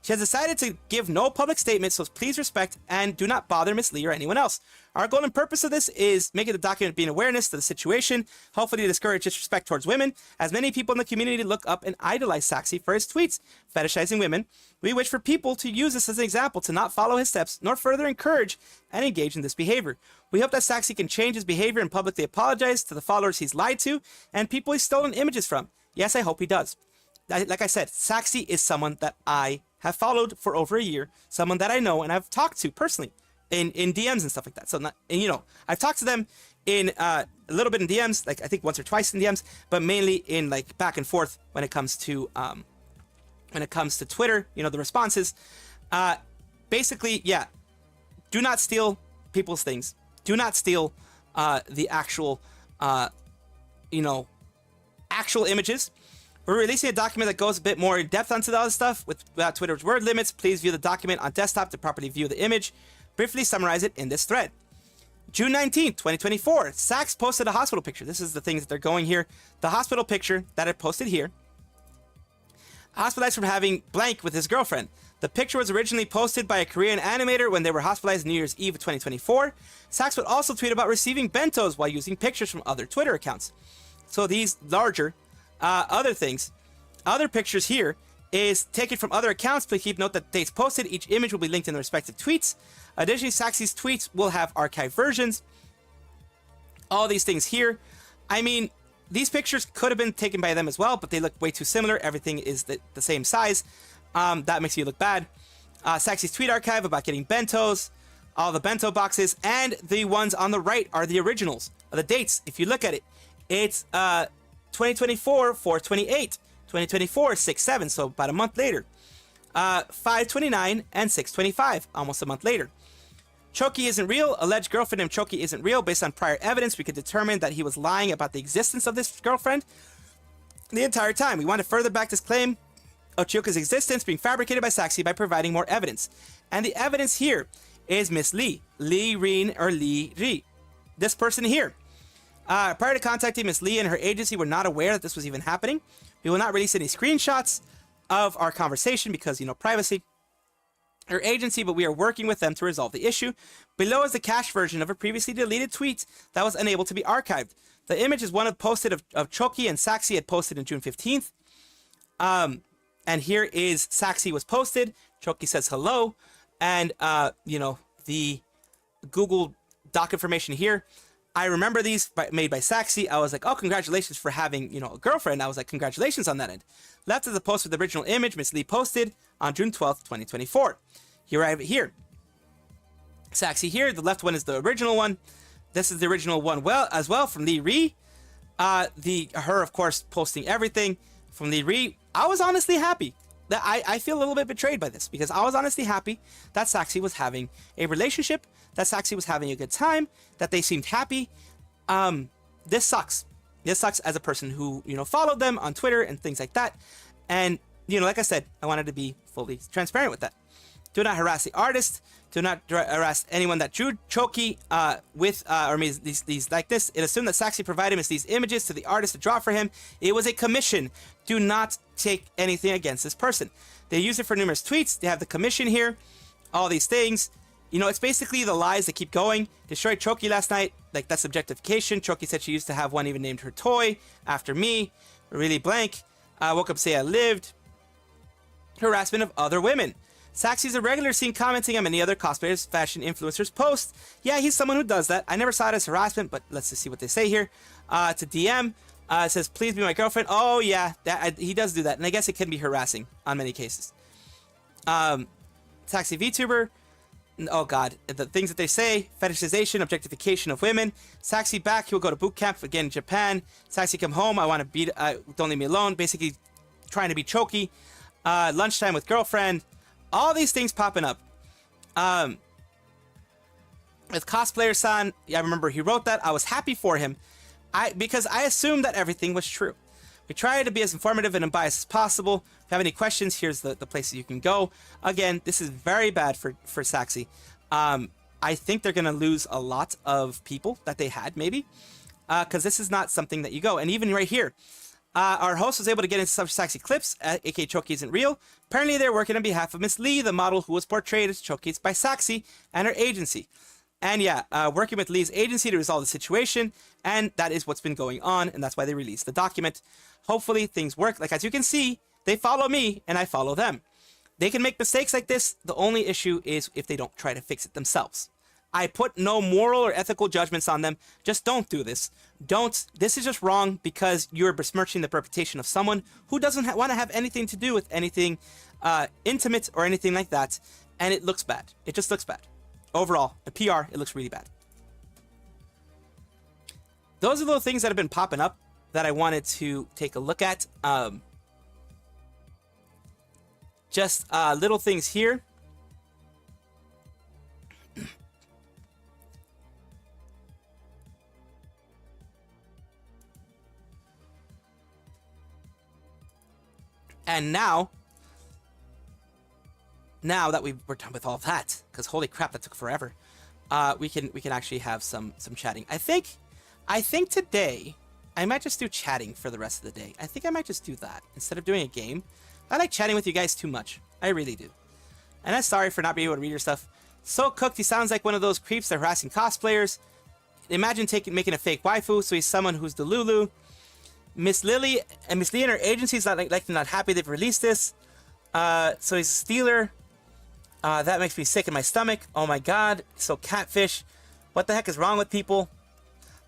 She has decided to give no public statement, so please respect and do not bother Miss Lee or anyone else. Our goal and purpose of this is making the document be an awareness to the situation, hopefully to discourage disrespect towards women, as many people in the community look up and idolize Saxy for his tweets, fetishizing women. We wish for people to use this as an example to not follow his steps, nor further encourage and engage in this behavior. We hope that Saxy can change his behavior and publicly apologize to the followers he's lied to and people he's stolen images from. Yes, I hope he does. Like I said, Saxy is someone that I have followed for over a year, someone that I know and I've talked to personally in DMs and stuff like that. So, I've talked to them in a little bit in DMs, like I think once or twice in DMs, but mainly in like back and forth when it comes to Twitter, the responses. Basically, yeah, do not steal people's things. Do not steal the actual images. We're releasing a document that goes a bit more in depth onto the other stuff without Twitter's word limits. Please view the document on desktop to properly view the image. Briefly summarize it in this thread. June 19th, 2024, Sax posted a hospital picture. This is the things that they're going here. The hospital picture that I posted here. Hospitalized from having blank with his girlfriend. The picture was originally posted by a Korean animator when they were hospitalized New Year's Eve of 2024. Sax would also tweet about receiving bentos while using pictures from other Twitter accounts. So these larger other pictures here is taken from other accounts. Please keep note that dates posted. Each image will be linked in the respective tweets. Additionally, Saxy's tweets will have archived versions. All these things here. I mean, these pictures could have been taken by them as well, but they look way too similar. Everything is the same size. That makes you look bad. Saxy's tweet archive about getting bentos. All the bento boxes. And the ones on the right are the originals. The dates, if you look at it, it's 2024, 4/28, 2024, 6/7, so about a month later. 5/29 and 6/25, almost a month later. Choki isn't real. Alleged girlfriend named Choki isn't real. Based on prior evidence, we could determine that he was lying about the existence of this girlfriend the entire time. We want to further back this claim of Choki's existence being fabricated by Saxy by providing more evidence. And the evidence here is Miss Lee Ri. This person here. Prior to contacting Miss Lee and her agency, were not aware that this was even happening. We will not release any screenshots of our conversation because, privacy. Her agency, but we are working with them to resolve the issue. Below is the cached version of a previously deleted tweet that was unable to be archived. The image is one posted of Choki and Saxy had posted on June 15th. And here is Saxy was posted. Choki says hello. And, the Google Doc information here. I remember these made by Saxy. I was like, oh, congratulations for having, a girlfriend. I was like, congratulations on that end. Left is a post with the original image Miss Lee posted on June 12th, 2024. Here I have it here. Saxy here. The left one is the original one. This is the original one as well from Lee Ri. Her, of course, posting everything from Lee Ri. I was honestly happy. I feel a little bit betrayed by this because I was honestly happy that Saxy was having a relationship, that Saxy was having a good time, that they seemed happy. This sucks. This sucks as a person who, followed them on Twitter and things like that. And, like I said, I wanted to be fully transparent with that. Do not harass the artist. Do not harass anyone that drew Choki these like this. It assumed that Saxy provided us these images to the artist to draw for him. It was a commission. Do not take anything against this person. They use it for numerous tweets. They have the commission here. All these things. It's basically the lies that keep going. Destroyed Choki last night. Like, that's objectification. Choki said she used to have one even named her toy after me. Really blank. Woke up say I lived. Harassment of other women. Saxy's a regular seen commenting on many other cosplayers, fashion influencers' posts. Yeah, he's someone who does that. I never saw it as harassment, but let's just see what they say here. To DM, it says, please be my girlfriend. Oh, yeah, he does do that. And I guess it can be harassing on many cases. Saxy VTuber. Oh, God. The things that they say. Fetishization, objectification of women. Saxy back. He'll go to boot camp again in Japan. Saxy come home. I want to beat... don't leave me alone. Basically trying to be Choki. Lunchtime with girlfriend. all these things popping up. With Cosplayer-san, I remember he wrote that. I was happy for him. Because I assumed that everything was true. We try to be as informative and unbiased as possible. If you have any questions, here's the places you can go. Again, this is very bad for Saxy. I think they're going to lose a lot of people that they had, maybe. Because this is not something that you go. And even right here, our host was able to get into some Saxy Clipse, aka Choki Isn't Real. Apparently, they're working on behalf of Miss Lee, the model who was portrayed as Choki by Saxy and her agency. And yeah, working with Lee's agency to resolve the situation, and that is what's been going on, and that's why they released the document. Hopefully, things work. Like, as you can see, they follow me, and I follow them. They can make mistakes like this. The only issue is if they don't try to fix it themselves. I put no moral or ethical judgments on them. Just don't do this. Don't. This is just wrong because you're besmirching the reputation of someone who doesn't want to have anything to do with anything intimate or anything like that, and it looks bad. It just looks bad. Overall, the PR, it looks really bad. Those are the things that have been popping up that I wanted to take a look at. Just little things here. And now that we're done with all that, because holy crap, that took forever, we can actually have some chatting. I think today I might just do chatting for the rest of the day. I think I might just do that instead of doing a game. I like chatting with you guys too much. I really do. And I'm sorry for not being able to read your stuff. So cooked, he sounds like one of those creeps that are harassing cosplayers. Imagine making a fake waifu, so he's someone who's Delulu. Miss Lee and her agency's not not happy they've released this. So he's a stealer. That makes me sick in my stomach. Oh my god. So catfish. What the heck is wrong with people?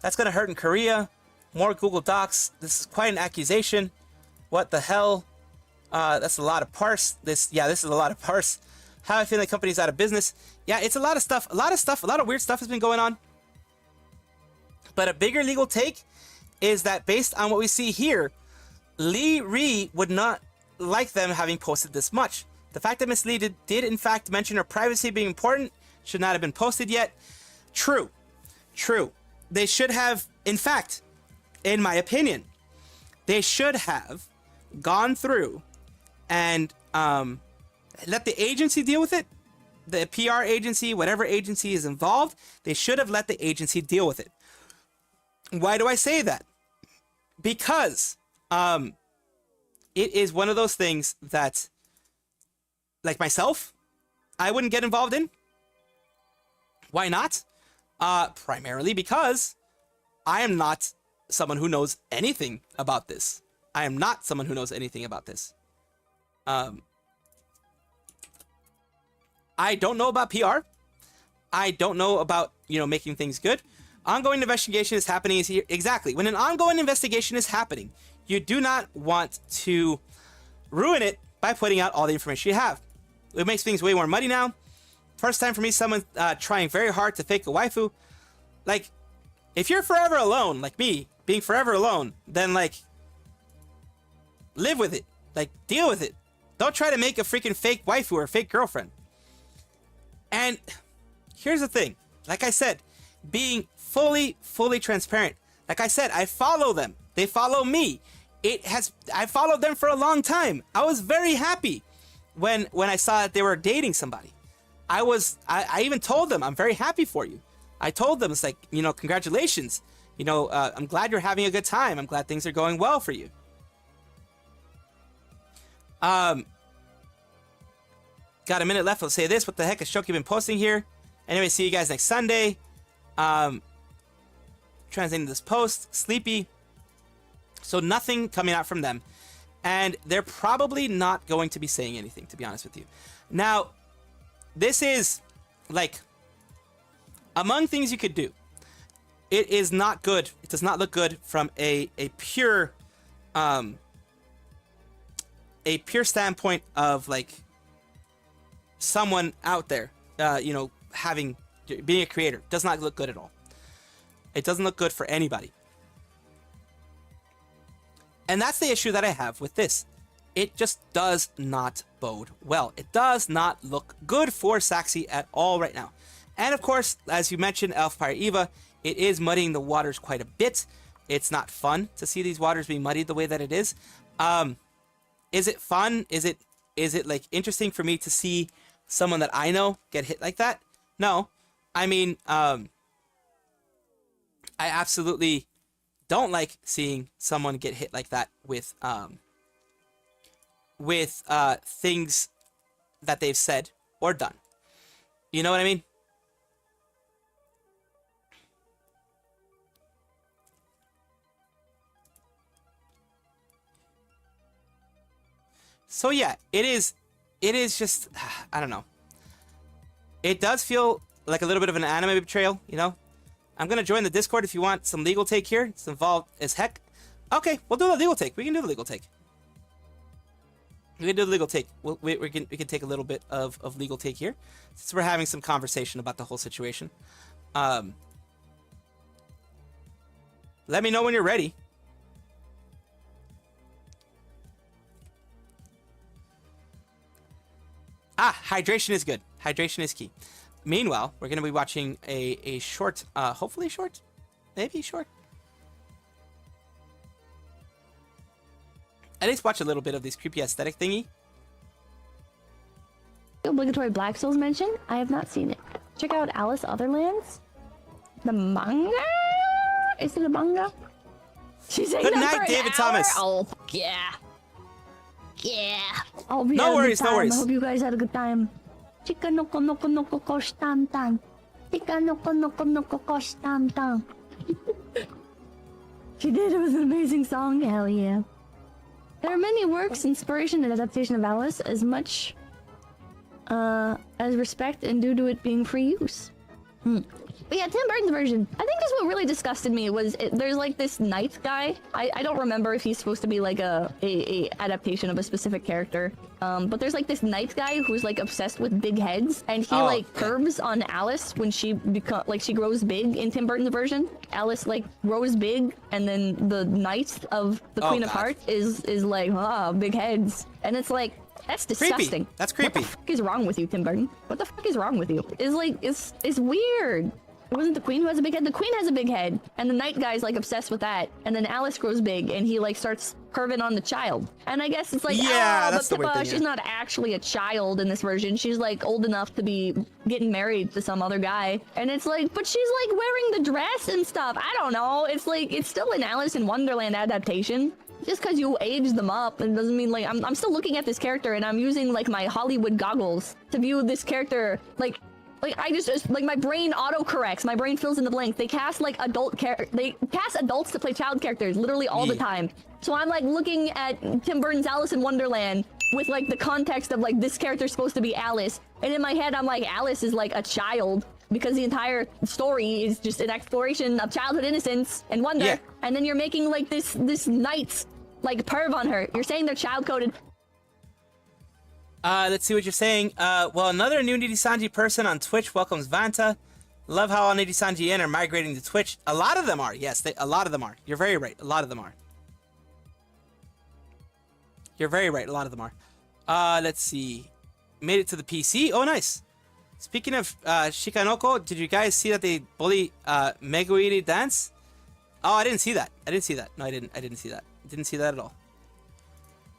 That's gonna hurt in Korea. More Google Docs. This is quite an accusation. What the hell? That's a lot of parse. This is a lot of parse. How I feel like company's out of business. Yeah, it's a lot of stuff. A lot of weird stuff has been going on. But a bigger legal take is that based on what we see here, Lee Ree would not like them having posted this much. The fact that Miss Lee did in fact mention her privacy being important should not have been posted yet. True. They should have, in fact, in my opinion, they should have gone through and let the agency deal with it. The PR agency, whatever agency is involved, they should have let the agency deal with it. Why do I say that? Because it is one of those things that, like myself, I wouldn't get involved in. Why not? Primarily because I am not someone who knows anything about this. I am not someone who knows anything about this. I don't know about PR. I don't know about, making things good. Ongoing investigation is happening is here. Exactly. When an ongoing investigation is happening, you do not want to ruin it by putting out all the information you have. It makes things way more muddy now. First time for me, someone trying very hard to fake a waifu. Like, if you're forever alone, like me, being forever alone, then, live with it. Deal with it. Don't try to make a freaking fake waifu or a fake girlfriend. And here's the thing. Like I said, being fully transparent. Like I said, I follow them. They follow me. I followed them for a long time. I was very happy when I saw that they were dating somebody. I even told them, I'm very happy for you. I told them, it's like, congratulations. I'm glad you're having a good time. I'm glad things are going well for you. Got a minute left. I'll say this. What the heck has Shoki been posting here? Anyway, see you guys next Sunday. Translating this post. Sleepy. So nothing coming out from them. And they're probably not going to be saying anything, to be honest with you. Now, this is, among things you could do. It is not good. It does not look good from a pure standpoint of, someone out there, being a creator. Does not look good at all. It doesn't look good for anybody. And that's the issue that I have with this. It just does not bode well. It does not look good for Saxy at all right now. And of course, as you mentioned, Elfire Eva, it is muddying the waters quite a bit. It's not fun to see these waters being muddied the way that it is. Is it fun? Is it like interesting for me to see someone that I know get hit like that? No. I mean, I absolutely don't like seeing someone get hit like that with things that they've said or done. You know what I mean? So yeah, it is just, I don't know. It does feel like a little bit of an anime betrayal, you know? I'm gonna join the Discord if you want some legal take here. It's involved as heck. Okay, we'll do the legal take. We can do the legal take. We can do the legal take. We can take a little bit of legal take here, since we're having some conversation about the whole situation. Let me know when you're ready. Hydration is good. Hydration is key. Meanwhile, we're going to be watching a short, hopefully short, maybe short. At least watch a little bit of this creepy aesthetic thingy. Obligatory Black Souls mention? I have not seen it. Check out Alice Otherlands. The manga? Is it a manga? She's saying Good night, David Thomas. Oh, yeah. Yeah. No worries, no worries. I hope you guys had a good time. Chika noko noko noko kosh tam tam. Chika noko noko noko kosh tam tam. She did. It was an amazing song. Hell yeah. There are many works, inspiration, and adaptation of Alice as much as respect and due to it being free use. But yeah, Tim Burton's version. I think just what really disgusted me was there's like this knight guy. I don't remember if he's supposed to be like a adaptation of a specific character. But there's like this knight guy who's like obsessed with big heads, and he like curves on Alice when she she grows big in Tim Burton's version. Alice like grows big, and then the knight of the Queen of Hearts is like big heads, and it's like. That's disgusting. Creepy. That's creepy. What the fuck is wrong with you, Tim Burton? What the fuck is wrong with you? It's weird. It wasn't the queen who has a big head. The queen has a big head, and the knight guy's like obsessed with that. And then Alice grows big, and he like starts curving on the child. And I guess it's like, that's but the weird Pippa, thing, she's not actually a child in this version. She's like old enough to be getting married to some other guy. And it's like, but she's like wearing the dress and stuff. I don't know. It's like it's still an Alice in Wonderland adaptation. Just because you age them up, it doesn't mean like I'm still looking at this character and I'm using like my Hollywood goggles to view this character. Like I just like my brain autocorrects. My brain fills in the blank. They cast like they cast adults to play child characters literally all the time. So I'm like looking at Tim Burton's Alice in Wonderland with like the context of like this character's supposed to be Alice, and in my head I'm like Alice is like a child. Because the entire story is just an exploration of childhood innocence and wonder, yeah. And then you're making like this knight's like perv on her. You're saying they're child coded. Let's see what you're saying. Well, another new Nijisanji person on Twitch welcomes Vanta. Love how all Nijisanji in are migrating to Twitch. A lot of them are. Yes, a lot of them are. You're very right. A lot of them are. You're very right. A lot of them are. Let's see. Made it to the PC. Oh, nice. Speaking of Shikanoko, did you guys see that they bully Meguiri dance? Oh, I didn't see that. I didn't see that. No, I didn't see that. Didn't see that at all.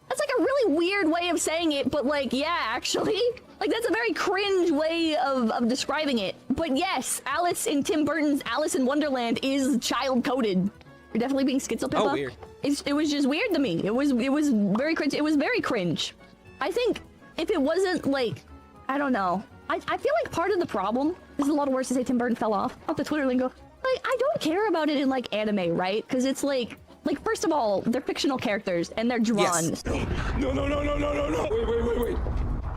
That's like a really weird way of saying it, but like, yeah, actually. Like, that's a very cringe way of describing it. But yes, Alice in Tim Burton's Alice in Wonderland is child-coded. You're definitely being schizo, Pippa. Oh, weird. It was just weird to me. It was very cringe. It was very cringe. I think if it wasn't like, I don't know. I feel like part of the problem, this is a lot of words to say Tim Burton fell off the Twitter lingo. Like, I don't care about it in like anime, right? Because it's like first of all, they're fictional characters and they're drawn. Yes. No.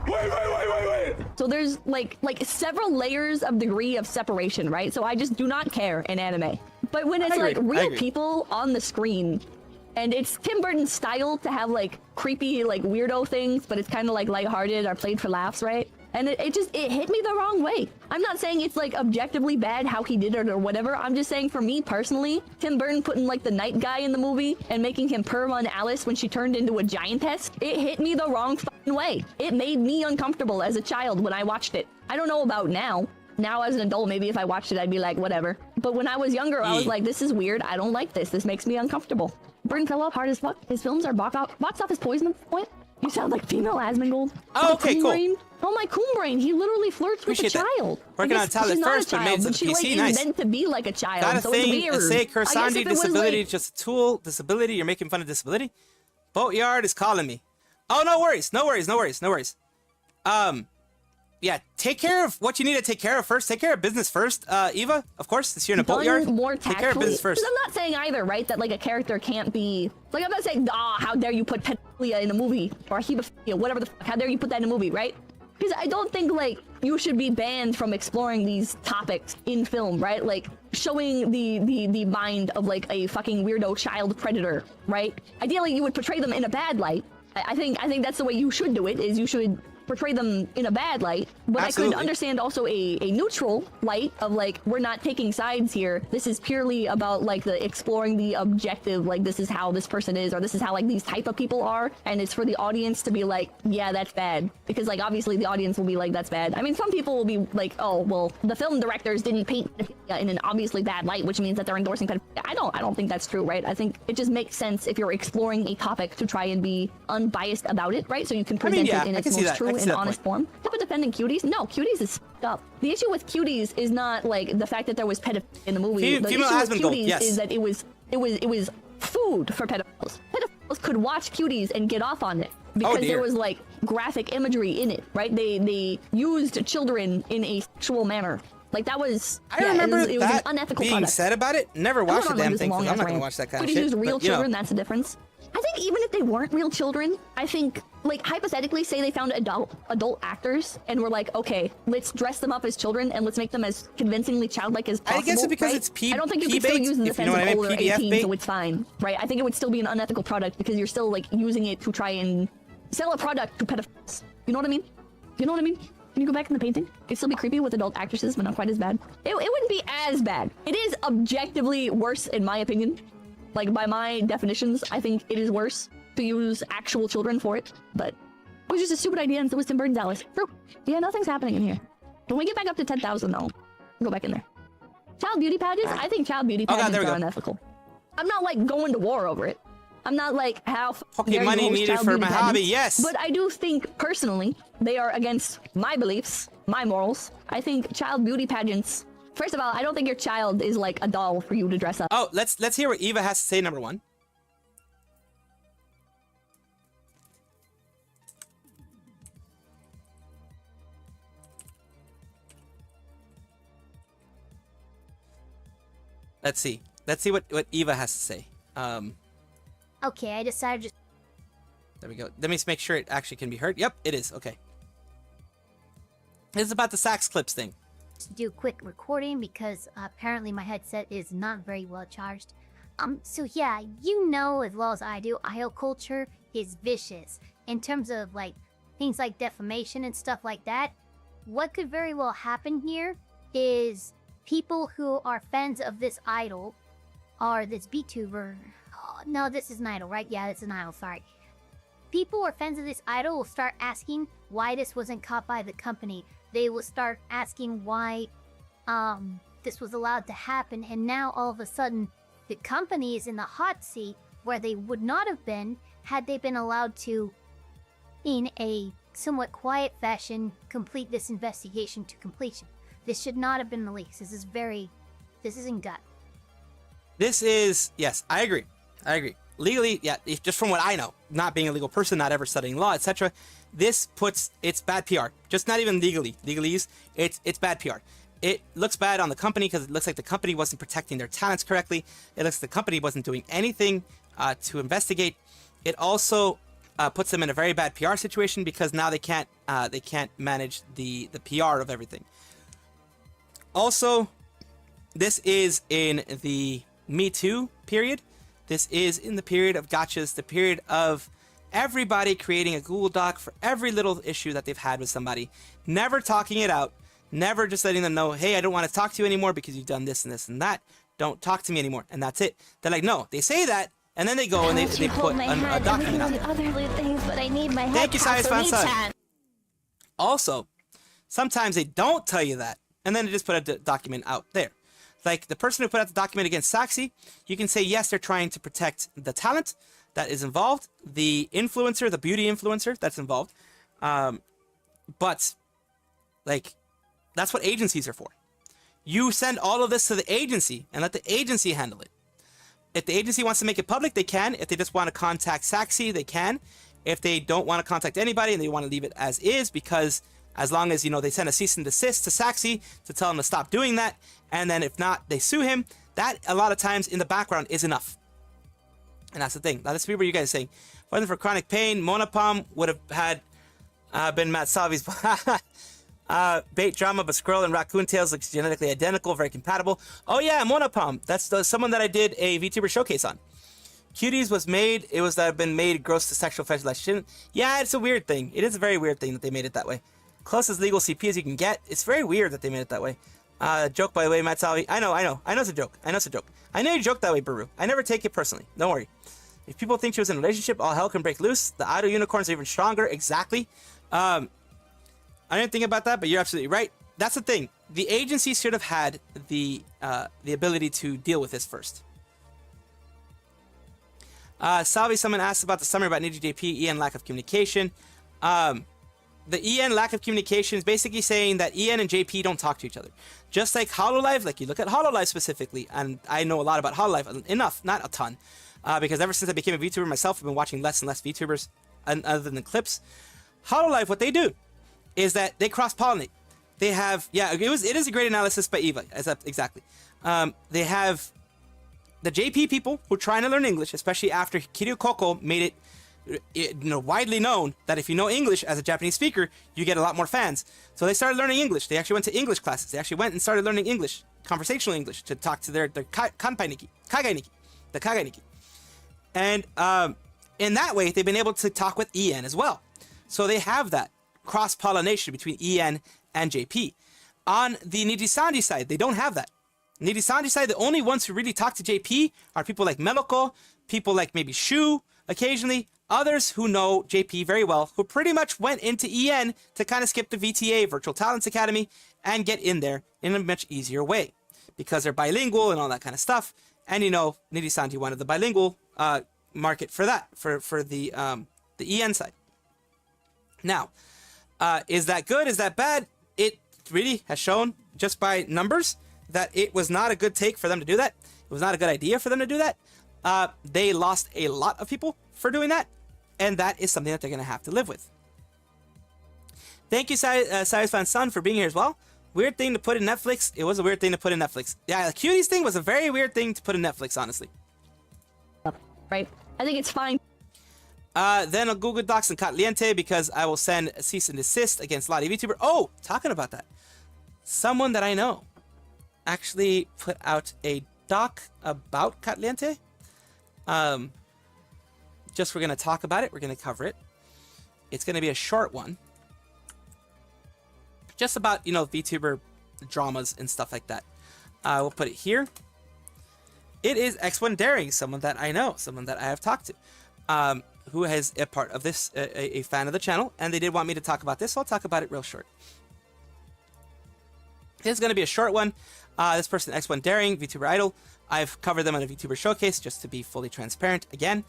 Wait. So there's like several layers of degree of separation, right? So I just do not care in anime. But when it's like real people on the screen, and it's Tim Burton's style to have like creepy, like weirdo things, but it's kind of like lighthearted or played for laughs, right? And it hit me the wrong way. I'm not saying it's like objectively bad how he did it or whatever. I'm just saying for me personally, Tim Burton putting like the night guy in the movie and making him perm on Alice when she turned into a giantess, it hit me the wrong fucking way. It made me uncomfortable as a child when I watched it. I don't know about now. Now as an adult, maybe if I watched it, I'd be like, whatever. But when I was younger, I was like, this is weird. I don't like this. This makes me uncomfortable. Burton fell off hard as fuck. His films are box office poison at this point. You sound like female Asmongold. Oh, okay, cool. Brain. Oh, my Coon Brain. He literally flirts with a child. Working on talent first, but made it she PC. like, Nice. is meant to be like a child. Got a so thing. It's weird. Say Kursanji, disability, like... just a tool. Disability, you're making fun of disability. Boatyard is calling me. Oh, no worries. No worries. No worries. No worries. Yeah, take care of what you need to take care of first. Take care of business first, Eva. Of course, since you're in a boatyard. More take care of business first. I'm not saying either, right? That like a character can't be like I'm not saying, how dare you put pedophilia in a movie or hebephilia, whatever the fuck. How dare you put that in a movie, right? Because I don't think like you should be banned from exploring these topics in film, right? Like showing the mind of like a fucking weirdo child predator, right? Ideally, you would portray them in a bad light. I think that's the way you should do it. Is you should portray them in a bad light, but Absolutely. I could understand also a neutral light of like, we're not taking sides here. This is purely about like the exploring the objective, like this is how this person is, or this is how like these type of people are, and it's for the audience to be like, yeah, that's bad. Because like obviously the audience will be like, that's bad. I mean, some people will be like, oh, well, the film directors didn't paint pedophilia in an obviously bad light, which means that they're endorsing pedophilia. I don't think that's true, right? I think it just makes sense if you're exploring a topic to try and be unbiased about it, right? So you can present it in its most true and honest form. But defending cuties? No, cuties is f***ed up. The issue with cuties is not like the fact that there was pedophilia in the movie. The issue with cuties is that it was food for pedophiles. Pedophiles could watch cuties and get off on it because there was like graphic imagery in it, right? They used children in a sexual manner. Like that was. I remember it was an unethical being product. said about it. Never watched the damn thing. I'm not gonna watch that kind of shit. Used real children. That's the difference. I think even if they weren't real children, I think, like, hypothetically, say they found adult actors and were like, okay, let's dress them up as children and let's make them as convincingly childlike as possible. I guess it's because right? it's P. I don't think you P could still use the defense of older 18, so it's fine, right? I think it would still be an unethical product because you're still like using it to try and sell a product to pedophiles. You know what I mean? You know what I mean? Can you go back in the painting? It'd still be creepy with adult actresses, but not quite as bad. It wouldn't be as bad. It is objectively worse, in my opinion. Like, by my definitions, I think it is worse to use actual children for it, but it was just a stupid idea, and so was Tim Burton's Alice. True. Yeah, nothing's happening in here. When we get back up to 10,000, though, go back in there. Child beauty pageants? I think child beauty pageants are unethical. I'm not, like, going to war over it. I'm not like, how fucking money needed for my hobby, yes. But I do think, personally, they are against my beliefs, my morals. I think child beauty pageants, first of all, I don't think your child is like a doll for you to dress up. Oh, let's hear what Eva has to say, number one. Let's see what Eva has to say. Okay, I decided just... There we go. Let me just make sure it actually can be heard. Yep, it is. Okay. This is about the Saxy Clipse thing. To do a quick recording because apparently my headset is not very well charged. So yeah, you know as well as I do, idol culture is vicious. In terms of like things like defamation and stuff like that, what could very well happen here is people who are fans of this idol or this vtuber. Oh, no, this is an idol, right? Yeah, it's an idol, sorry. People who are fans of this idol will start asking why this wasn't caught by the company. They will start asking why this was allowed to happen, and now all of a sudden the company is in the hot seat where they would not have been had they been allowed to, in a somewhat quiet fashion, complete this investigation to completion. This should not have been released. This isn't gut. This is, yes, I agree. Legally, yeah, just from what I know, not being a legal person, not ever studying law, etc., this puts, it's bad PR. Just not even legalese, it's bad PR. It looks bad on the company because it looks like the company wasn't protecting their talents correctly. It looks like the company wasn't doing anything to investigate. It also puts them in a very bad PR situation because now they can't manage the PR of everything. Also, this is in the Me Too period. This is in the period of gotchas, the period of everybody creating a Google Doc for every little issue that they've had with somebody, never talking it out, never just letting them know, hey, I don't want to talk to you anymore because you've done this and this and that. Don't talk to me anymore. And that's it. They're like, no, they say that, and then they go and they put a document out there. Other things, but I need my Thank you, Sayas. Also, sometimes they don't tell you that, and then they just put a document out there. Like the person who put out the document against Saxy, you can say, yes, they're trying to protect the talent that is involved, the influencer, the beauty influencer that's involved. But, like, that's what agencies are for. You send all of this to the agency and let the agency handle it. If the agency wants to make it public, they can. If they just want to contact Saxy, they can. If they don't want to contact anybody and they want to leave it as is, because as long as, you know, they send a cease and desist to Saxy to tell him to stop doing that, and then if not, they sue him, that a lot of times in the background is enough. And that's the thing. Now, let's see what you guys are saying. If it wasn't for chronic pain, Monopom would have had been Matt Salvi's bait drama, but Squirrel and Raccoon Tails looks genetically identical, very compatible. Oh yeah, Monopom. That's someone that I did a VTuber showcase on. Cuties was made, it was that have been made gross to sexual fetishization. Yeah, it's a weird thing. It is a very weird thing that they made it that way. Closest legal CP as you can get. It's very weird that they made it that way. Joke, by the way, Matt Salvi. I know it's a joke. I know you joke that way, Baru. I never take it personally. Don't worry. If people think she was in a relationship, all hell can break loose. The idol unicorns are even stronger. Exactly. I didn't think about that, but you're absolutely right. That's the thing. The agency should have had the ability to deal with this first. Salvi, someone asked about the summary about Niji JP, EN lack of communication. The EN lack of communication is basically saying that EN and JP don't talk to each other. Just like Hololive, like you look at Hololive specifically, and I know a lot about Hololive, enough, not a ton, because ever since I became a VTuber myself, I've been watching less and less VTubers other than Clipse. Hololive, what they do is that they cross-pollinate. They have, yeah, it is a great analysis by Eva, exactly. They have the JP people who are trying to learn English, especially after Kiryu Koko made it widely known that if you know English as a Japanese speaker, you get a lot more fans. So they started learning English. They actually went to English classes. They actually went and started learning English, conversational English, to talk to their kagai niki. And in that way, they've been able to talk with EN as well. So they have that cross-pollination between EN and JP. On the Nijisanji side, they don't have that. Nijisanji side, the only ones who really talk to JP are people like Meloko, people like maybe Shu, occasionally, others who know JP very well, who pretty much went into EN to kind of skip the VTA, Virtual Talents Academy, and get in there in a much easier way, because they're bilingual and all that kind of stuff. And you know, Nijisanji wanted the bilingual market for that, for the EN side. Now, is that good? Is that bad? It really has shown just by numbers that it was not a good take for them to do that. It was not a good idea for them to do that. They lost a lot of people for doing that, and that is something that they're going to have to live with. Thank you, Sayus Fan Sun, for being here as well. Weird thing to put in Netflix. It was a weird thing to put in Netflix. Yeah, the Cuties thing was a very weird thing to put in Netflix, honestly. Right. I think it's fine. Then I'll Google Docs and Ctlente, because I will send a cease and desist against a lot of VTuber. Oh, talking about that. Someone that I know actually put out a doc about Ctlente. Just we're going to talk about it. We're going to cover it. It's going to be a short one. Just about, you know, VTuber dramas and stuff like that. We'll put it here. It is X1 Daring, someone that I know, someone that I have talked to, who has a part of this, a fan of the channel, and they did want me to talk about this, so I'll talk about it real short. This is going to be a short one. This person, X1 Daring, VTuber Idol, I've covered them on a VTuber showcase, just to be fully transparent again.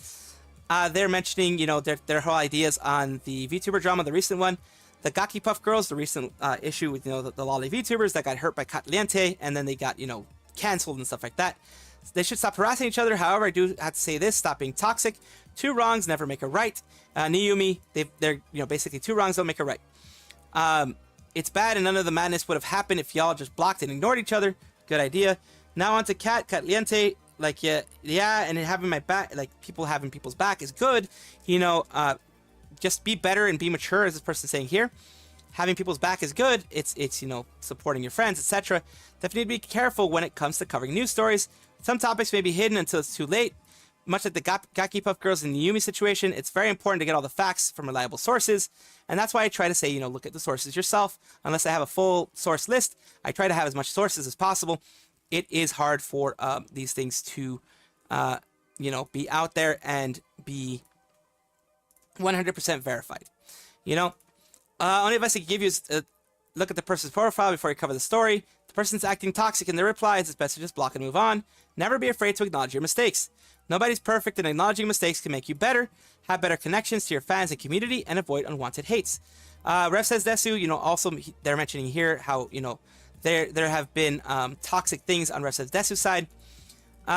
They're mentioning, you know, their whole ideas on the VTuber drama, the recent one, the Gaki Puff Girls, the recent issue with, you know, the lolly VTubers that got hurt by Ctlente, and then they got, you know, canceled and stuff like that. They should stop harassing each other. However, I do have to say this: stop being toxic. Two wrongs never make a right. Niyumi, they're, you know, basically two wrongs don't make a right. It's bad, and none of the madness would have happened if y'all just blocked and ignored each other. Good idea. Now on to Ctlente. Like, yeah, and having my back, like people having people's back is good. You know, just be better and be mature, as this person's saying here. Having people's back is good. It's you know, supporting your friends, etc. Definitely need to be careful when it comes to covering news stories. Some topics may be hidden until it's too late, much like the Gaki Puff Girls and the Yumi situation, it's very important to get all the facts from reliable sources. And that's why I try to say, you know, look at the sources yourself. Unless I have a full source list, I try to have as much sources as possible. It is hard for these things to, you know, be out there and be 100% verified. You know, only advice I can give you is look at the person's profile before you cover the story. If the person's acting toxic in their replies, it's best to just block and move on. Never be afraid to acknowledge your mistakes. Nobody's perfect, and acknowledging mistakes can make you better, have better connections to your fans and community, and avoid unwanted hates. Rev says Desu, you know, also they're mentioning here how, you know, there have been toxic things on Rev says Desu's side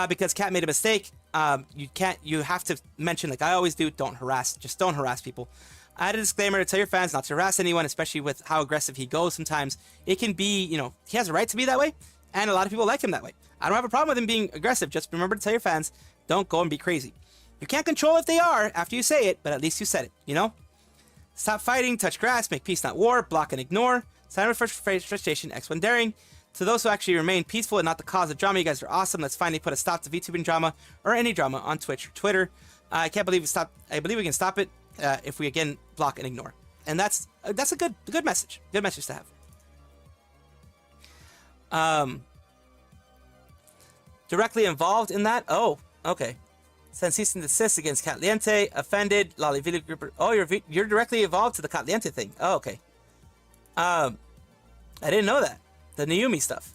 because Cat made a mistake. You have to mention, like I always do, don't harass people. Add a disclaimer to tell your fans not to harass anyone, especially with how aggressive he goes sometimes. It can be, you know, he has a right to be that way, and a lot of people like him that way. I don't have a problem with him being aggressive. Just remember to tell your fans, don't go and be crazy. You can't control if they are after you say it, but at least you said it, you know? Stop fighting, touch grass, make peace not war, block and ignore. Silent frustration, X1 daring. To those who actually remain peaceful and not the cause of drama, you guys are awesome. Let's finally put a stop to VTubing drama or any drama on Twitch or Twitter. I can't believe we stopped. I believe we can stop it if we again block and ignore. And that's a good message. Good message to have. Directly involved in that? Oh, okay. Send cease and desist against Ctlente. Offended. Lolly Grouper. Oh, you're directly involved to the Ctlente thing. Oh, okay. I didn't know that. The Naomi stuff.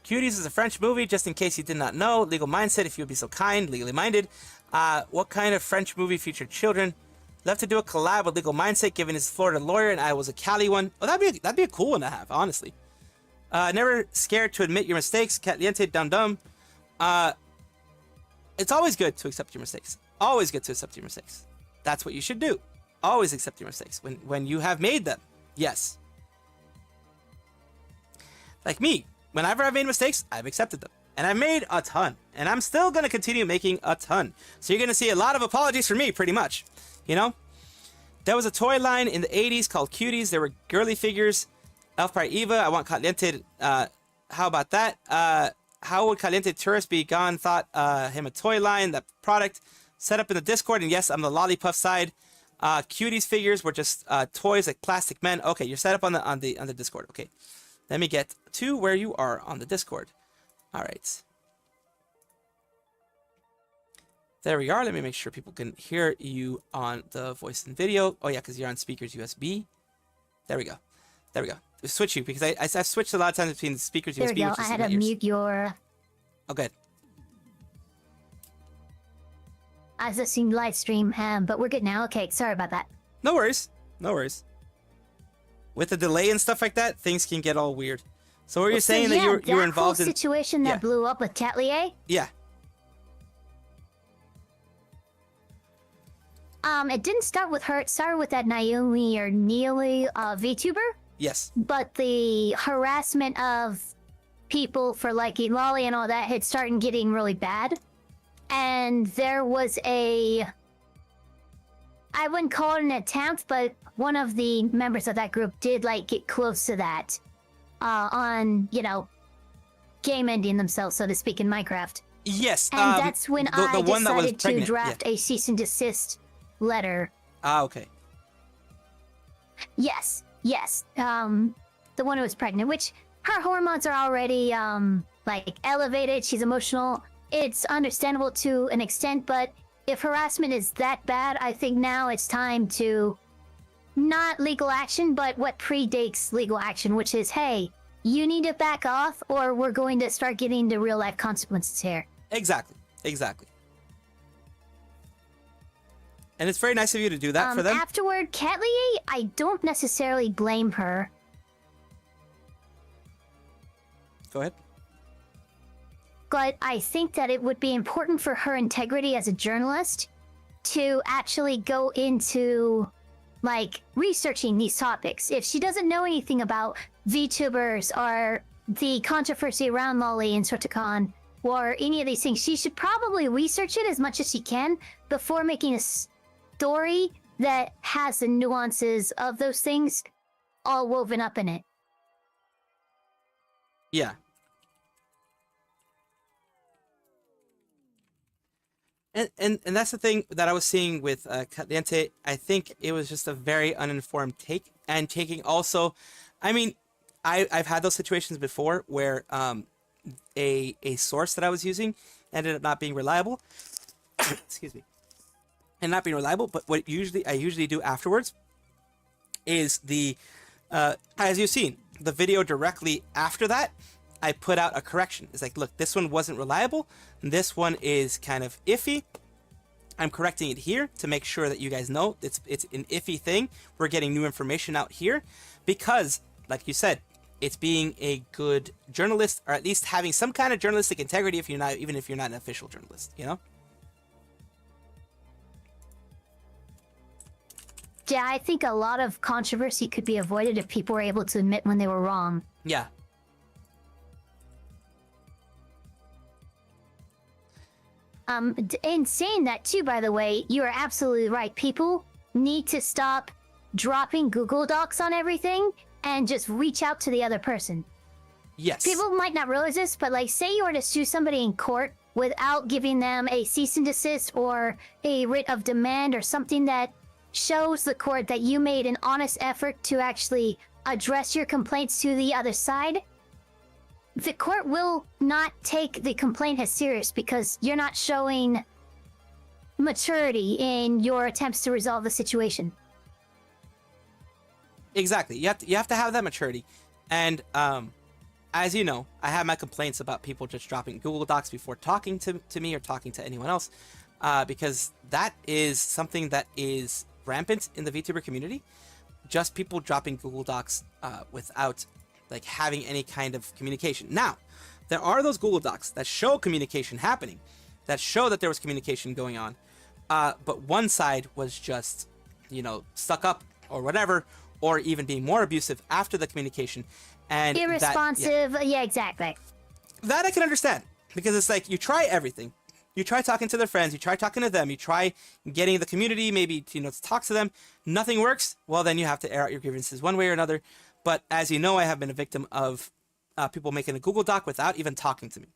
Cuties is a French movie, just in case you did not know. Legal Mindset, if you would be so kind. Legally Minded. What kind of French movie featured children? Love to do a collab with Legal Mindset, given his Florida lawyer, and I was a Cali one. Oh, that'd be a cool one to have, honestly. Never scared to admit your mistakes. Ctlente, dumb. It's always good to accept your mistakes. Always good to accept your mistakes. That's what you should do. Always accept your mistakes when you have made them. Yes. Like me, whenever I've made mistakes, I've accepted them. And I made a ton. And I'm still going to continue making a ton. So you're going to see a lot of apologies from me, pretty much. You know? There was a toy line in the 80s called Cuties. There were girly figures. Elf Pie Eva, I want Ctlente. How about that? How would Ctlente Tourist be gone? Thought him a toy line. That product set up in the Discord. And yes, I'm the Lollipop side. Cuties figures were just toys like plastic men. Okay, you're set up on the Discord. Okay. Let me get to where you are on the Discord. All right. There we are. Let me make sure people can hear you on the voice and video. Oh, yeah, because you're on speakers USB. There we go. There we go. Switch you, because I've switched a lot of times between the speakers USB. There we go. I had to mute your... Oh, good. I was listening to live stream, but we're good now. Okay, sorry about that. No worries. No worries. With the delay and stuff like that, things can get all weird. So what you're saying that you were involved in... that whole situation that blew up with Ctlente? Yeah. It didn't start with her. It started with that Naomi or Neely VTuber. Yes. But the harassment of people for liking Lolly and all that had started getting really bad. And there was I wouldn't call it an attempt, but one of the members of that group did like get close to that on, you know, game ending themselves, so to speak, in Minecraft. Yes. And that's when I decided to draft a cease and desist letter. Ah, okay. Yes. The one who was pregnant, which her hormones are already like elevated. She's emotional. It's understandable to an extent, but if harassment is that bad, I think now it's time to not legal action, but what predates legal action, which is, hey, you need to back off or we're going to start getting into real life consequences here. Exactly. And it's very nice of you to do that for them. Afterward, Ctlente, I don't necessarily blame her. Go ahead. But I think that it would be important for her integrity as a journalist to actually go into, like, researching these topics. If she doesn't know anything about VTubers or the controversy around Lolly and Sorticon or any of these things, she should probably research it as much as she can before making a story that has the nuances of those things all woven up in it. Yeah. And that's the thing that I was seeing with Ctlente. I think it was just a very uninformed take, and taking also, I mean, I've had those situations before where a source that I was using ended up not being reliable. Excuse me. And not being reliable, but what I usually do afterwards is as you've seen, the video directly after that, I put out a correction. It's like, look, this one wasn't reliable. This one is kind of iffy. I'm correcting it here to make sure that you guys know it's an iffy thing. We're getting new information out here because, like you said, it's being a good journalist, or at least having some kind of journalistic integrity even if you're not an official journalist, you know? Yeah, I think a lot of controversy could be avoided if people were able to admit when they were wrong. Yeah. In saying that too, by the way, you are absolutely right. People need to stop dropping Google Docs on everything and just reach out to the other person. Yes. People might not realize this, but like, say you were to sue somebody in court without giving them a cease and desist or a writ of demand or something that shows the court that you made an honest effort to actually address your complaints to the other side, the court will not take the complaint as serious because you're not showing maturity in your attempts to resolve the situation. Exactly. You have to have that maturity. And as you know, I have my complaints about people just dropping Google Docs before talking to me or talking to anyone else, because that is something that is rampant in the VTuber community. Just people dropping Google Docs without like having any kind of communication. Now, there are those Google Docs that show communication happening, that show that there was communication going on, but one side was just, stuck up or whatever, or even being more abusive after the communication. And irresponsive. Yeah, exactly. That I can understand, because it's like you try everything. You try talking to their friends, you try talking to them, you try getting the community maybe to talk to them. Nothing works. Well, then you have to air out your grievances one way or another. But as you know, I have been a victim of people making a Google Doc without even talking to me.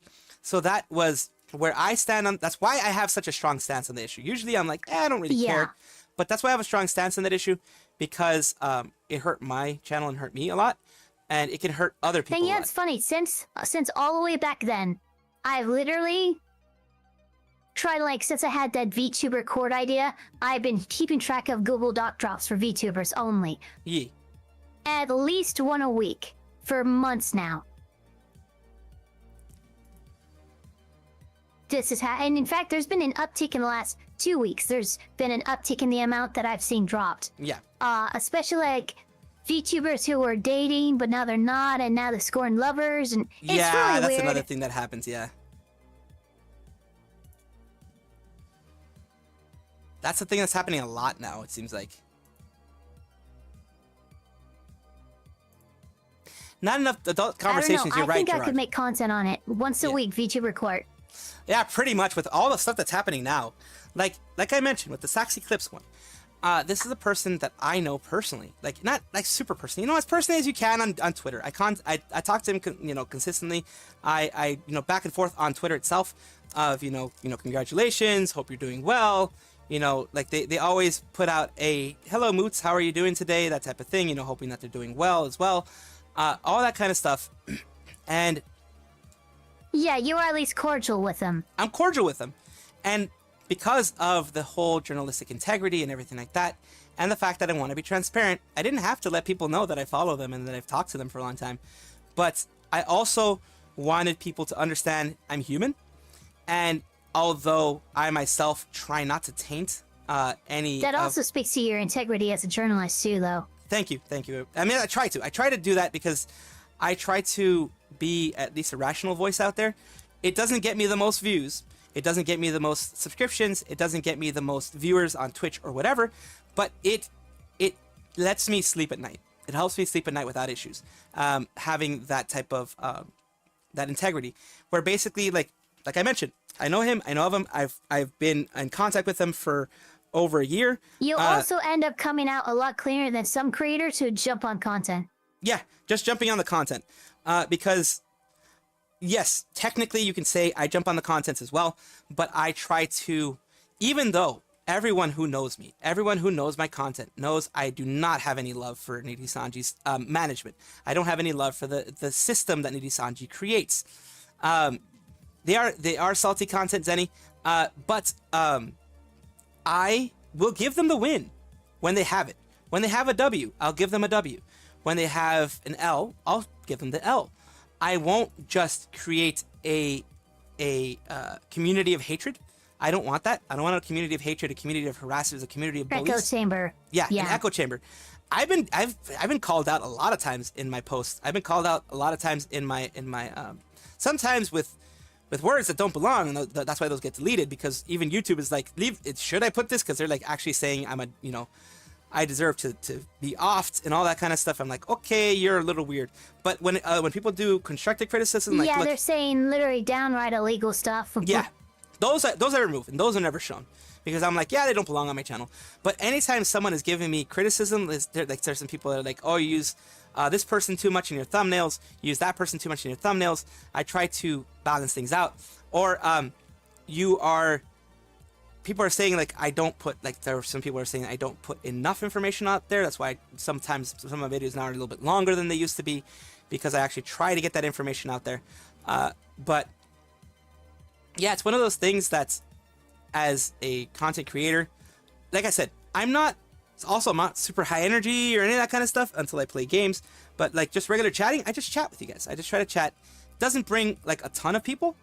So that was where I stand on. That's why I have such a strong stance on the issue. Usually I'm like, I don't really care. But that's why I have a strong stance on that issue, because it hurt my channel and hurt me a lot. And it can hurt other people. And yeah, it's funny. Since all the way back then, I've literally tried, since I had that VTuber court idea, I've been keeping track of Google Doc drops for VTubers only. Yeah. At least one a week for months now. This is and in fact, there's been an uptick in the last 2 weeks. There's been an uptick in the amount that I've seen dropped. Yeah. Especially VTubers who were dating, but now they're not, and now they're scoring lovers, and it's really that's weird. Another thing that happens. Yeah. That's the thing that's happening a lot now, it seems like. Not enough adult conversations. You're right. I think I could make content on it once a week. VTuber court. Yeah, pretty much, with all the stuff that's happening now. Like I mentioned with the Saxy Clipse one. This is a person that I know personally. Not super personally. As personally as you can on Twitter. I talk to him consistently. I back and forth on Twitter itself of congratulations, hope you're doing well. They always put out a hello Moots, how are you doing today? That type of thing, hoping that they're doing well as well. All that kind of stuff. And yeah, you are at least cordial with them. I'm cordial with them. And because of the whole journalistic integrity and everything like that, and the fact that I want to be transparent, I didn't have to let people know that I follow them and that I've talked to them for a long time. But I also wanted people to understand I'm human. And although I myself try not to taint any... That also speaks to your integrity as a journalist too, though. Thank you. I mean, I try to do that because I try to be at least a rational voice out there. It doesn't get me the most views. It doesn't get me the most subscriptions. It doesn't get me the most viewers on Twitch or whatever. But it lets me sleep at night. It helps me sleep at night without issues. Having that type of that integrity, where basically, like I mentioned, I know him. I know of him. I've been in contact with him for over a year. You'll also end up coming out a lot cleaner than some creators who jump on content. Yeah, just jumping on the content. Because, yes, technically you can say I jump on the contents as well, but I try to even though everyone who knows me, everyone who knows my content knows I do not have any love for Nijisanji's management. I don't have any love for the system that Nijisanji creates. They are salty content, Zenny, but I will give them the win when they have it. When they have a W, I'll give them a W. When they have an L, I'll give them the L. I won't just create a community of hatred. I don't want that. I don't want a community of hatred, a community of harassers, a community of bullies. Echo chamber. Yeah, an echo chamber. I've been called out a lot of times in my posts. I've been called out a lot of times in my sometimes with words that don't belong, and that's why those get deleted, because even YouTube is like, leave it. Should I put this? Because they're like actually saying I deserve to be offed and all that kind of stuff. I'm like, okay, you're a little weird. But when people do constructive criticism, like, yeah, look, they're saying literally downright illegal stuff. yeah, those I remove, and those are never shown, because I'm like, yeah, they don't belong on my channel. But anytime someone is giving me criticism, there's some people that are like, oh, you use this person too much in your thumbnails, you use that person too much in your thumbnails. I try to balance things out. Or people are saying, like, I don't put, like, there are some people are saying I don't put enough information out there. That's why sometimes some of my videos now are a little bit longer than they used to be, because I actually try to get that information out there. But yeah, it's one of those things that's, as a content creator, like I said, I'm not super high energy or any of that kind of stuff until I play games. But like just regular chatting, I just chat with you guys. I just try to chat. Doesn't bring like a ton of people,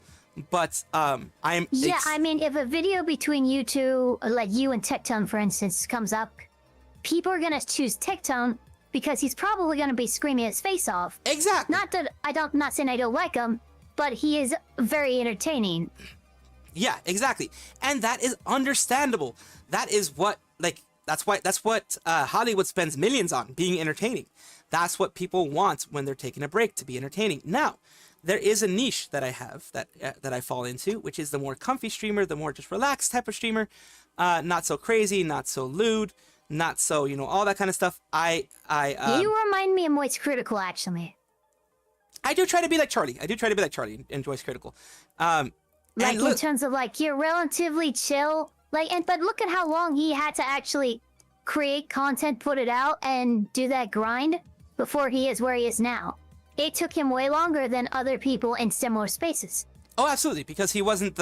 but I mean, if a video between you two, like you and Ctlente, for instance, comes up, people are gonna choose Ctlente because he's probably gonna be screaming his face off. Exactly. Not saying I don't like him, but he is very entertaining. Yeah, exactly. And that is understandable. That is what, like, that's what Hollywood spends millions on, being entertaining. That's what people want when they're taking a break, to be entertaining. Now, there is a niche that I have that I fall into, which is the more comfy streamer, the more just relaxed type of streamer, not so crazy, not so lewd, not so, all that kind of stuff. You remind me of Moist Critical, actually. I do try to be like Charlie. In Voice Critical. Like, in terms of, like, you're relatively chill. Like, but look at how long he had to actually create content, put it out, and do that grind before he is where he is now. It took him way longer than other people in similar spaces. Oh, absolutely, because he wasn't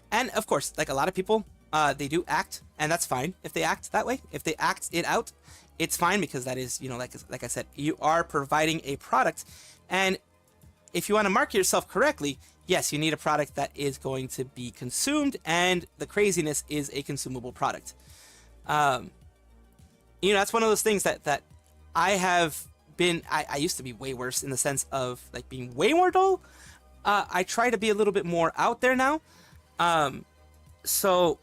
and of course, like a lot of people, they do act, and that's fine if they act that way. If they act it out, it's fine, because that is, like I said, you are providing a product, and if you want to market yourself correctly, yes, you need a product that is going to be consumed, and the craziness is a consumable product. That's one of those things that I have been, I used to be way worse in the sense of, like, being way more dull. I try to be a little bit more out there now. So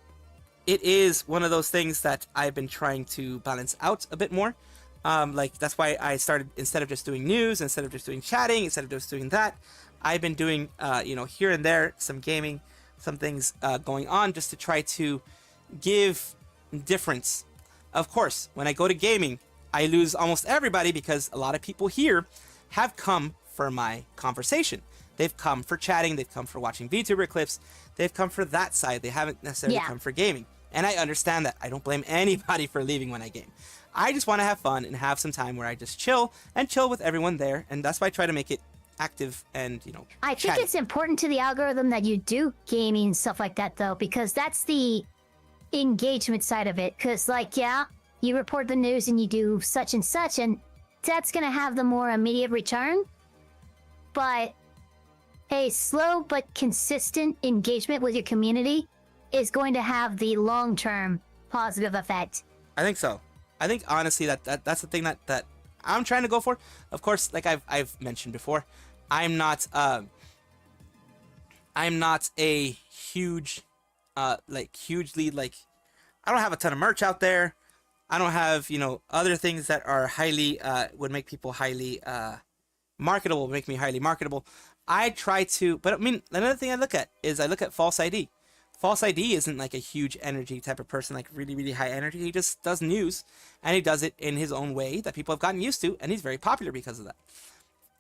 it is one of those things that I've been trying to balance out a bit more. Like, that's why I started, instead of just doing news, instead of just doing chatting, instead of just doing that, I've been doing, here and there, some gaming, some things going on, just to try to give difference. Of course, when I go to gaming, I lose almost everybody, because a lot of people here have come for my conversation. They've come for chatting, they've come for watching VTuber clips, they've come for that side. They haven't necessarily come for gaming. And I understand that. I don't blame anybody for leaving when I game. I just want to have fun and have some time where I just chill with everyone there, and that's why I try to make it active and, I think it's important to the algorithm that you do gaming and stuff like that, though, because that's the engagement side of it. Because, like, yeah, you report the news and you do such and such, and that's going to have the more immediate return. But a slow but consistent engagement with your community is going to have the long-term positive effect. I think so. I think, honestly, that's the thing that I'm trying to go for. Of course, like I've mentioned before, I'm not a huge, hugely, I don't have a ton of merch out there. I don't have, other things that are highly, would make people highly, marketable, make me highly marketable. I try to, but I mean, another thing I look at is False ID. False ID isn't like a huge energy type of person, like really, really high energy. He just does news, and he does it in his own way that people have gotten used to, and he's very popular because of that.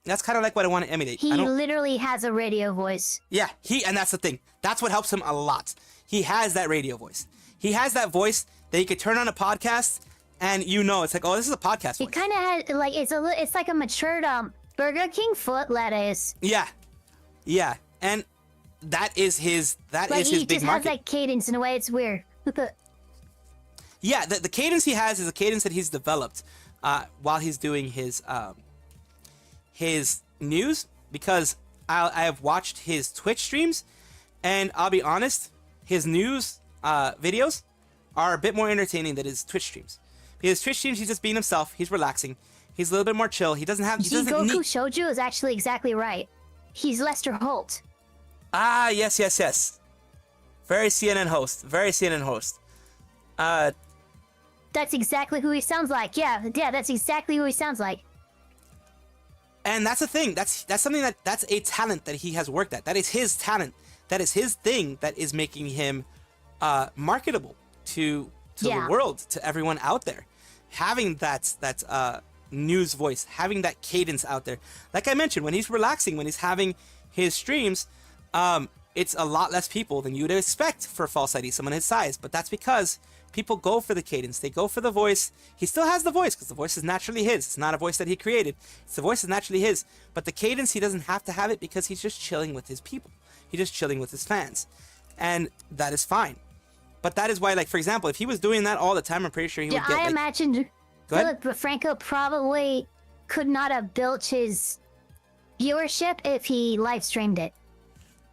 That's kind of like what I want to emulate. He literally has a radio voice. Yeah, and that's the thing. That's what helps him a lot. He has that radio voice. He has that voice that you could turn on a podcast and it's like, oh, this is a podcast voice. It kind of has like it's like a matured Burger King foot lettuce. Yeah, and that is his big market. He just has that cadence in a way. It's weird. Yeah, the cadence he has is a cadence that he's developed while he's doing his news, because I have watched his Twitch streams, and I'll be honest, his news videos are a bit more entertaining than his Twitch streams. Because Twitch streams, he's just being himself. He's relaxing. He's a little bit more chill. He doesn't have. Goku Shoujo is actually exactly right. He's Lester Holt. Ah, yes. Very CNN host. That's exactly who he sounds like. Yeah, that's exactly who he sounds like. And that's the thing. That's something that's a talent that he has worked at. That is his talent. That is his thing that is making him marketable to the world, to everyone out there. Having that news voice, having that cadence out there. Like I mentioned, when he's relaxing, when he's having his streams, it's a lot less people than you would expect for False ID, someone his size. But that's because people go for the cadence. They go for the voice. He still has the voice because the voice is naturally his. It's not a voice that he created. The voice is naturally his. But the cadence, he doesn't have to have it because he's just chilling with his people. He's just chilling with his fans. And that is fine. But that is why, like, for example, if he was doing that all the time, I'm pretty sure he would get, I imagined Philip Franco probably could not have built his viewership if he live streamed it.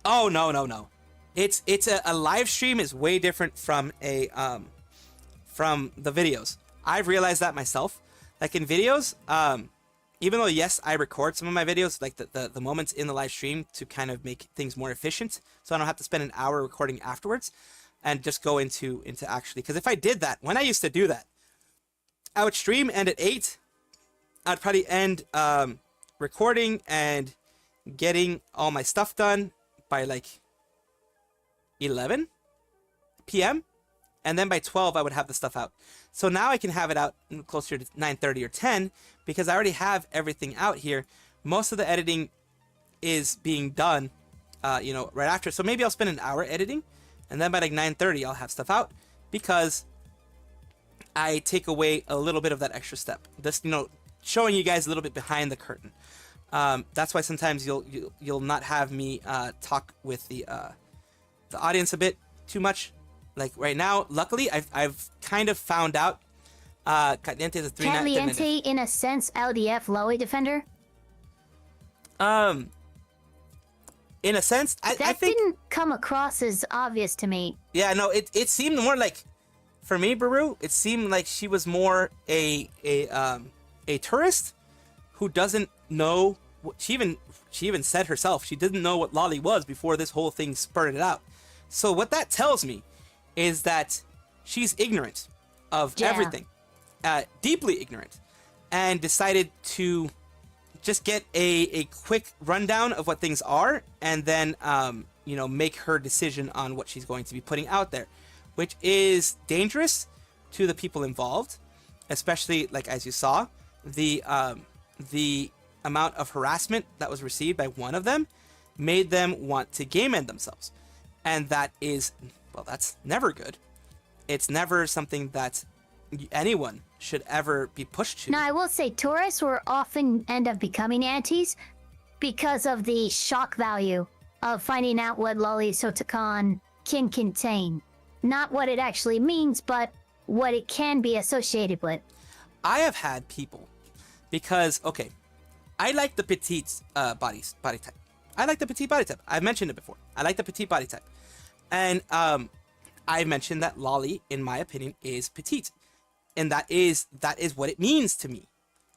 Oh, no. It's a live stream is way different from a from the videos. I've realized that myself. Like in videos, even though yes, I record some of my videos, like the moments in the live stream to kind of make things more efficient, so I don't have to spend an hour recording afterwards and just go into actually, because if I did that, when I used to do that, I would stream, and at 8, I'd probably end recording and getting all my stuff done by like 11 p.m. and then by 12 I would have the stuff out. So now I can have it out closer to 9:30 or 10 because I already have everything out here. Most of the editing is being done right after. So maybe I'll spend an hour editing, and then by like 9:30 I'll have stuff out because I take away a little bit of that extra step. This, showing you guys a little bit behind the curtain. That's why sometimes you'll not have me talk with the audience a bit too much. Like right now, luckily I've kind of found out Ctlente is a 3-9. Ctlente, in a sense, LDF Lowy defender. In a sense, I think didn't come across as obvious to me. Yeah, no, it seemed more like, for me, Baru, it seemed like she was more a tourist who doesn't know. She even said herself she didn't know what lolly was before this whole thing spurted out. So what that tells me is that she's ignorant of everything, deeply ignorant, and decided to just get a quick rundown of what things are, and then make her decision on what she's going to be putting out there, which is dangerous to the people involved, especially, like, as you saw, the amount of harassment that was received by one of them made them want to game end themselves. And that is, well, that's never good. It's never something that anyone should ever be pushed to. Now, I will say tourists will often end up becoming antis because of the shock value of finding out what lolly Sotokan can contain. Not what it actually means, but what it can be associated with. I have had people, because, okay, I like the petite body type. I like the petite body type. I've mentioned it before. I like the petite body type. And I mentioned that lolly, in my opinion, is petite. And that is what it means to me.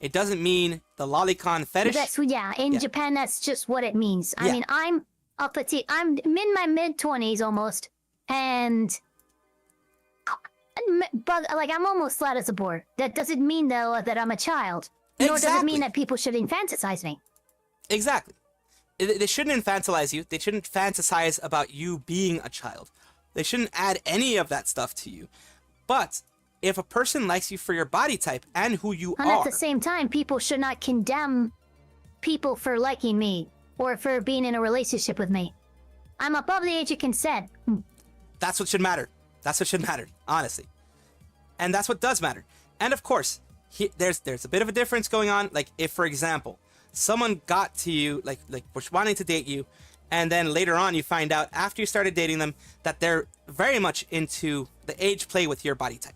It doesn't mean the lolicon fetish. In Japan, that's just what it means. I mean, I'm a petite. I'm in my mid-20s almost. But I'm almost flat as a board. That doesn't mean, though, that I'm a child. Nor does it mean that people should infantilize me. Exactly. They shouldn't infantilize you. They shouldn't fantasize about you being a child. They shouldn't add any of that stuff to you. But if a person likes you for your body type and who you are... And at the same time, people should not condemn people for liking me or for being in a relationship with me. I'm above the age of consent. That's what should matter. That's what should matter, honestly. And that's what does matter. And of course, there's a bit of a difference going on. Like if, for example, someone got to you, like was wanting to date you, and then later on you find out after you started dating them that they're very much into the age play with your body type.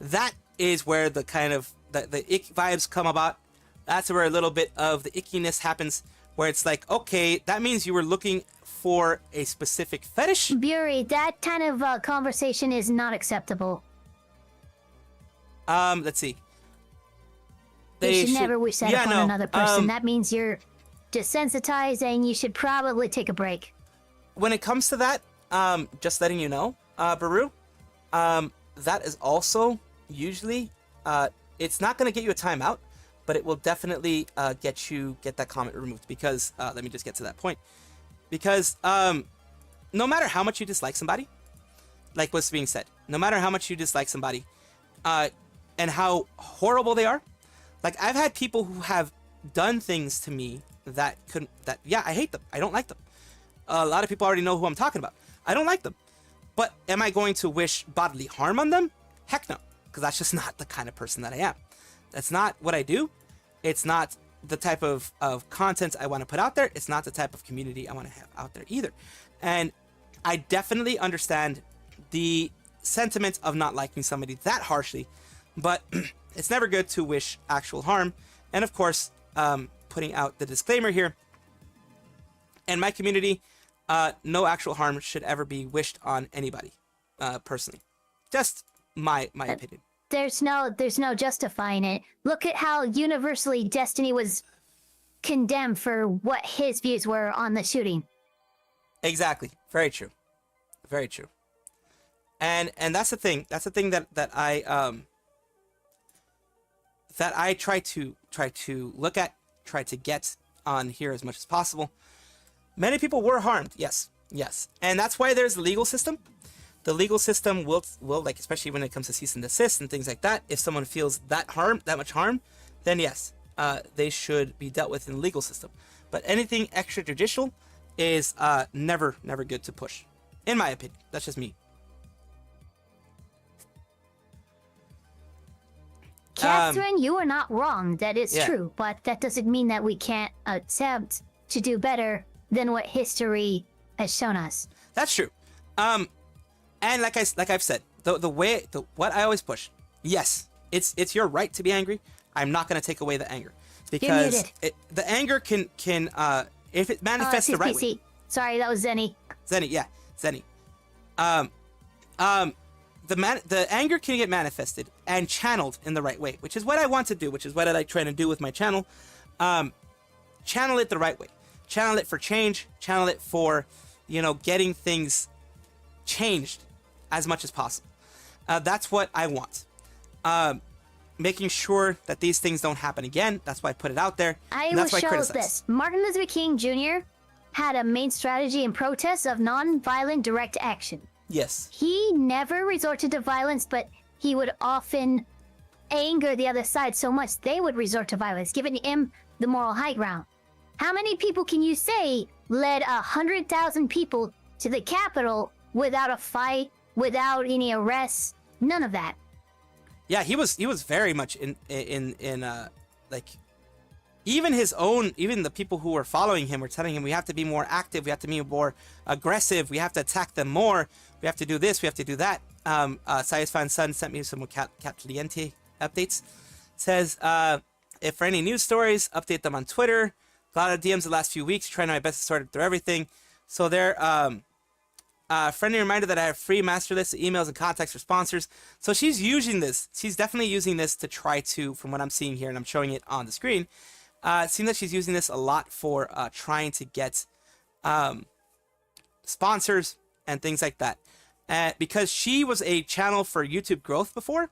That is where the kind of the ick vibes come about. That's where a little bit of the ickiness happens, where it's like, okay, that means you were looking for a specific fetish. Buri, that kind of conversation is not acceptable. Let's see. You should never wish that upon another person. That means you're desensitized and you should probably take a break. When it comes to that, just letting you know, Baru, that is also usually, it's not going to get you a timeout, but it will definitely get that comment removed because, let me just get to that point. Because no matter how much you dislike somebody, like what's being said, no matter how much you dislike somebody, and how horrible they are, like I've had people who have done things to me that I hate them. I don't like them. A lot of people already know who I'm talking about. I don't like them. But am I going to wish bodily harm on them? Heck no, because that's just not the kind of person that I am. That's not what I do. It's not the type of content I want to put out there. It's not the type of community I want to have out there either. And I definitely understand the sentiment of not liking somebody that harshly, but it's never good to wish actual harm. And of course, putting out the disclaimer here, in my community, no actual harm should ever be wished on anybody, personally. Just my opinion. There's no justifying it. Look at how universally Destiny was condemned for what his views were on the shooting. Exactly. Very true. Very true. And that's the thing. That's the thing that I try to look at, try to get on here as much as possible. Many people were harmed. Yes. And that's why there's the legal system. The legal system will like, especially when it comes to cease and desist and things like that, if someone feels that much harm, then yes, they should be dealt with in the legal system. But anything extrajudicial is never good to push, in my opinion. That's just me. Catherine, you are not wrong. That is true, but that doesn't mean that we can't attempt to do better than what history has shown us. That's true. And like I've said, what I always push, yes, it's your right to be angry. I'm not going to take away the anger because the anger can if it manifests the right way. Sorry, that was Zenny. Zenny. The anger can get manifested and channeled in the right way, which is what I want to do, which is what I like trying to do with my channel. Channel it the right way. Channel it for change. Channel it for, getting things changed as much as possible. That's what I want. Making sure that these things don't happen again. That's why I put it out there. I will show this. Martin Luther King Jr. had a main strategy in protest of non-violent direct action. Yes. He never resorted to violence, but he would often anger the other side so much they would resort to violence, giving him the moral high ground. How many people can you say led 100,000 people to the Capitol without a fight, without any arrests? None of that. Yeah, he was very much in like, even the people who were following him were telling him, we have to be more active, we have to be more aggressive, we have to attack them more, we have to do this, we have to do that. Sayu's fan son sent me some Ctlente updates. Says, if for any news stories, update them on Twitter. A lot of DMs the last few weeks, trying my best to sort through everything. So they're friendly reminder that I have free master lists of emails and contacts for sponsors. So she's using this. She's definitely using this to try to, from what I'm seeing here, and I'm showing it on the screen, it seems like she's using this a lot for trying to get sponsors and things like that. Because she was a channel for YouTube growth before,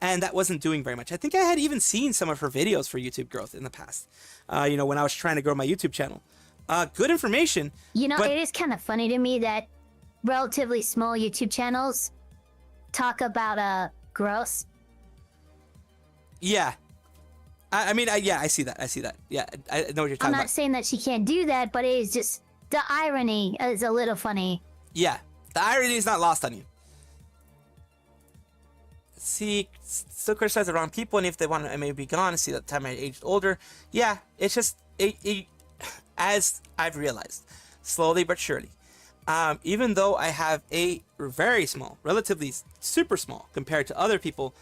and that wasn't doing very much. I think I had even seen some of her videos for YouTube growth in the past, when I was trying to grow my YouTube channel. Good information. It is kind of funny to me that relatively small YouTube channels talk about growth. Yeah. I see that. Yeah, I know what you're talking about. I'm not saying that she can't do that, but it is just, the irony is a little funny. Yeah, the irony is not lost on you. still criticize the wrong people, and if they want to maybe be gone, see that time I aged older. Yeah, it's just as I've realized, slowly but surely. Even though I have a very small, relatively super small compared to other people,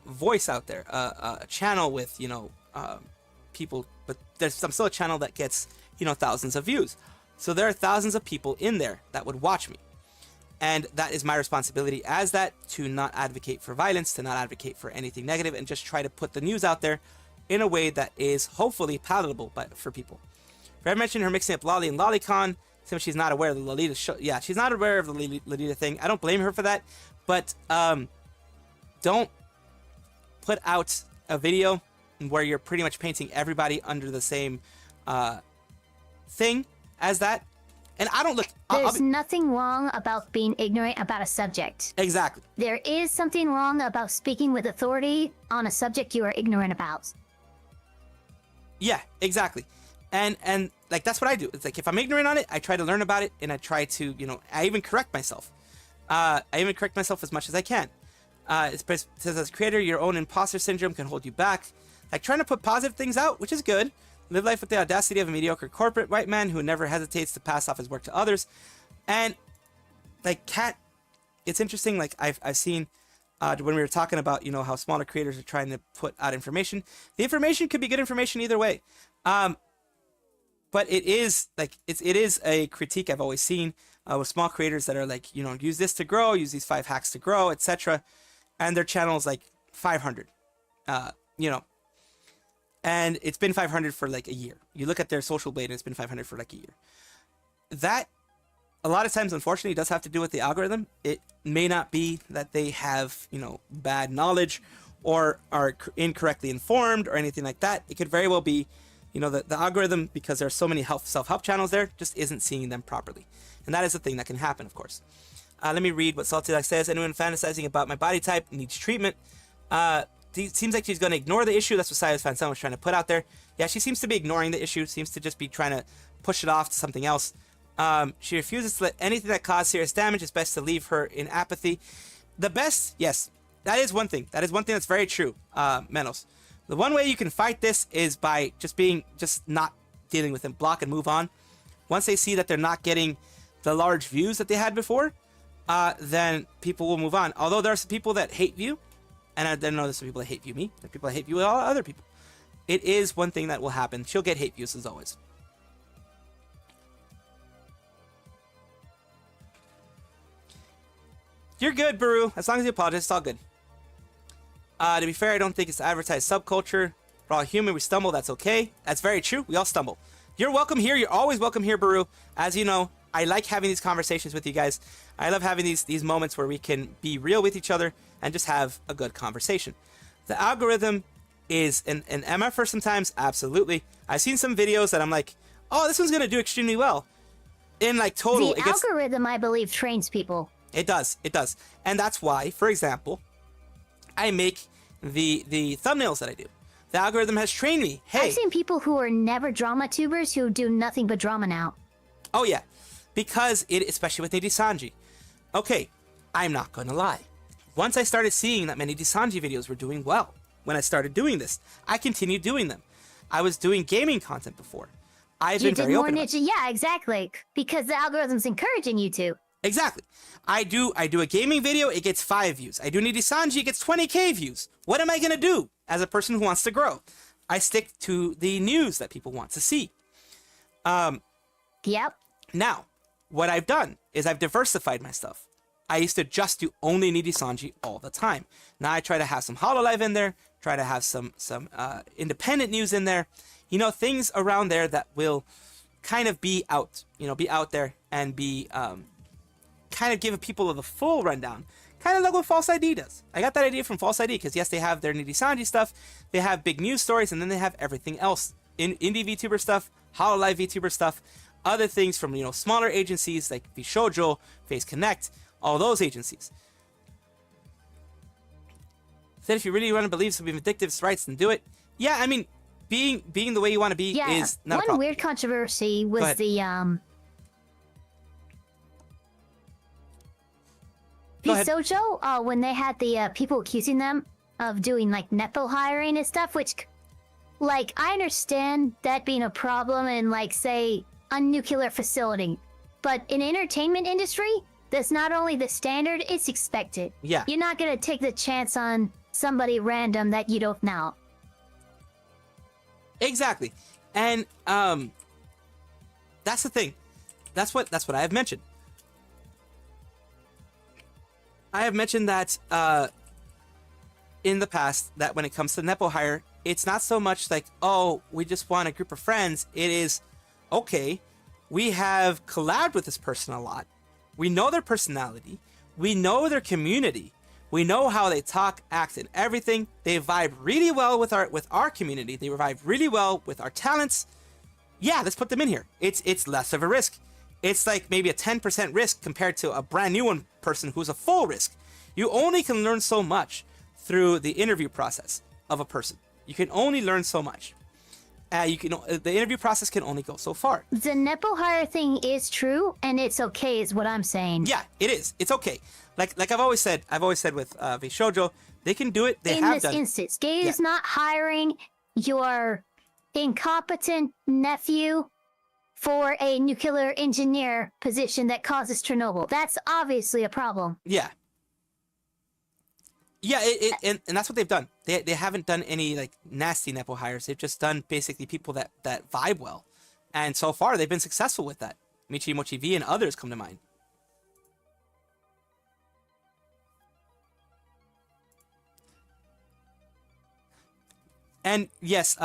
voice out there, a channel with people, but I'm still a channel that gets thousands of views. So there are thousands of people in there that would watch me. And that is my responsibility as that, to not advocate for violence, to not advocate for anything negative, and just try to put the news out there in a way that is hopefully palatable for people. Fred mentioned her mixing up Lolly and Lolicon, since she's not aware of the Lolita show. Yeah, she's not aware of the Lolita thing. I don't blame her for that, but don't put out a video where you're pretty much painting everybody under the same thing as that. And I don't look... There's nothing wrong about being ignorant about a subject. Exactly. There is something wrong about speaking with authority on a subject you are ignorant about. Yeah, exactly. And like, that's what I do. It's like, if I'm ignorant on it, I try to learn about it, and I try to, I even correct myself. I even correct myself as much as I can. It says, as creator, your own imposter syndrome can hold you back. Like, trying to put positive things out, which is good. Live life with the audacity of a mediocre corporate white man who never hesitates to pass off his work to others. And like Kat, it's interesting. Like I've seen when we were talking about how smaller creators are trying to put out information. The information could be good information either way. But it is like it is a critique I've always seen with small creators that are like use this to grow, use these 5 hacks to grow, etc. And their channel is like 500. And it's been 500 for like a year. You look at their social blade and it's been 500 for like a year. That, a lot of times, unfortunately, does have to do with the algorithm. It may not be that they have, bad knowledge or are incorrectly informed or anything like that. It could very well be, the algorithm, because there are so many self-help channels there, just isn't seeing them properly. And that is a thing that can happen, of course. Let me read what Salty says. Anyone fantasizing about my body type needs treatment. It seems like she's going to ignore the issue. That's what Sayu's fan was trying to put out there. Yeah, she seems to be ignoring the issue. Seems to just be trying to push it off to something else. She refuses to let anything that causes serious damage. It's best to leave her in apathy. The best, yes, that is one thing. That is one thing that's very true, Menos. The one way you can fight this is by just not dealing with them. Block and move on. Once they see that they're not getting the large views that they had before, then people will move on. Although there are some people that hate you. And I don't know, there's some people that hate view me. There are people that hate view all other people. It is one thing that will happen. She'll get hate views as always. You're good, Baru. As long as you apologize, it's all good. To be fair, I don't think it's advertised subculture. We're all human. We stumble. That's okay. That's very true. We all stumble. You're welcome here. You're always welcome here, Baru. As you know, I like having these conversations with you guys. I love having these moments where we can be real with each other and just have a good conversation. The algorithm is an MF for sometimes, absolutely. I've seen some videos that I'm like, oh, this one's gonna do extremely well. In like total, the algorithm, I believe, trains people. It does, and that's why, for example, I make the thumbnails that I do. The algorithm has trained me. Hey, I've seen people who are never drama tubers who do nothing but drama now. Oh yeah, because especially with Nijisanji. Okay, I'm not gonna lie. Once I started seeing that my Nijisanji videos were doing well, when I started doing this, I continued doing them. I was doing gaming content before. I've been very open about it. Yeah, exactly. Because the algorithm's encouraging you to. Exactly. I do a gaming video, it gets 5 views. I do Nijisanji, it gets 20k views. What am I gonna do as a person who wants to grow? I stick to the news that people want to see. Yep. Now, what I've done is I've diversified my stuff. I used to just do only Nijisanji all the time. Now I try to have some Hololive in there, try to have some independent news in there, things around there that will kind of be out, be out there and be kind of give people the full rundown, kind of like what False ID does. I got that idea from False ID because yes, they have their Nijisanji stuff, they have big news stories, and then they have everything else, indie VTuber stuff, Hololive VTuber stuff, other things from smaller agencies like VShojo, Face Connect. All those agencies. Said if you really want to believe some vindictive rights, then do it. Yeah, I mean, being the way you want to be is not a problem. One weird controversy was Go ahead. Shoujo, when they had the people accusing them of doing like nepo hiring and stuff, which, like, I understand that being a problem in, like, say, a nuclear facility, but in entertainment industry, that's not only the standard, it's expected. Yeah. You're not gonna take the chance on somebody random that you don't know. Exactly. And that's the thing. That's what I have mentioned. I have mentioned that in the past, that when it comes to nepo hire, it's not so much like, oh, we just want a group of friends. It is, okay, we have collabed with this person a lot. We know their personality. We know their community. We know how they talk, act, and everything. They vibe really well with our community. They vibe really well with our talents. Yeah, let's put them in here. It's less of a risk. It's like maybe a 10% risk compared to a brand new one person who's a full risk. You only can learn so much through the interview process of a person. You can only learn so much. The interview process can only go so far. The nepo hire thing is true, and it's okay, is what I'm saying. Yeah, it is. It's okay. Like I've always said with Shoujo, they can do it. They have done. In this instance, Gay is not hiring your incompetent nephew for a nuclear engineer position that causes Chernobyl. That's obviously a problem. Yeah. Yeah, and that's what they've done. They haven't done any like nasty nepo hires. They've just done basically people that vibe well, and so far they've been successful with that. Michi Mochi V and others come to mind. And yes,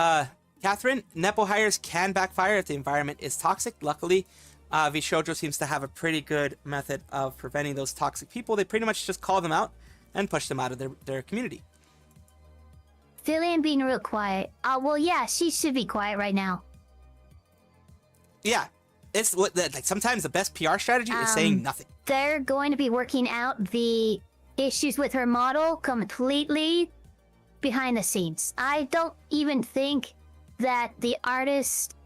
Catherine, nepo hires can backfire if the environment is toxic. Luckily, Shoujo seems to have a pretty good method of preventing those toxic people. They pretty much just call them out and push them out of their community. Fillion being real quiet. Well, yeah, she should be quiet right now. Yeah, it's like sometimes the best PR strategy is saying nothing. They're going to be working out the issues with her model completely behind the scenes. I don't even think that the artist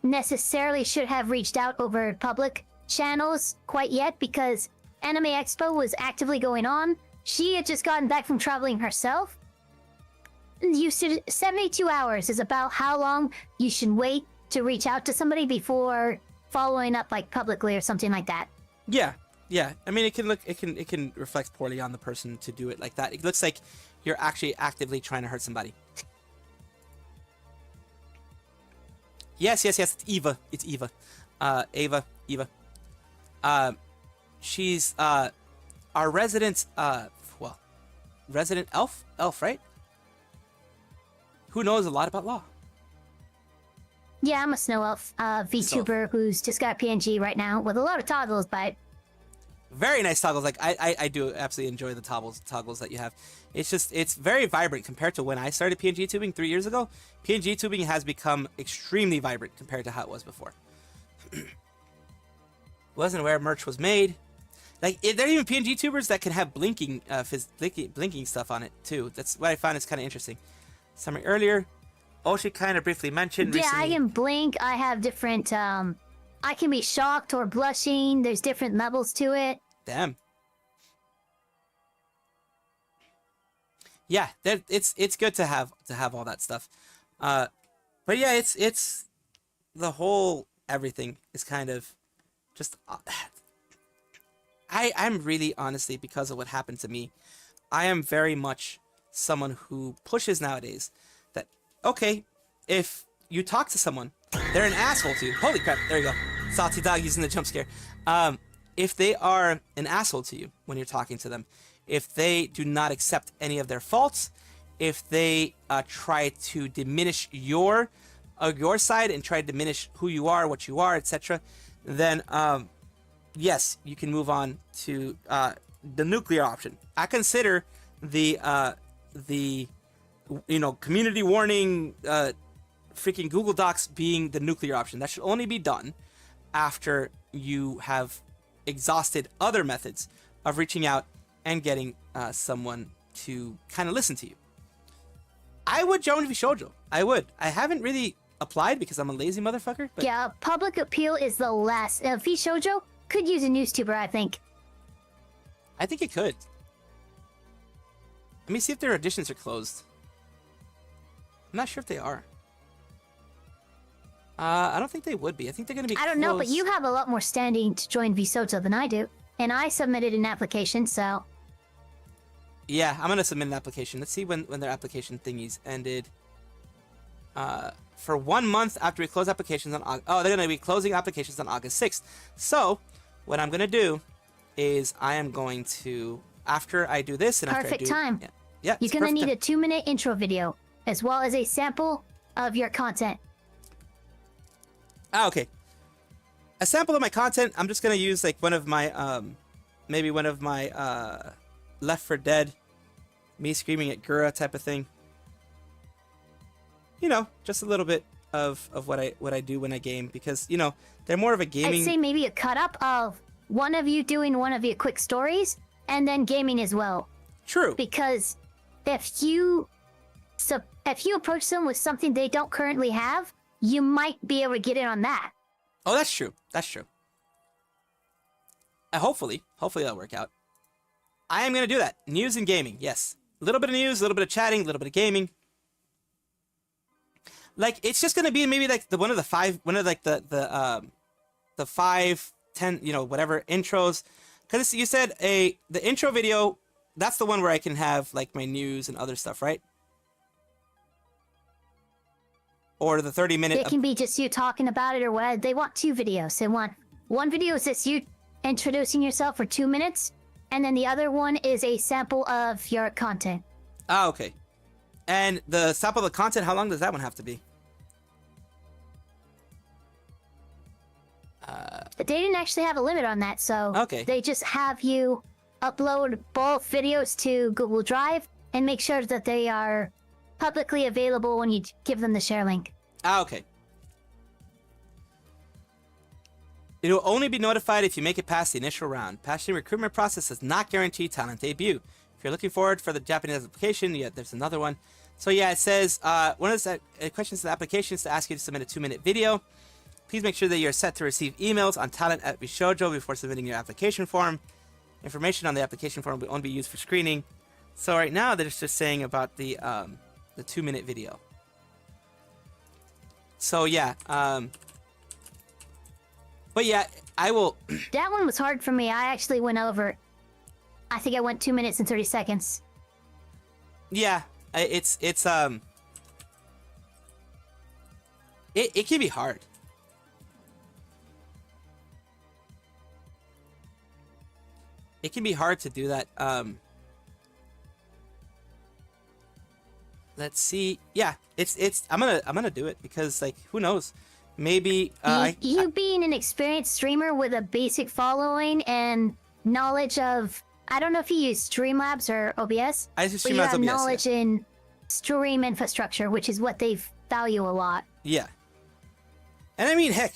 necessarily should have reached out over public channels quite yet, because Anime Expo was actively going on. She had just gotten back from traveling herself. You should 72 hours is about how long you should wait to reach out to somebody before following up like publicly or something like that. Yeah. I mean, it can reflect poorly on the person to do it like that. It looks like you're actually actively trying to hurt somebody. Yes. It's Eva. Eva. She's our resident resident elf, right? Who knows a lot about law. Yeah, I'm a snow elf, VTuber who's just got PNG right now with a lot of toggles, but very nice toggles. Like I do absolutely enjoy the toggles that you have. It's very vibrant compared to when I started PNG tubing 3 years ago. PNG tubing has become extremely vibrant compared to how it was before. Wasn't aware merch was made. Like, there are even PNG tubers that can have blinking stuff on it, too. That's what I find is kind of interesting. Summary earlier. She kind of briefly mentioned recently. I can blink. I have different, I can be shocked or blushing. There's different levels to it. Damn. Yeah, it's good to have all that stuff. But yeah, it's the whole everything is kind of just... I'm really, honestly, because of what happened to me, I am very much someone who pushes nowadays that, okay, if you talk to someone, they're an asshole to you. Holy crap, there you go. Salty dog using the jump scare. If they are an asshole to you when you're talking to them, if they do not accept any of their faults, if they try to diminish your side and try to diminish who you are, what you are, etc., then yes, you can move on to the nuclear option. I consider the community warning freaking Google Docs being the nuclear option. That should only be done after you have exhausted other methods of reaching out and getting someone to kind of listen to you. I would join Shoujo. I would. I haven't really applied because I'm a lazy motherfucker. But... yeah, public appeal is the last. Shoujo could use a news tuber, I think. I think it could. Let me see if their auditions are closed. I'm not sure if they are. I don't think they would be. I think they're going to be I don't know, but you have a lot more standing to join Vsoto than I do. And I submitted an application, so... Yeah, I'm going to submit an application. Let's see when their application thingies ended. For 1 month after we close applications on August... Oh, they're going to be closing applications on August 6th. So, what I'm going to do is I am going to... After I do this and Perfect after I do... time. Yeah, You're going to need a 2-minute intro video, as well as a sample of your content. Ah, okay. A sample of my content, I'm just going to use like one of my, maybe one of my, Left 4 Dead, me screaming at Gura type of thing. You know, just a little bit of what I do when I game, because, you know, they're more of a gaming... I'd say maybe a cut-up of one of you doing one of your quick stories, and then gaming as well. True. Because if you approach them with something they don't currently have, you might be able to get in on that. Oh, that's true. That's true. Hopefully that'll work out. I am going to do that. News and gaming, yes. A little bit of news, a little bit of chatting, a little bit of gaming. Like, it's just going to be maybe like the 5, 10, you know, whatever intros. Because you said the intro video, that's the one where I can have like my news and other stuff, right? Or the 30-minute... It can be just you talking about it or what. They want 2 videos. They want one video is just you introducing yourself for 2 minutes, and then the other one is a sample of your content. Ah, okay. And the sample of the content, how long does that one have to be? They didn't actually have a limit on that, so okay. They just have you upload both videos to Google Drive and make sure that they are publicly available when you give them the share link. Ah, okay. It will only be notified if you make it past the initial round. Passing the recruitment process does not guarantee talent debut. If you're looking forward for the Japanese application, yeah, there's another one. So yeah, it says, one of the questions to the application is to ask you to submit a 2-minute video. Please make sure that you're set to receive emails on talent@Vshoujo before submitting your application form. Information on the application form will only be used for screening. So right now, they're just saying about the 2-minute video. So yeah, but yeah, I will... That one was hard for me. I actually went over. I think I went 2 minutes and 30 seconds. Yeah, it can be hard. It can be hard to do that. Let's see. Yeah, I'm gonna do it because, like, who knows? Maybe you being an experienced streamer with a basic following and knowledge of, I don't know if you use Streamlabs or OBS, I use but you Streamlabs have OBS, knowledge in stream infrastructure, which is what they value a lot. Yeah. And I mean, heck,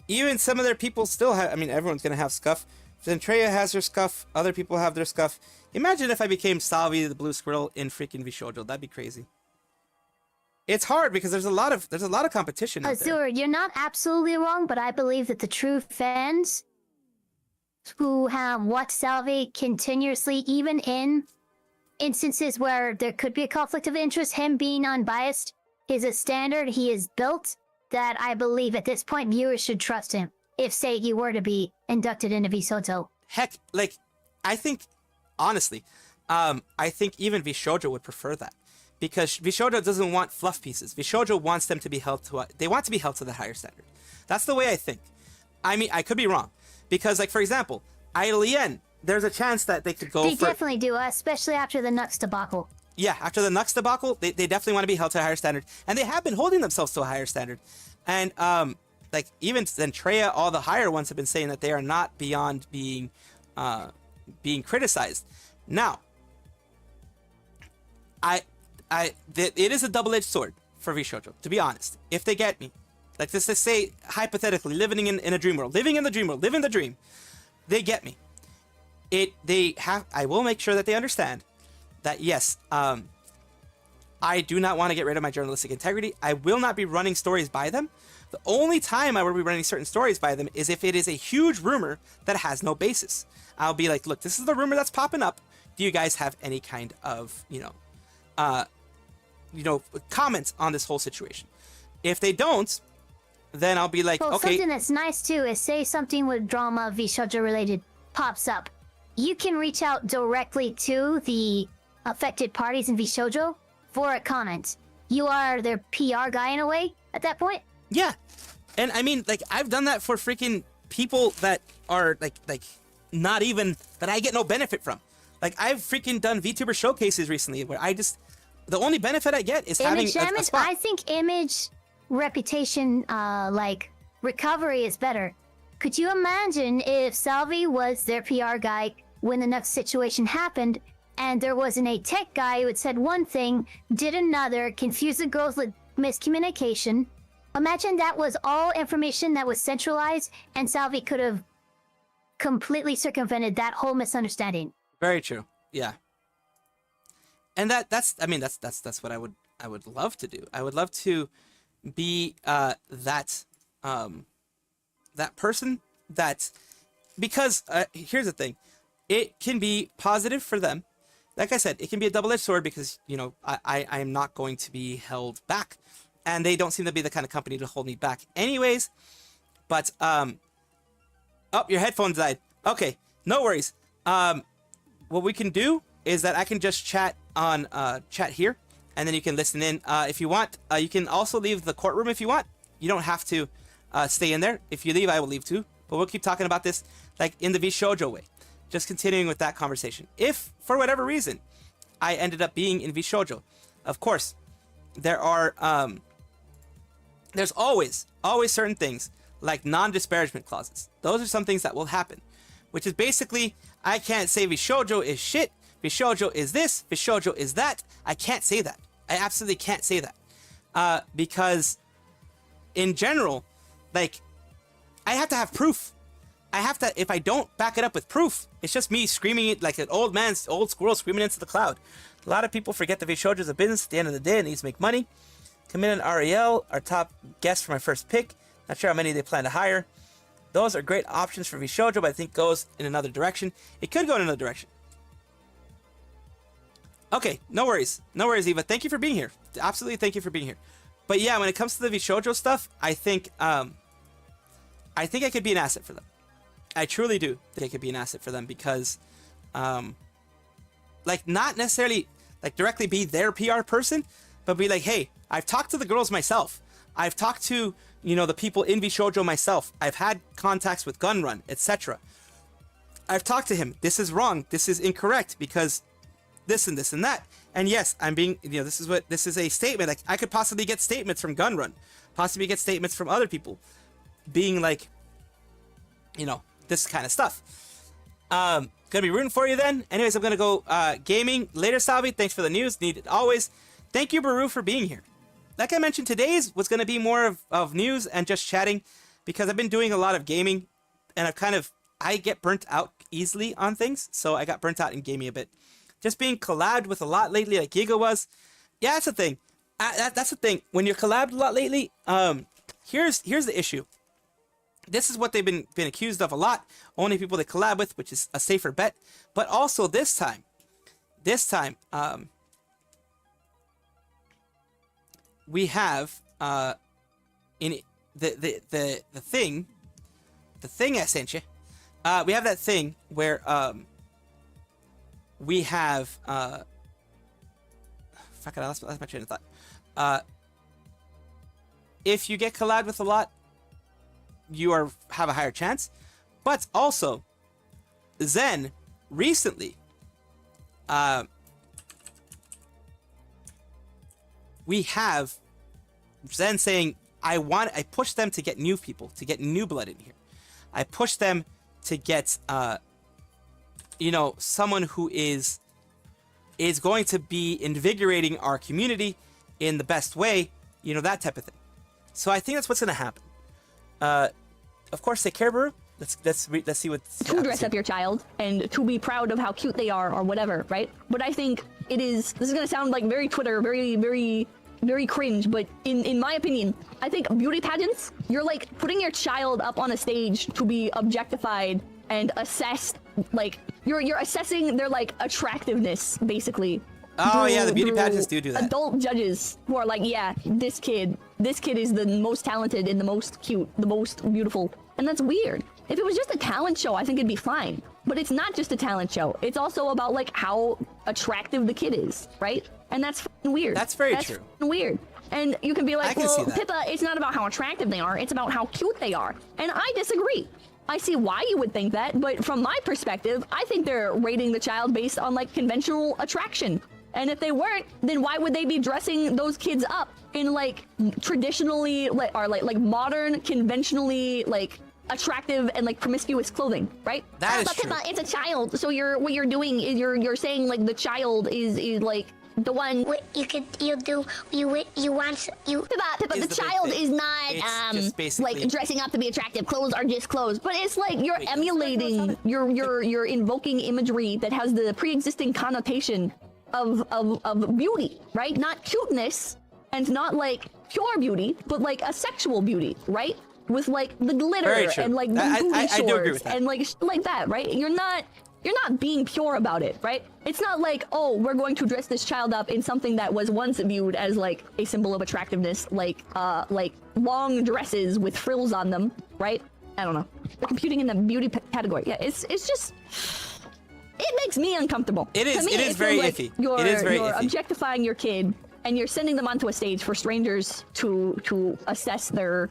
even some of their people still have. I mean, everyone's gonna have scuff. Zentreya has her scuff. Other people have their scuff. Imagine if I became Salvi the Blue Squirrel in freaking Vshoujo. That'd be crazy. It's hard because there's a lot of competition out there. Azur, you're not absolutely wrong, but I believe that the true fans who have watched Salvi continuously, even in instances where there could be a conflict of interest, him being unbiased is a standard he has built that I believe at this point viewers should trust him. If, say, he were to be inducted into Vsoto. Heck, like, I think, honestly, I think even Vshoujo would prefer that. Because Vshoujo doesn't want fluff pieces. Vshoujo wants them to be held to they want to be held to the higher standard. That's the way I think. I mean, I could be wrong. Because, like, for example, Ailien, there's a chance that they could go They definitely do, especially after the Nux debacle. Yeah, after the Nux debacle, they definitely want to be held to a higher standard. And they have been holding themselves to a higher standard. And, like, even Zentreya, all the higher ones have been saying that they are not beyond being criticized. Now, it is a double-edged sword for Vshoujo, to be honest. If they get me, like, let's just say, hypothetically, living in a dream world, living in the dream, they get me. I will make sure that they understand that, yes, I do not want to get rid of my journalistic integrity. I will not be running stories by them. The only time I will be running certain stories by them is if it is a huge rumor that has no basis. I'll be like, look, this is the rumor that's popping up. Do you guys have any kind of, comments on this whole situation? If they don't, then I'll be like, well, okay. Something that's nice too is say something with drama, V-shoujo related, pops up. You can reach out directly to the affected parties in V-shoujo for a comment. You are their PR guy in a way at that point. Yeah, and I mean, like, I've done that for freaking people that are like not even that I get no benefit from. Like, I've freaking done VTuber showcases recently where the only benefit I get is having a spot. I think image reputation, recovery is better. Could you imagine if Salvi was their PR guy when the next situation happened, and there wasn't a tech guy who had said one thing, did another, confused the girls with miscommunication? Imagine that was all information that was centralized, and Salvi could have completely circumvented that whole misunderstanding. Very true. Yeah. And that's what I would love to do. I would love to be that person that, because here's the thing, it can be positive for them. Like I said, it can be a double-edged sword because, I am not going to be held back, and they don't seem to be the kind of company to hold me back anyways. But oh, your headphones died. Okay, no worries. What we can do is that I can just chat on chat here, and then you can listen in if you want. You can also leave the courtroom if you want. You don't have to stay in there. If you leave, I will leave too. But we'll keep talking about this like in the V-shoujo way. Just continuing with that conversation. If, for whatever reason, I ended up being in V-shoujo, of course, there are, there's always certain things like non-disparagement clauses. Those are some things that will happen, which is basically, I can't say V-shoujo is shit, V-shoujo is this, V-shoujo is that. I can't say that. I absolutely can't say that. Because, in general, like, I have to have proof. I have to, if I don't back it up with proof, it's just me screaming it like an old squirrel screaming into the cloud. A lot of people forget that V-shoujo is a business at the end of the day. It needs to make money. Commit and Ariel, our top guest for my first pick. Not sure how many they plan to hire. Those are great options for V-shoujo, but I think goes in another direction. It could go in another direction. Okay, no worries. No worries, Eva. Thank you for being here. Absolutely thank you for being here. But yeah, when it comes to the V-shoujo stuff, I think I could be an asset for them. I truly do think it could be an asset for them because, like, not necessarily, like, directly be their PR person, but be like, hey, I've talked to the girls myself. I've talked to, the people in V-shoujo myself. I've had contacts with Gunrun, etc. I've talked to him. This is wrong. This is incorrect because this and this and that. And yes, I'm being, this is a statement. Like, I could possibly get statements from Gunrun, possibly get statements from other people being like, this kind of stuff. Gonna be rooting for you then. Anyways, I'm gonna go gaming later, Salvi. Thanks for the news. Needed always. Thank you, Baru, for being here. Like I mentioned, today's was gonna be more of news and just chatting because I've been doing a lot of gaming and I get burnt out easily on things. So I got burnt out in gaming a bit. Just being collabed with a lot lately, like Giga was. Yeah, that's the thing. That's the thing. When you're collabed a lot lately, here's the issue. This is what they've been accused of a lot. Only people they collab with, which is a safer bet. But also this time, we have in the thing I sent you. We have that thing where we have fuck it, I lost my train of thought. If you get collabed with a lot, you have a higher chance. But also, Zen recently we have Zen saying I push them to get new people, to get new blood in here. I push them to get someone who is going to be invigorating our community in the best way, that type of thing. So I think that's what's going to happen. Of course, take care, Baru. Let's see what. To dress up your child and to be proud of how cute they are or whatever, right? But I think it is. This is gonna sound like very Twitter, very very cringe, but in my opinion, I think beauty pageants, you're like putting your child up on a stage to be objectified and assessed, like you're assessing their like attractiveness basically. Oh yeah, the beauty pageants do that. Adult judges who are like, yeah, this kid is the most talented and the most cute, the most beautiful, and that's weird. If it was just a talent show, I think it'd be fine. But it's not just a talent show. It's also about like how attractive the kid is, right? And that's fucking weird. That's very true. That's weird. And you can be like, well, see Pippa, it's not about how attractive they are. It's about how cute they are. And I disagree. I see why you would think that, but from my perspective, I think they're rating the child based on like conventional attraction. And if they weren't, then why would they be dressing those kids up in like traditionally like modern, conventionally like attractive and like promiscuous clothing, right? That is true. Pippa, it's a child, so what you're doing is you're saying like the child is like the one. What you want. Pippa, the child is not like dressing up to be attractive. Clothes are just clothes, but it's like you're emulating, you're invoking imagery that has the pre-existing connotation of beauty, right? Not cuteness and not like pure beauty, but like a sexual beauty, right? With like the glitter and like the booty shorts and like that, right? You're not being pure about it, right? It's not like, oh, we're going to dress this child up in something that was once viewed as like a symbol of attractiveness, like long dresses with frills on them, right? I don't know. We're computing in the beauty category. Yeah, it's just. It makes me uncomfortable. It is. To me, it is very like iffy. You're iffy. Objectifying your kid, and you're sending them onto a stage for strangers to assess the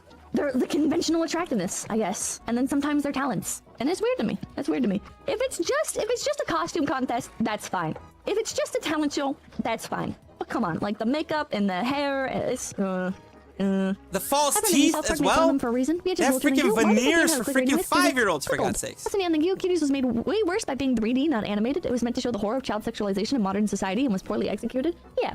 conventional attractiveness, I guess, and then sometimes their talents. And it's weird to me. That's weird to me. If it's just a costume contest, that's fine. If it's just a talent show, that's fine. But come on, like the makeup and the hair, it's. The false teeth as well. For a reason. They have freaking veneers for freaking 5-year-olds, for God's sakes. Listening on the Cuties was made way worse by being 3D, not animated. It was meant to show the horror of child sexualization in modern society and was poorly executed. Yeah.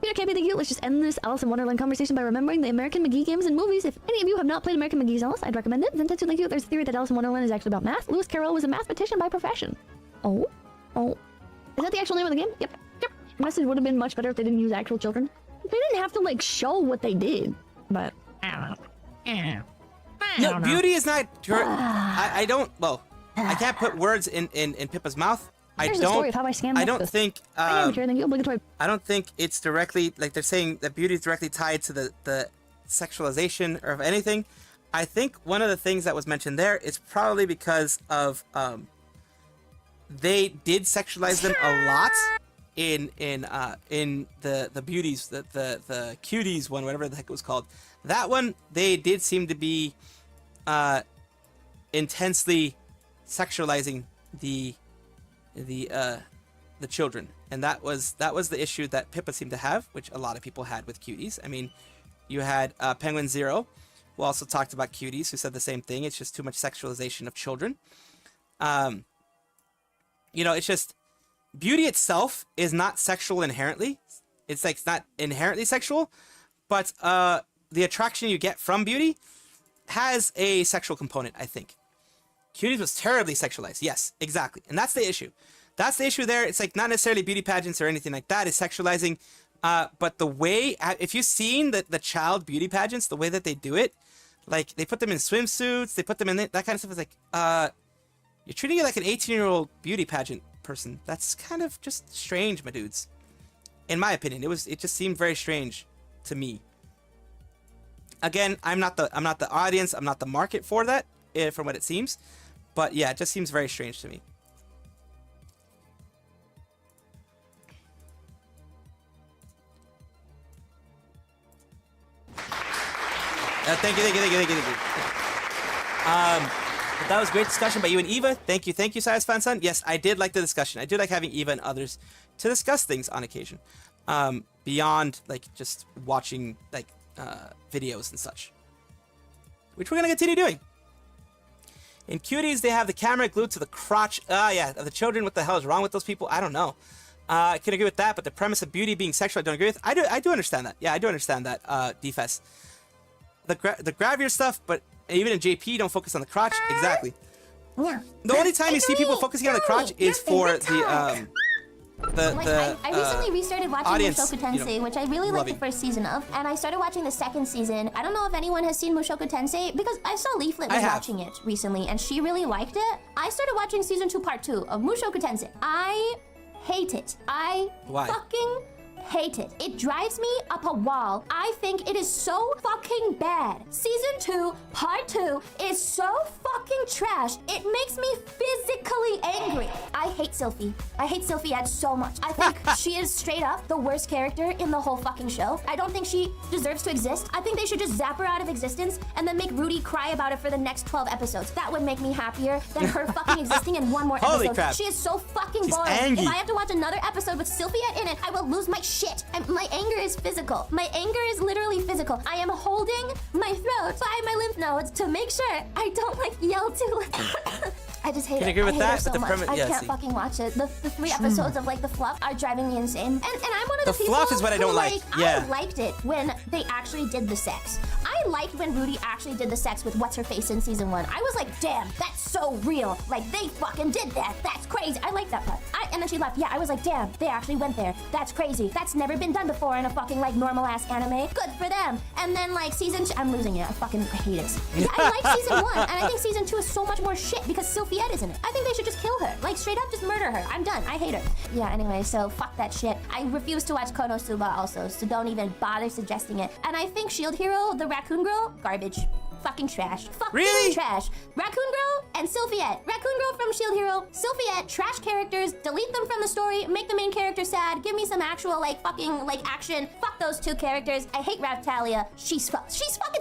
Peter can't be the cute. Let's just end this Alice in Wonderland conversation by remembering the American McGee games and movies. If any of you have not played American McGee's Alice, I'd recommend it. Then Tetsuki Cute, there's a theory that Alice in Wonderland is actually about math. Lewis Carroll was a mathematician by profession. Oh. Is that the actual name of the game? Yep. Message would have been much better if they didn't use actual children. They didn't have to like show what they did, but I don't know. No, beauty is not. I don't. Well, I can't put words in Pippa's mouth. Here's the story of how I scanned I don't think. obligatory. I don't think it's directly like they're saying that beauty is directly tied to the sexualization or of anything. I think one of the things that was mentioned there is probably because of they did sexualize them a lot in the beauties, the cuties one, whatever the heck it was called. That one, they did seem to be intensely sexualizing the children, and that was the issue that Pippa seemed to have, which a lot of people had with cuties. I mean, you had Penguin Zero, who also talked about cuties, who said the same thing. It's just too much sexualization of children. It's just beauty itself is not sexual inherently. It's like it's not inherently sexual, but the attraction you get from beauty has a sexual component, I think. Cuties was terribly sexualized. Yes, exactly. And that's the issue. That's the issue there. It's like not necessarily beauty pageants or anything like that. It's sexualizing. But the way, if you've seen the child beauty pageants, the way that they do it, like they put them in swimsuits, they put them in that kind of stuff. It's like, you're treating it like an 18-year-old beauty pageant person. That's kind of just strange, my dudes. In my opinion, it just seemed very strange to me. Again, I'm not the audience. I'm not the market for that, from what it seems. But yeah, it just seems very strange to me. Thank you. But that was a great discussion by you and Eva. Thank you, Sias Fan-san. Yes, I did like the discussion. I do like having Eva and others to discuss things on occasion, beyond like just watching like videos and such, which we're gonna continue doing. In Cuties, they have the camera glued to the crotch. Of the children. What the hell is wrong with those people? I don't know. I can agree with that, but the premise of beauty being sexual, I don't agree with. I do understand that. Yeah, I do understand that. DFS. The gravier stuff, but even in JP, don't focus on the crotch. Exactly. Yeah. The only time you see people focusing on the crotch is for the I recently restarted watching audience, Mushoku Tensei, which I really liked the loving. first season of, and I started watching the second season. I don't know if anyone has seen Mushoku Tensei, because I saw Leaflet was watching it recently, and she really liked it. I started watching season 2, part 2 of Mushoku Tensei. I hate it. Why? Fucking hate it. It drives me up a wall. I think it is so fucking bad. Season 2, part 2 is so fucking trash. It makes me physically angry. I hate Sylphie. I hate Sylphie Ed so much. I think she is straight up the worst character in the whole fucking show. I don't think she deserves to exist. I think they should just zap her out of existence and then make Rudy cry about it for the next 12 episodes. That would make me happier than her fucking existing in one more Holy episode. crap. She is so fucking She's boring. angry. If I have to watch another episode with Sylphie Ed in it, I will lose my shit. My anger is physical. My anger is literally physical. I am holding my throat by my lymph nodes to make sure I don't like yell too loud. I just hate Can it. agree with I hate that, her so but the much. premise- I yeah, can't see. fucking watch it. The 3 episodes of like the fluff are driving me insane. And I'm one of the The people fluff is what I don't who, like. Yeah. I liked it when they actually did the sex. I liked when Rudy actually did the sex with what's her face in season 1. I was like, damn, that's so real. Like they fucking did that. That's crazy. I like that part. And then she left. Yeah, I was like, damn, they actually went there. That's crazy. That's never been done before in a fucking like normal ass anime. Good for them. And then like season 2, I'm losing it. I hate it. Yeah, I like season 1, and I think season 2 is so much more shit because Sylphie Ed is in it. I think they should just kill her. Like straight up just murder her. I'm done. I hate her. Yeah, anyway, so fuck that shit. I refuse to watch Konosuba also, so don't even bother suggesting it. And I think Shield Hero, the raccoon girl, garbage. Fucking trash. Fucking Really? trash. Raccoon Girl and Sylphie Ed. Raccoon Girl from Shield Hero, Sylphie Ed, trash characters, delete them from the story, make the main character sad, give me some actual like fucking like action. Fuck those 2 characters. I hate Raftalia. She's fucking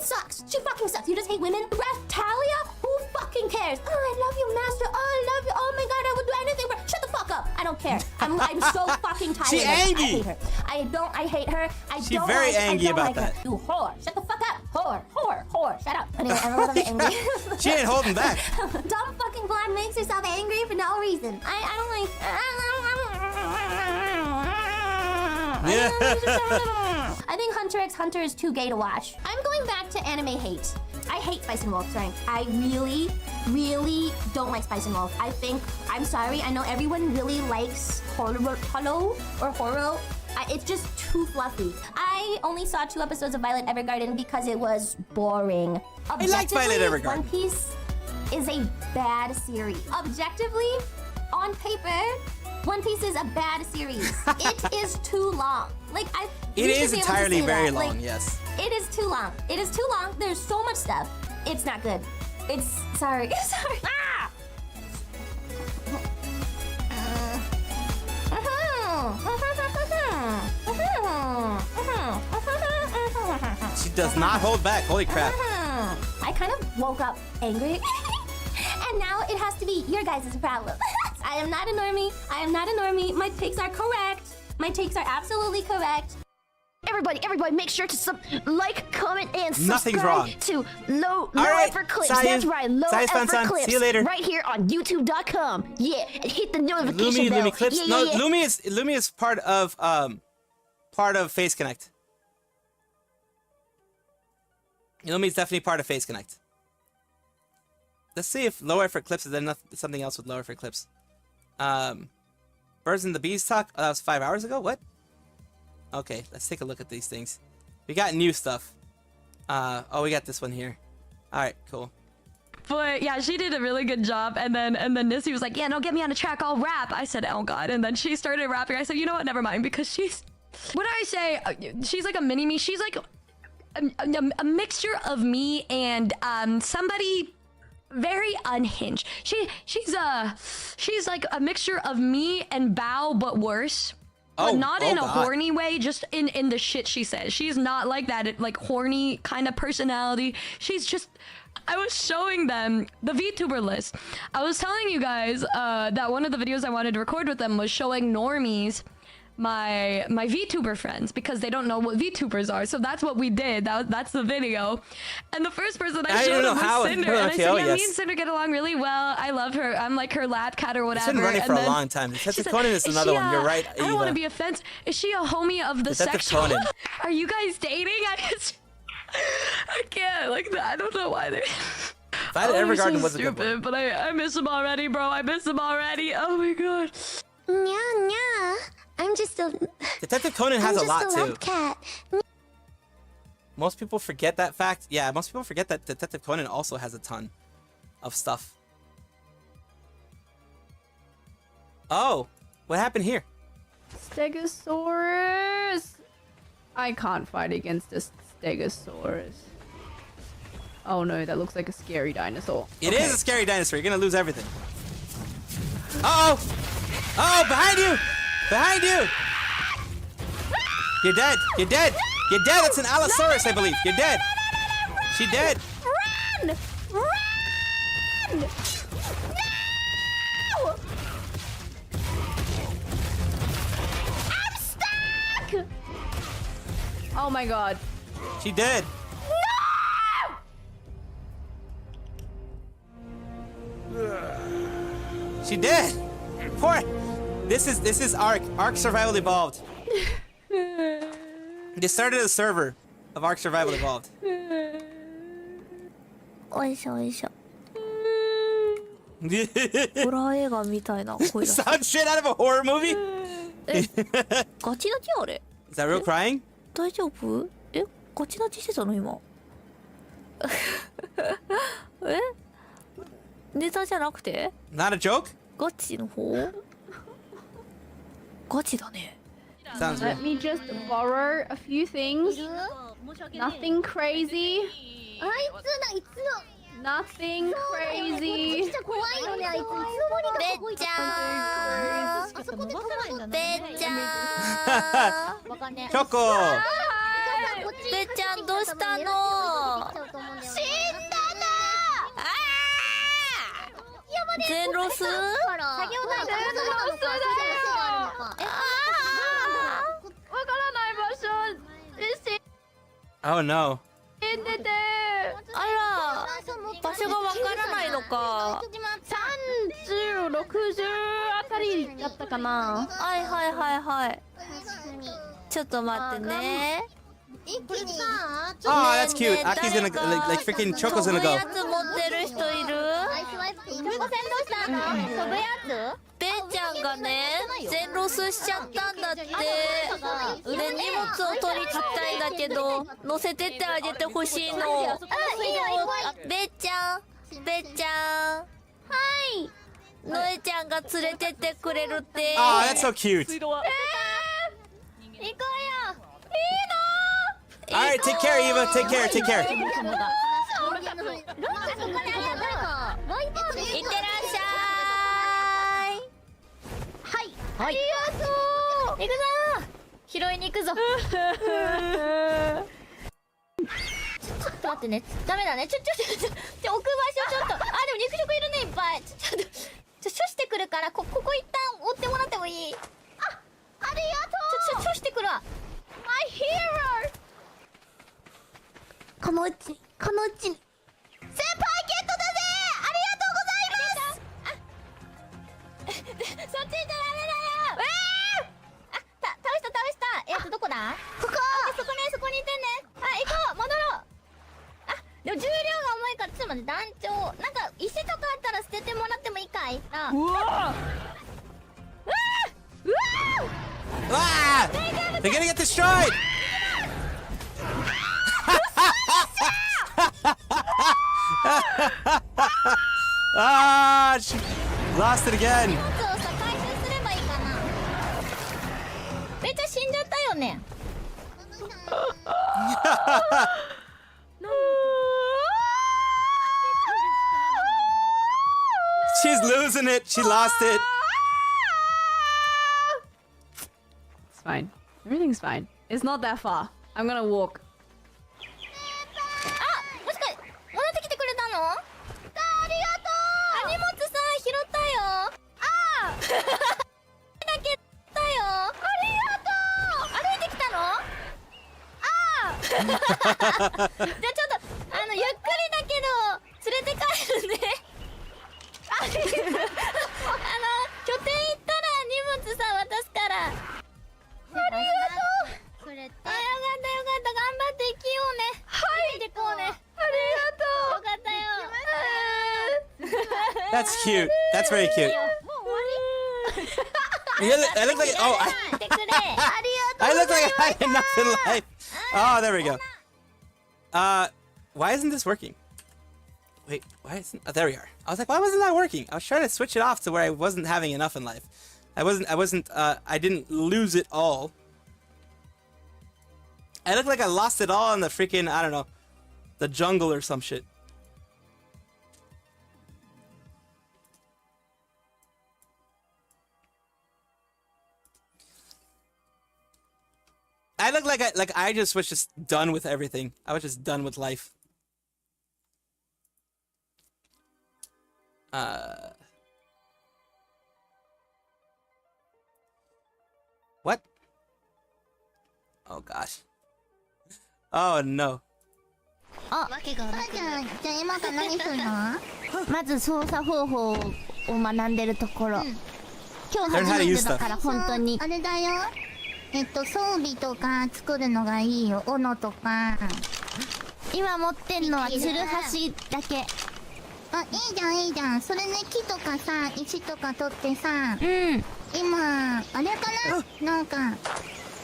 sucks. She fucking sucks. You just hate women? Raftalia? Who fucking cares? Oh, I love you, master. Oh, I love you. Oh my god, I would do anything for. Shut the fuck up. I don't care. I'm so fucking tired She of it. angry. I hate her. I hate her. She's very angry about that. Her. You whore. Shut the fuck up. Whore. Shut up. Anyway, I'm a little bit angry. She ain't holding back. Dumb fucking blonde makes herself angry for no reason. I don't like. I think Hunter x Hunter is too gay to watch. I'm going back to anime hate. I hate Spice and Wolf, sorry. I really, really don't like Spice and Wolf. I'm sorry, I know everyone really likes Holo or Horo. It's just too fluffy. I only saw 2 episodes of Violet Evergarden because it was boring. I like Violet Objectively, Evergarden. One Piece is a bad series. Objectively, on paper, One Piece is a bad series. It is too long. Like It is entirely very long, like, yes. It is too long. It is too long. There's so much stuff. It's not good. It's sorry. Sorry. Ah! She does not hold back. Holy crap. I kind of woke up angry. And now it has to be your guys' problem. I am not a normie. I am not a normie. My takes are correct. My takes are absolutely correct. Everybody, make sure to like, comment, and subscribe Nothing's wrong. to Low right, Effort Clips. Sayu. That's right, Low Sayu's fun, Effort son. Clips. See you later. Right here on YouTube.com. Yeah, and hit the notification bell. Lumi Clips. Yeah, No, yeah. Lumi is part of Face Connect. Lumi is definitely part of Face Connect. Let's see if Low Effort Clips is there something else with Low Effort Clips. Birds and the Bees talk. Oh, that was 5 hours ago. What? Okay, let's take a look at these things. We got new stuff. Oh, we got this one here. All right, cool. But yeah, she did a really good job. And then Nissy was like, yeah, no, get me on a track, I'll rap. I said, oh god. And then she started rapping. I said, you know what, never mind, because she's, what did I say? She's like a mini me. She's like a mixture of me and somebody very unhinged. She's like a mixture of me and Bao, but worse. But not in a God. horny way, just in the shit she says. She's not like that, like horny kind of personality. She's just, I was showing them the VTuber list. I was telling you guys that one of the videos I wanted to record with them was showing normies my VTuber friends, because they don't know what VTubers are. So that's what we did. That's the video. And the first person I showed them was Cinder. And I said, yeah, me and Cinder get along really well. I love her. I'm like her lap cat or whatever. It's been running for a long time. Detective Conan is another one. You're right, I don't want to be offensive. Is she a homie of the Detective sexual? Conan. Are you guys dating? I can't. Like, I don't know why they're... Violet Evergarden was a good stupid, one. but I miss him already, bro. I miss him already. Oh my god. Yeah. I'm just a. Detective Conan has I'm a lot just a too. lab cat. Most people forget that fact. Yeah, most people forget that Detective Conan also has a ton of stuff. Oh, what happened here? Stegosaurus! I can't fight against a Stegosaurus. Oh no, that looks like a scary dinosaur. It is a scary dinosaur. You're gonna lose everything. Uh-oh! Oh, behind you! Behind you! You're dead. You're dead. You're dead. It's an Allosaurus, I believe. You're dead. She dead. Run! Run! No! I'm stuck! Oh my god. She dead. No! She dead. Poor. This is Ark. Ark Survival Evolved. They started a server of Ark Survival Evolved. おいしょおいしょ。ホ Sound ラー映画みたいな声だ。 straight out of a horror movie? ガチ泣きあれ Is that real crying? 大丈夫ガチ泣きしてたの今。ネタじゃなくて Not a joke? ガチの方ガチだね。 Sounds real. Let me just borrow a few things. Nothing crazy. あいつの Nothing crazy. 怖いよねあいついつの間にかべっちゃーん。あそこで止まるんだべっちゃーん。わかんねえ Choco! べっちゃんどうしたの？死んだ全ロス？作業台がなのか作業台があるのかわからない場所で Oh no. 死んでて。あら、場所がわからないのか。30、60あたりだったかな。はいはいはいはい。ちょっと待ってね。一気に Oh, that's cute. Aki's gonna like freaking Choco's 飛 gonna ぶや go. つ持ってる人いる？飛ぶやつべっちゃんがね、全ロスしちゃったんだって。で、荷物を取りたいんだけど、乗せてってあげてほしいの。べっちゃん、べっちゃん。はい。のえちゃんが連れてってくれるって。Oh, that's so cute. 行こうよ。いいの。 Alright, take care, Eva. Take care, take care. いってらっしゃい。はい。ありがとう。行くぞ。拾いに行くぞ。ちょっと待ってね。ダメだね。置く場所ちょっと。あ、でも肉食いるねいっぱい。処してくるからこ一旦追ってもらってもいい？ありがとう。処してくるわ。My hero。このうちに先輩ゲットだぜ。ありがとうございます。そっちじゃダメだよ。倒した。どこだ？ここ。そこにいてね。行こう。戻ろう。でも重量が重いからちょっと待って。団長なんか石とかあったら捨ててもらってもいいかい？うわ Ah! They're gonna get destroyed! Ah, she lost it again. 荷物をさ回収すればいいかな。めっちゃ死んじゃったよね。She's losing it. She lost it. It's fine. Everything's fine. It's not that far. I'm gonna walk. もしかして戻ってきてくれたの？ありがとう。荷物さ拾ったよ。だけだよ。ありがとう。歩いてきたの？じゃあちょっとゆっくりだけど連れて帰るね。拠点行ったら荷物さ渡すから。ありがとう。よかった頑張って生きようね。はいでこうね。ありがとう。よかったよ。 That's cute. That's very cute. もう終わり。I look like I look like I had enough in life. Oh, there we go. Why isn't this working? Wait, why isn't? Oh, there we are. I was like, why wasn't that working? I was trying to switch it off to where I wasn't having enough in life. I didn't lose it all. I look like I lost it all in the freaking, I don't know, the jungle or some shit. I look like I just was just done with everything. I was just done with life. What? Oh gosh. Oh no. あ、じゃあ今から何するの？まず操作方法を学んでるところ。今日初めてだから本当に。あれだよ。装備とか作るのがいいよ。斧とか。今持ってんのはツルハシだけ。あ、いいじゃんいいじゃん。それね、木とかさ、石とか取ってさ。今、あれかな？なんか、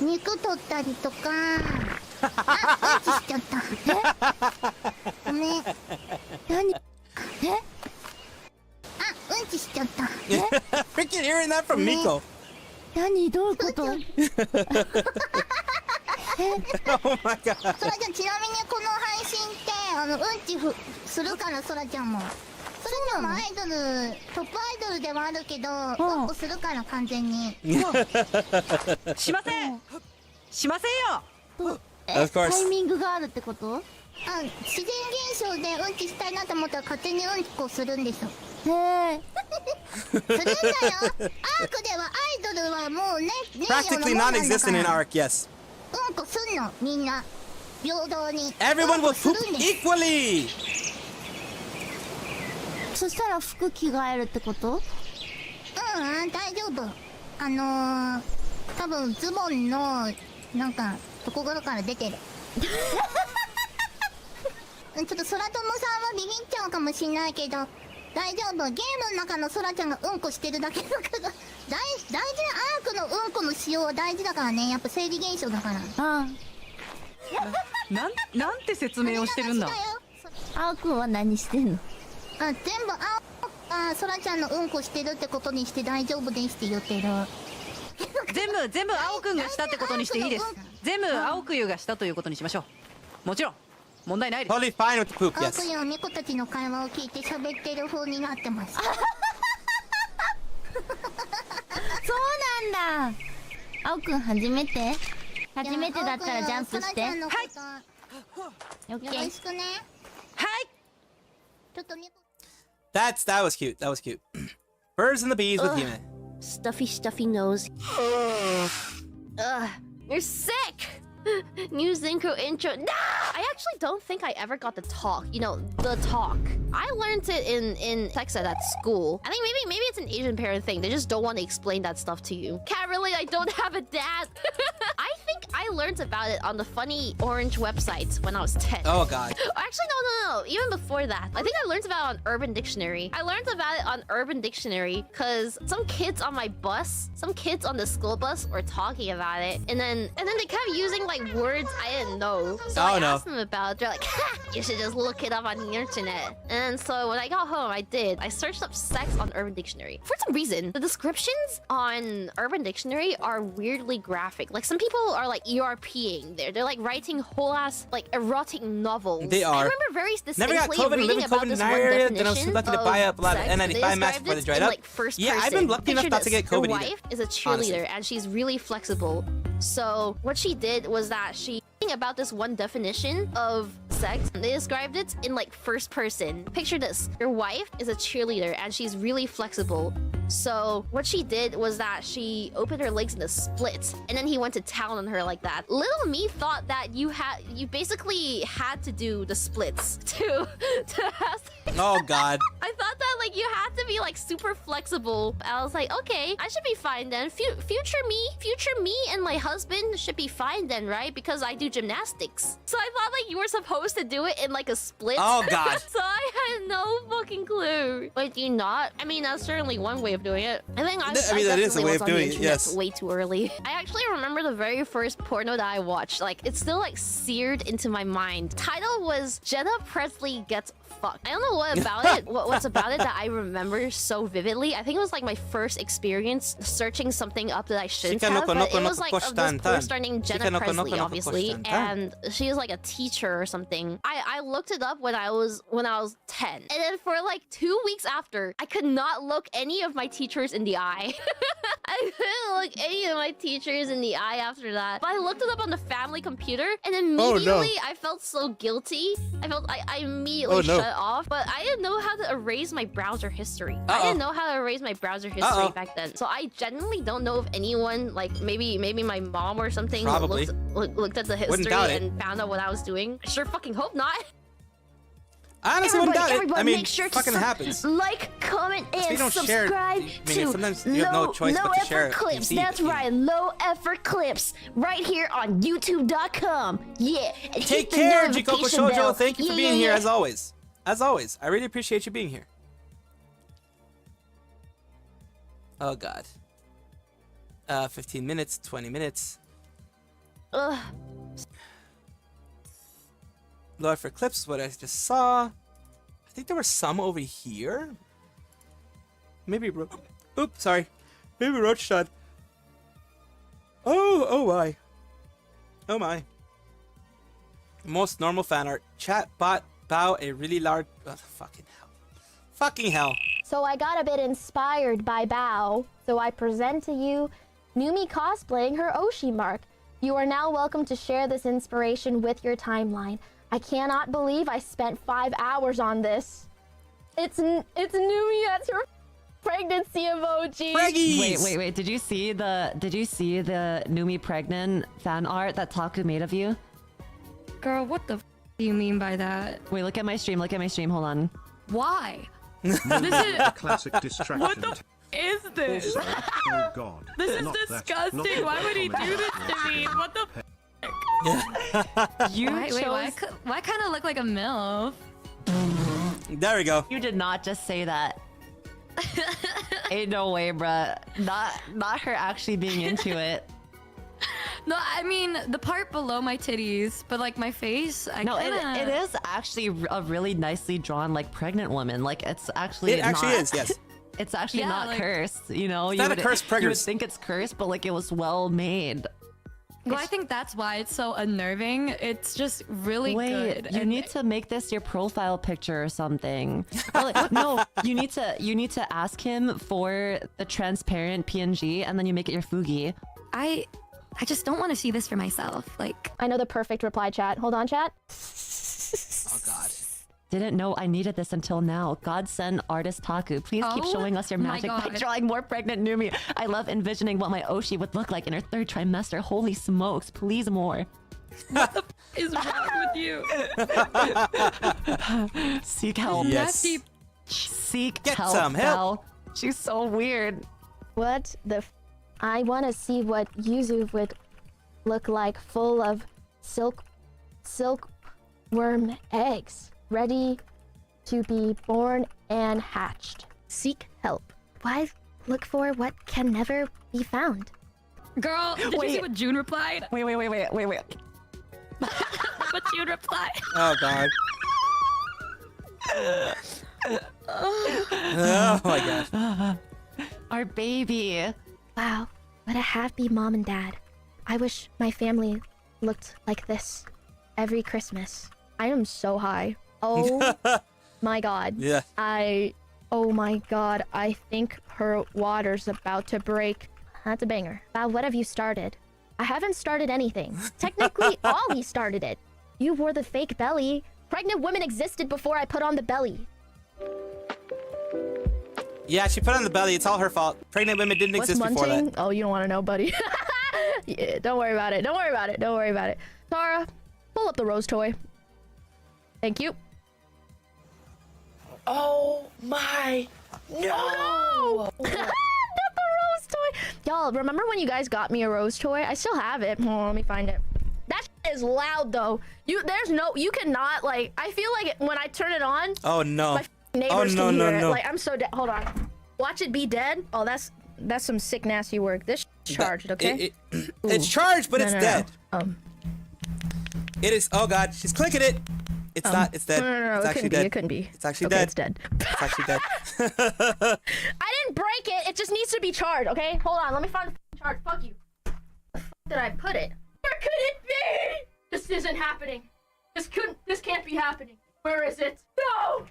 肉取ったりとか。あ、うんちしちゃった。ごめん。何？あ、うんちしちゃった。Freaking hearing that from Miko. 何？どういうこと？ Oh my god. そらちゃん、ちなみにこの配信ってうんちするからそらちゃんも。それちゃんもアイドル、トップアイドルではあるけど、うんこするから完全に。しません。しませんよ。Of course. タイミングがあるってこと？あ、自然現象でうんちしたいなと思ったら勝手にうんこするんですよ。へえ。するんだよ。アークではアイドルはもうね、Practically non-existent in Arc, yes. うんこすんの、みんな。平等に。 Everyone will poop equally. そしたら服着替えるってこと？大丈夫。多分ズボンの、なんか、ところから出てる。ちょっと空友さんはビビっちゃうかもしんないけど、大丈夫。ゲームの中の空ちゃんがうんこしてるだけだから、大事なアークのうんこの使用は大事だからね。やっぱ生理現象だから。なんて説明をしてるんだ。アークは何してんの？全部空ちゃんのうんこしてるってことにして大丈夫ですって言ってる。全部青くんがしたってことにしていいです。全部青くゆがしたということにしましょう。もちろん問題ないです。Totally fine with the poop, 青く yes. ゆは猫たちの会話を聞いて喋ってる風になってます。そうなんだ。青くん初めてだったらジャンプして。はい。オッケー。よろしくね。はい。ちょっと猫。That was cute. That was cute. Birds and the bees with Hime. Stuffy nose. Ugh, you're sick! New synchro intro. Nah! I actually don't think I ever got the talk. You know, the talk. I learned it in sex ed at school. I think maybe it's an Asian parent thing. They just don't want to explain that stuff to you. Can't relate, I don't have a dad. I think I learned about it on the funny orange website when I was 10. Oh god. Actually, no. Even before that. I think I learned about it on Urban Dictionary. I learned about it on Urban Dictionary because some kids on my bus, some kids on the school bus were talking about it. And then they kept using like words I didn't know. So I asked them about it. They're like, ha, you should just look it up on the internet. And so when I got home, I did. I searched up sex on Urban Dictionary. For some reason, the descriptions on Urban Dictionary are weirdly graphic. Like some people are like ERPing there. They're like writing whole ass like erotic novels. They are. I remember very distinctly Never got COVID, reading living about COVID this in one area, definition then I was lucky to buy up a lot of N95 masks before they dried up. Like first Yeah, person. I've been lucky enough Picture not to get this. COVID Your either, wife is a cheerleader honestly. and she's really flexible. So what she did was that she about this one definition of sex. They described it in like first person. Picture this. Your wife is a cheerleader and she's really flexible. So what she did was that she opened her legs in a split and then he went to town on her like that. Little me thought that you basically had to do the splits to have sex. Oh god. I thought that like you had to be like super flexible. I was like, okay, I should be fine then. Future me and my husband should be fine then, right? Because I do gymnastics. So I thought like you were supposed to do it in like a split. Oh god. So I had no fucking clue. Wait, do you not? I mean, that's certainly one way of doing it. I think I mean, that is a definitely way was of on the doing it, internet yes. way too early. I actually remember the very first porno that I watched. Like, it's still like seared into my mind. Title was Jenna Presley Gets Fucked. I don't know what about it. What's about it that I remember so vividly. I think it was like my first experience searching something up that I shouldn't have. But it was like of this porn star named Jenna Presley, obviously, and she was like a teacher or something. I looked it up when I was 10, and then for like 2 weeks after, I could not look any of my teachers in the eye. I couldn't look any of my teachers in the eye after that. But I looked it up on the family computer, and immediately I felt so guilty. I immediately shut off. But I didn't know how to erase my browser history. I didn't know how to erase my browser history back then. So I genuinely don't know if anyone, like maybe my mom or something, looked at the history and found out what I was doing. I sure fucking hope not. I honestly wouldn't doubt it. I mean, make sure fucking to happens. like, comment, and subscribe to sometimes you have no choice but to share it. Clips. That's right, low effort clips, right here on YouTube.com. Yeah. and Take hit the care, Jikoko notification Shoujo. bell. Thank you for being here as always. As always, I really appreciate you being here. Oh god. 15 minutes, 20 minutes. Ugh. Lower for clips, what I just saw. I think there were some over here. Maybe oops, sorry. Maybe Roach shot. Oh my. Oh my. Most normal fan art. Chat bot bow a really large fucking hell. Fucking hell. So I got a bit inspired by Bao, so I present to you Numi cosplaying her Oshi mark. You are now welcome to share this inspiration with your timeline. I cannot believe I spent 5 hours on this. It's Numi. That's her pregnancy emoji. Preggies! Wait. Did you see the Numi pregnant fan art that Taku made of you? Girl, what the do you mean by that? Wait, look at my stream. Hold on. Why? This is classic distraction. What the is this? Also, oh god. This is not that, disgusting. not the Why would he do comment. this to me? What the? Why kind of look like a MILF? There we go. You did not just say that. Ain't no way, bruh. Not her actually being into it. No, I mean the part below my titties, but like my face. It is actually a really nicely drawn like pregnant woman. Like it's actually. It actually is. Yes. It's actually not like, cursed. You know, it's not a cursed You would preggers. think it's cursed, but like it was well made. Well, I think that's why it's so unnerving. It's just really good. You need to make this your profile picture or something. Or like, no, you need to ask him for the transparent PNG, and then you make it your Fugi. I just don't want to see this for myself. Like, I know the perfect reply, chat. Hold on, chat. Oh god. Didn't know I needed this until now. God send artist Taku. Please keep showing us your my magic by God. drawing more pregnant Numi. I love envisioning what my Oshi would look like in her 3rd trimester. Holy smokes, please more. is wrong with you? Seek help. Yes. Seek Get help. some help. Val. She's so weird. What the I want to see what Yuzu would look like, full of silkworm eggs, ready to be born and hatched. Seek help. Why look for what can never be found? Girl, did you see what June replied? Wait. What June replied? Oh god. Oh my god. Our baby. Wow, what a happy mom and dad. I wish my family looked like this every Christmas. I am so high. Oh my god. Yeah. Oh my god, I think her water's about to break. That's a banger. Wow, what have you started? I haven't started anything. Technically, Ollie started it. You wore the fake belly. Pregnant women existed before I put on the belly. Yeah, she put on the belly. It's all her fault. Pregnant women didn't What's exist before munching? that. Oh, you don't want to know, buddy. Yeah, don't worry about it. Don't worry about it. Don't worry about it. Tara, pull up the rose toy. Thank you. Oh my no! Not the rose toy. Y'all, remember when you guys got me a rose toy? I still have it. Hold on, let me find it. That is loud though. You cannot like. I feel like when I turn it on. Oh no. My neighbors no, can hear no, it. no. Like I'm so dead. Hold on. Watch it be dead. Oh, that's some sick nasty work. This charged. Okay. It's charged, but it's dead. No. It is. Oh god, she's clicking it. It's not. It's dead. No. It's It actually couldn't be. dead. It couldn't be. It's actually okay, dead. It's dead. It's actually dead. I didn't break it. It just needs to be charged. Okay. Hold on. Let me find the charge. Fuck you. Where the fuck did I put it? Where could it be? This isn't happening. This can't be happening. Where is it? No.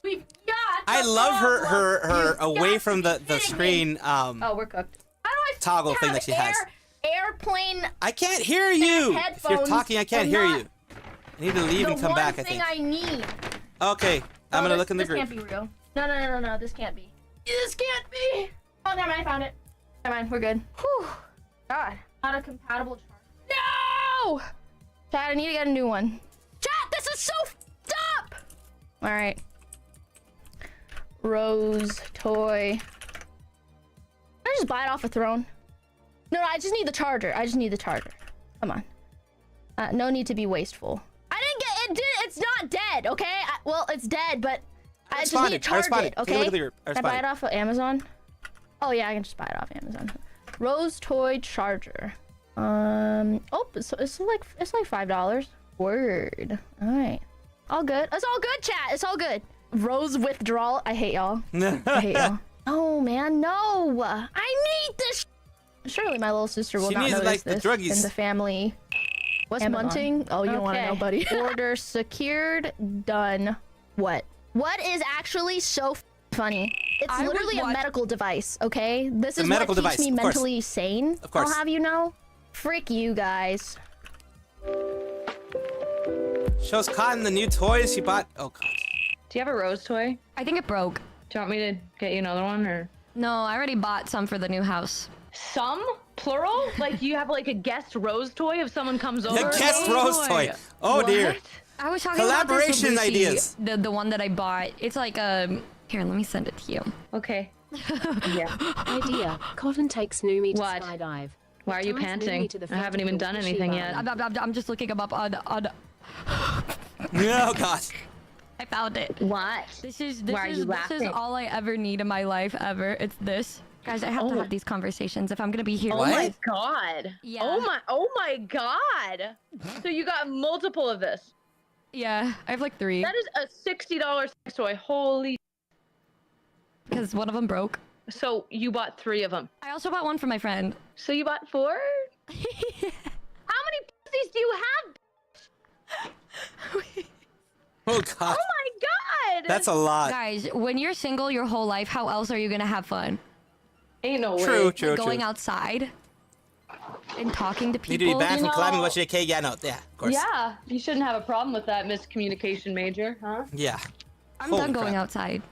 We've got. I love her away from the screen Oh, we're cooked. How do I toggle thing that she has. Airplane. I can't hear you. If you're headphones talking, I can't hear you. I need to leave and come back. The I think. one thing I need. Okay, I'm gonna look in the group. This can't be real. No. This can't be. This can't be. Oh, never mind. I found it. Never mind. We're good. Whew. God. Not a compatible charger. No! Chad, I need to get a new one. Chad, this is so f***ed up! Alright. Rose toy. Can I just buy it off a throne? No, I just need the charger. Come on. No need to be wasteful. I didn't get it. It's not dead, okay? Well, it's dead, but I just need to charge it, okay? Take a look at the group. Can I buy it off of Amazon? Oh yeah, I can just buy it off Amazon. Rose toy charger. Oh, it's like $5. Word. All right. All good. It's all good, chat. It's all good. Rose withdrawal. I hate y'all. I hate y'all. Oh man, no. I need this. Surely my little sister will not notice like, this the druggies. in the family. What's munting? Oh, you don't want to know, buddy. Order secured. Done. What? What is actually so funny? It's literally a medical device, okay? This is what keeps me mentally sane. Of course. I'll have you know. Frick you guys. Shows Cotton the new toys she bought. Oh god. Do you have a rose toy? I think it broke. Do you want me to get you another one or? No, I already bought some for the new house. Some? Plural? Like you have like a guest rose toy if someone comes over? The guest rose toy. Oh What? dear. I was talking Collaboration about this with Lucy, ideas. The one that I bought. It's like here, let me send it to you. Okay. Yeah. Idea. Cotton takes Numi to What? skydive. Why are you Ties Numi panting? to the I haven't even done festival anything Shiva. yet. I'm just looking them up on. Oh god. I found it. What? This is all I ever need in my life ever. It's this. Guys, I have to have these conversations if I'm gonna be here. Oh my god. Yeah. Oh my god. So you got multiple of this. Yeah, I have like 3. That is a $60 sex toy. Holy. Because one of them broke. So you bought 3 of them. I also bought one for my friend. So you bought 4? How many pussies do you have? Oh god. Oh my god. That's a lot. Guys, when you're single your whole life, how else are you gonna have fun? Ain't no True, way. Going outside and talking to people. Need to be banned from No. climbing. What's your K? Yeah, no, yeah, of course. Yeah, you shouldn't have a problem with that, miscommunication major, huh? Yeah. I'm Holy done going crap. outside.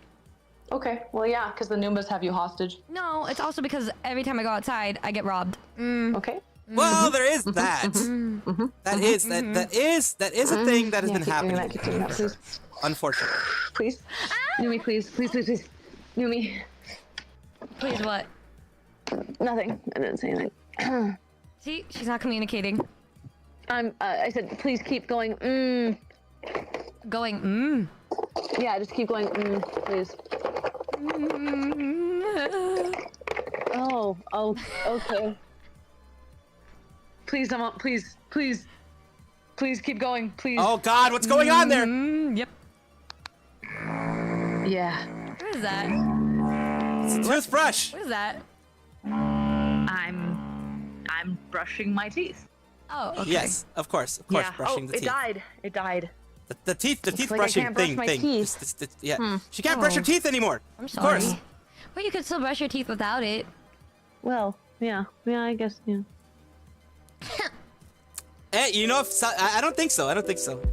Okay, well, yeah, because the Noombas have you hostage. No, it's also because every time I go outside, I get robbed. Okay. Well, there is that. That is a thing that has been happening. Keep doing that, please. Unfortunately. Please. Noomi, please. Noomi. Please, what? Nothing. I didn't say anything. See, she's not communicating. I said, please keep going. Going, Yeah, just keep going. Please. Oh, okay. Please, please keep going, please. Oh God, what's going on there? Yep. Yeah. What is that? It's a toothbrush. What is that? I'm brushing my teeth. Oh, okay. Yes, of course, Yeah. brushing the teeth. It died. The teeth like I brushing can't brush thing. my teeth. Yeah. She can't brush her teeth anymore. I'm Of sorry. course. Well, you could still brush your teeth without it. Well, yeah, I guess, yeah. Hey, you know, I don't think so.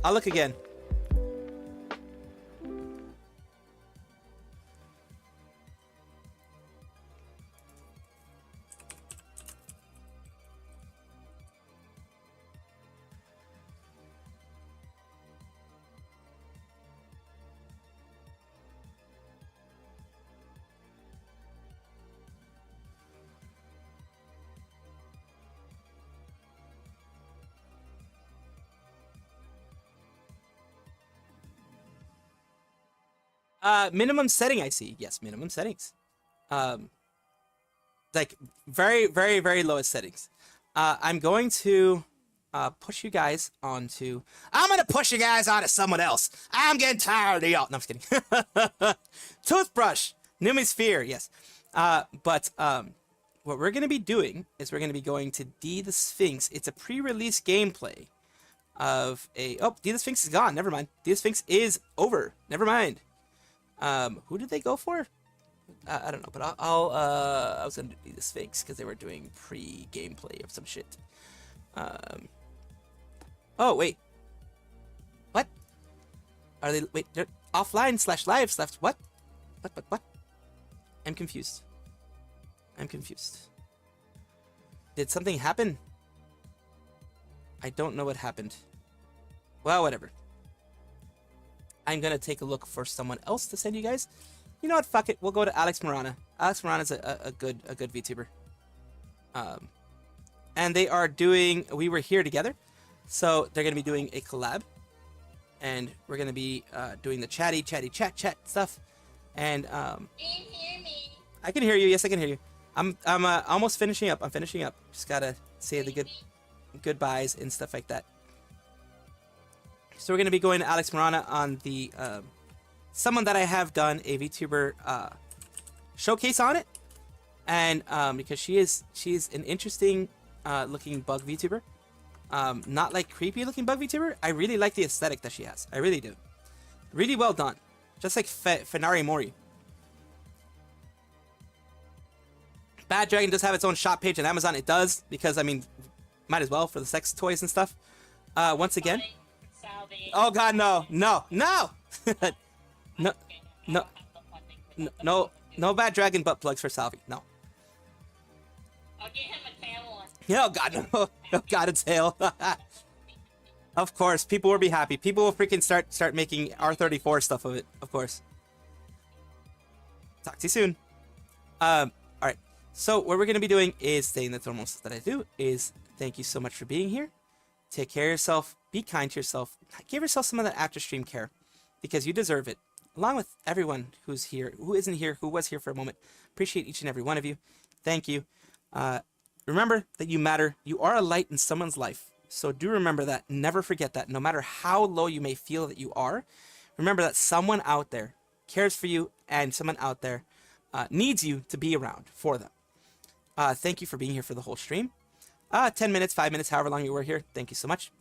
I'll look again. Minimum setting, I see. Yes, minimum settings. Like very, very, very lowest settings. I'm going to push you guys onto... I'm going to push you guys onto someone else. I'm getting tired of y'all. No, I'm just kidding. Toothbrush. Numisphere, yes. But what we're going to be doing is we're going to be going to D the Sphinx. It's a pre-release gameplay of a... Oh, D the Sphinx is gone. Never mind. D the Sphinx is over. Never mind. Who did they go for? I don't know, but I was going to do D the Sphinx because they were doing pre-gameplay of some shit. Oh, wait. What? Are they... Wait, they're offline/live/ what? What? I'm confused. I'm confused. Did something happen? I don't know what happened. Well, whatever. I'm gonna take a look for someone else to send you guys. You know what? Fuck it. We'll go to Alex Morana. Alex Morana's a good VTuber. And they are doing... We were here together. So they're gonna be doing a collab. And we're gonna be doing the chatty chat stuff. And can you hear me? I can hear you. Yes, I can hear you. I'm almost finishing up. I'm finishing up. Just gotta say the goodbyes and stuff like that. So we're gonna be going to Alex Morana on the someone that I have done a VTuber showcase on it, and because she's an interesting looking bug VTuber, not like creepy looking bug VTuber. I really like the aesthetic that she has. I really do. Really well done. Just like Fenari Mori. Bad Dragon does have its own shop page on Amazon. It does, because, I mean, might as well for the sex toys and stuff. Once again. Salvi. Oh, God, no. No. No Bad Dragon butt plugs for Salvi. No. I'll get him a tail one. Oh, God, no. Oh, God, a tail. Of course, people will be happy. People will freaking start making R34 stuff of it, of course. Talk to you soon. Alright. So what we're gonna be doing is saying the normal stuff that I do is thank you so much for being here. Take care of yourself, be kind to yourself, give yourself some of that after stream care, because you deserve it. Along with everyone who's here, who isn't here, who was here for a moment. Appreciate each and every one of you. Thank you. Remember that you matter. You are a light in someone's life. So do remember that. Never forget that. No matter how low you may feel that you are, remember that someone out there cares for you, and someone out there needs you to be around for them. Thank you for being here for the whole stream. 10 minutes, 5 minutes, however long you were here. Thank you so much.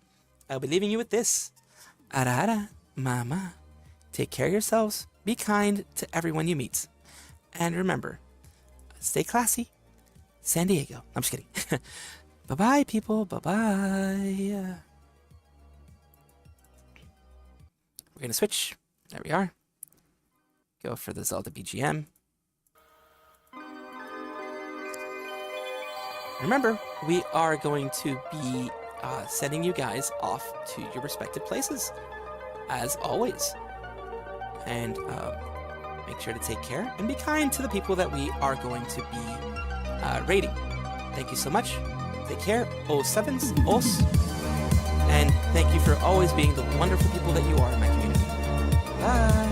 I'll be leaving you with this. Ara, mama. Take care of yourselves. Be kind to everyone you meet. And remember, stay classy. San Diego. I'm just kidding. Bye-bye, people. Bye-bye. We're going to switch. There we are. Go for the Zelda BGM. Remember, we are going to be sending you guys off to your respective places, as always. And make sure to take care and be kind to the people that we are going to be raiding. Thank you so much. Take care. Os7s, os. And thank you for always being the wonderful people that you are in my community. Bye.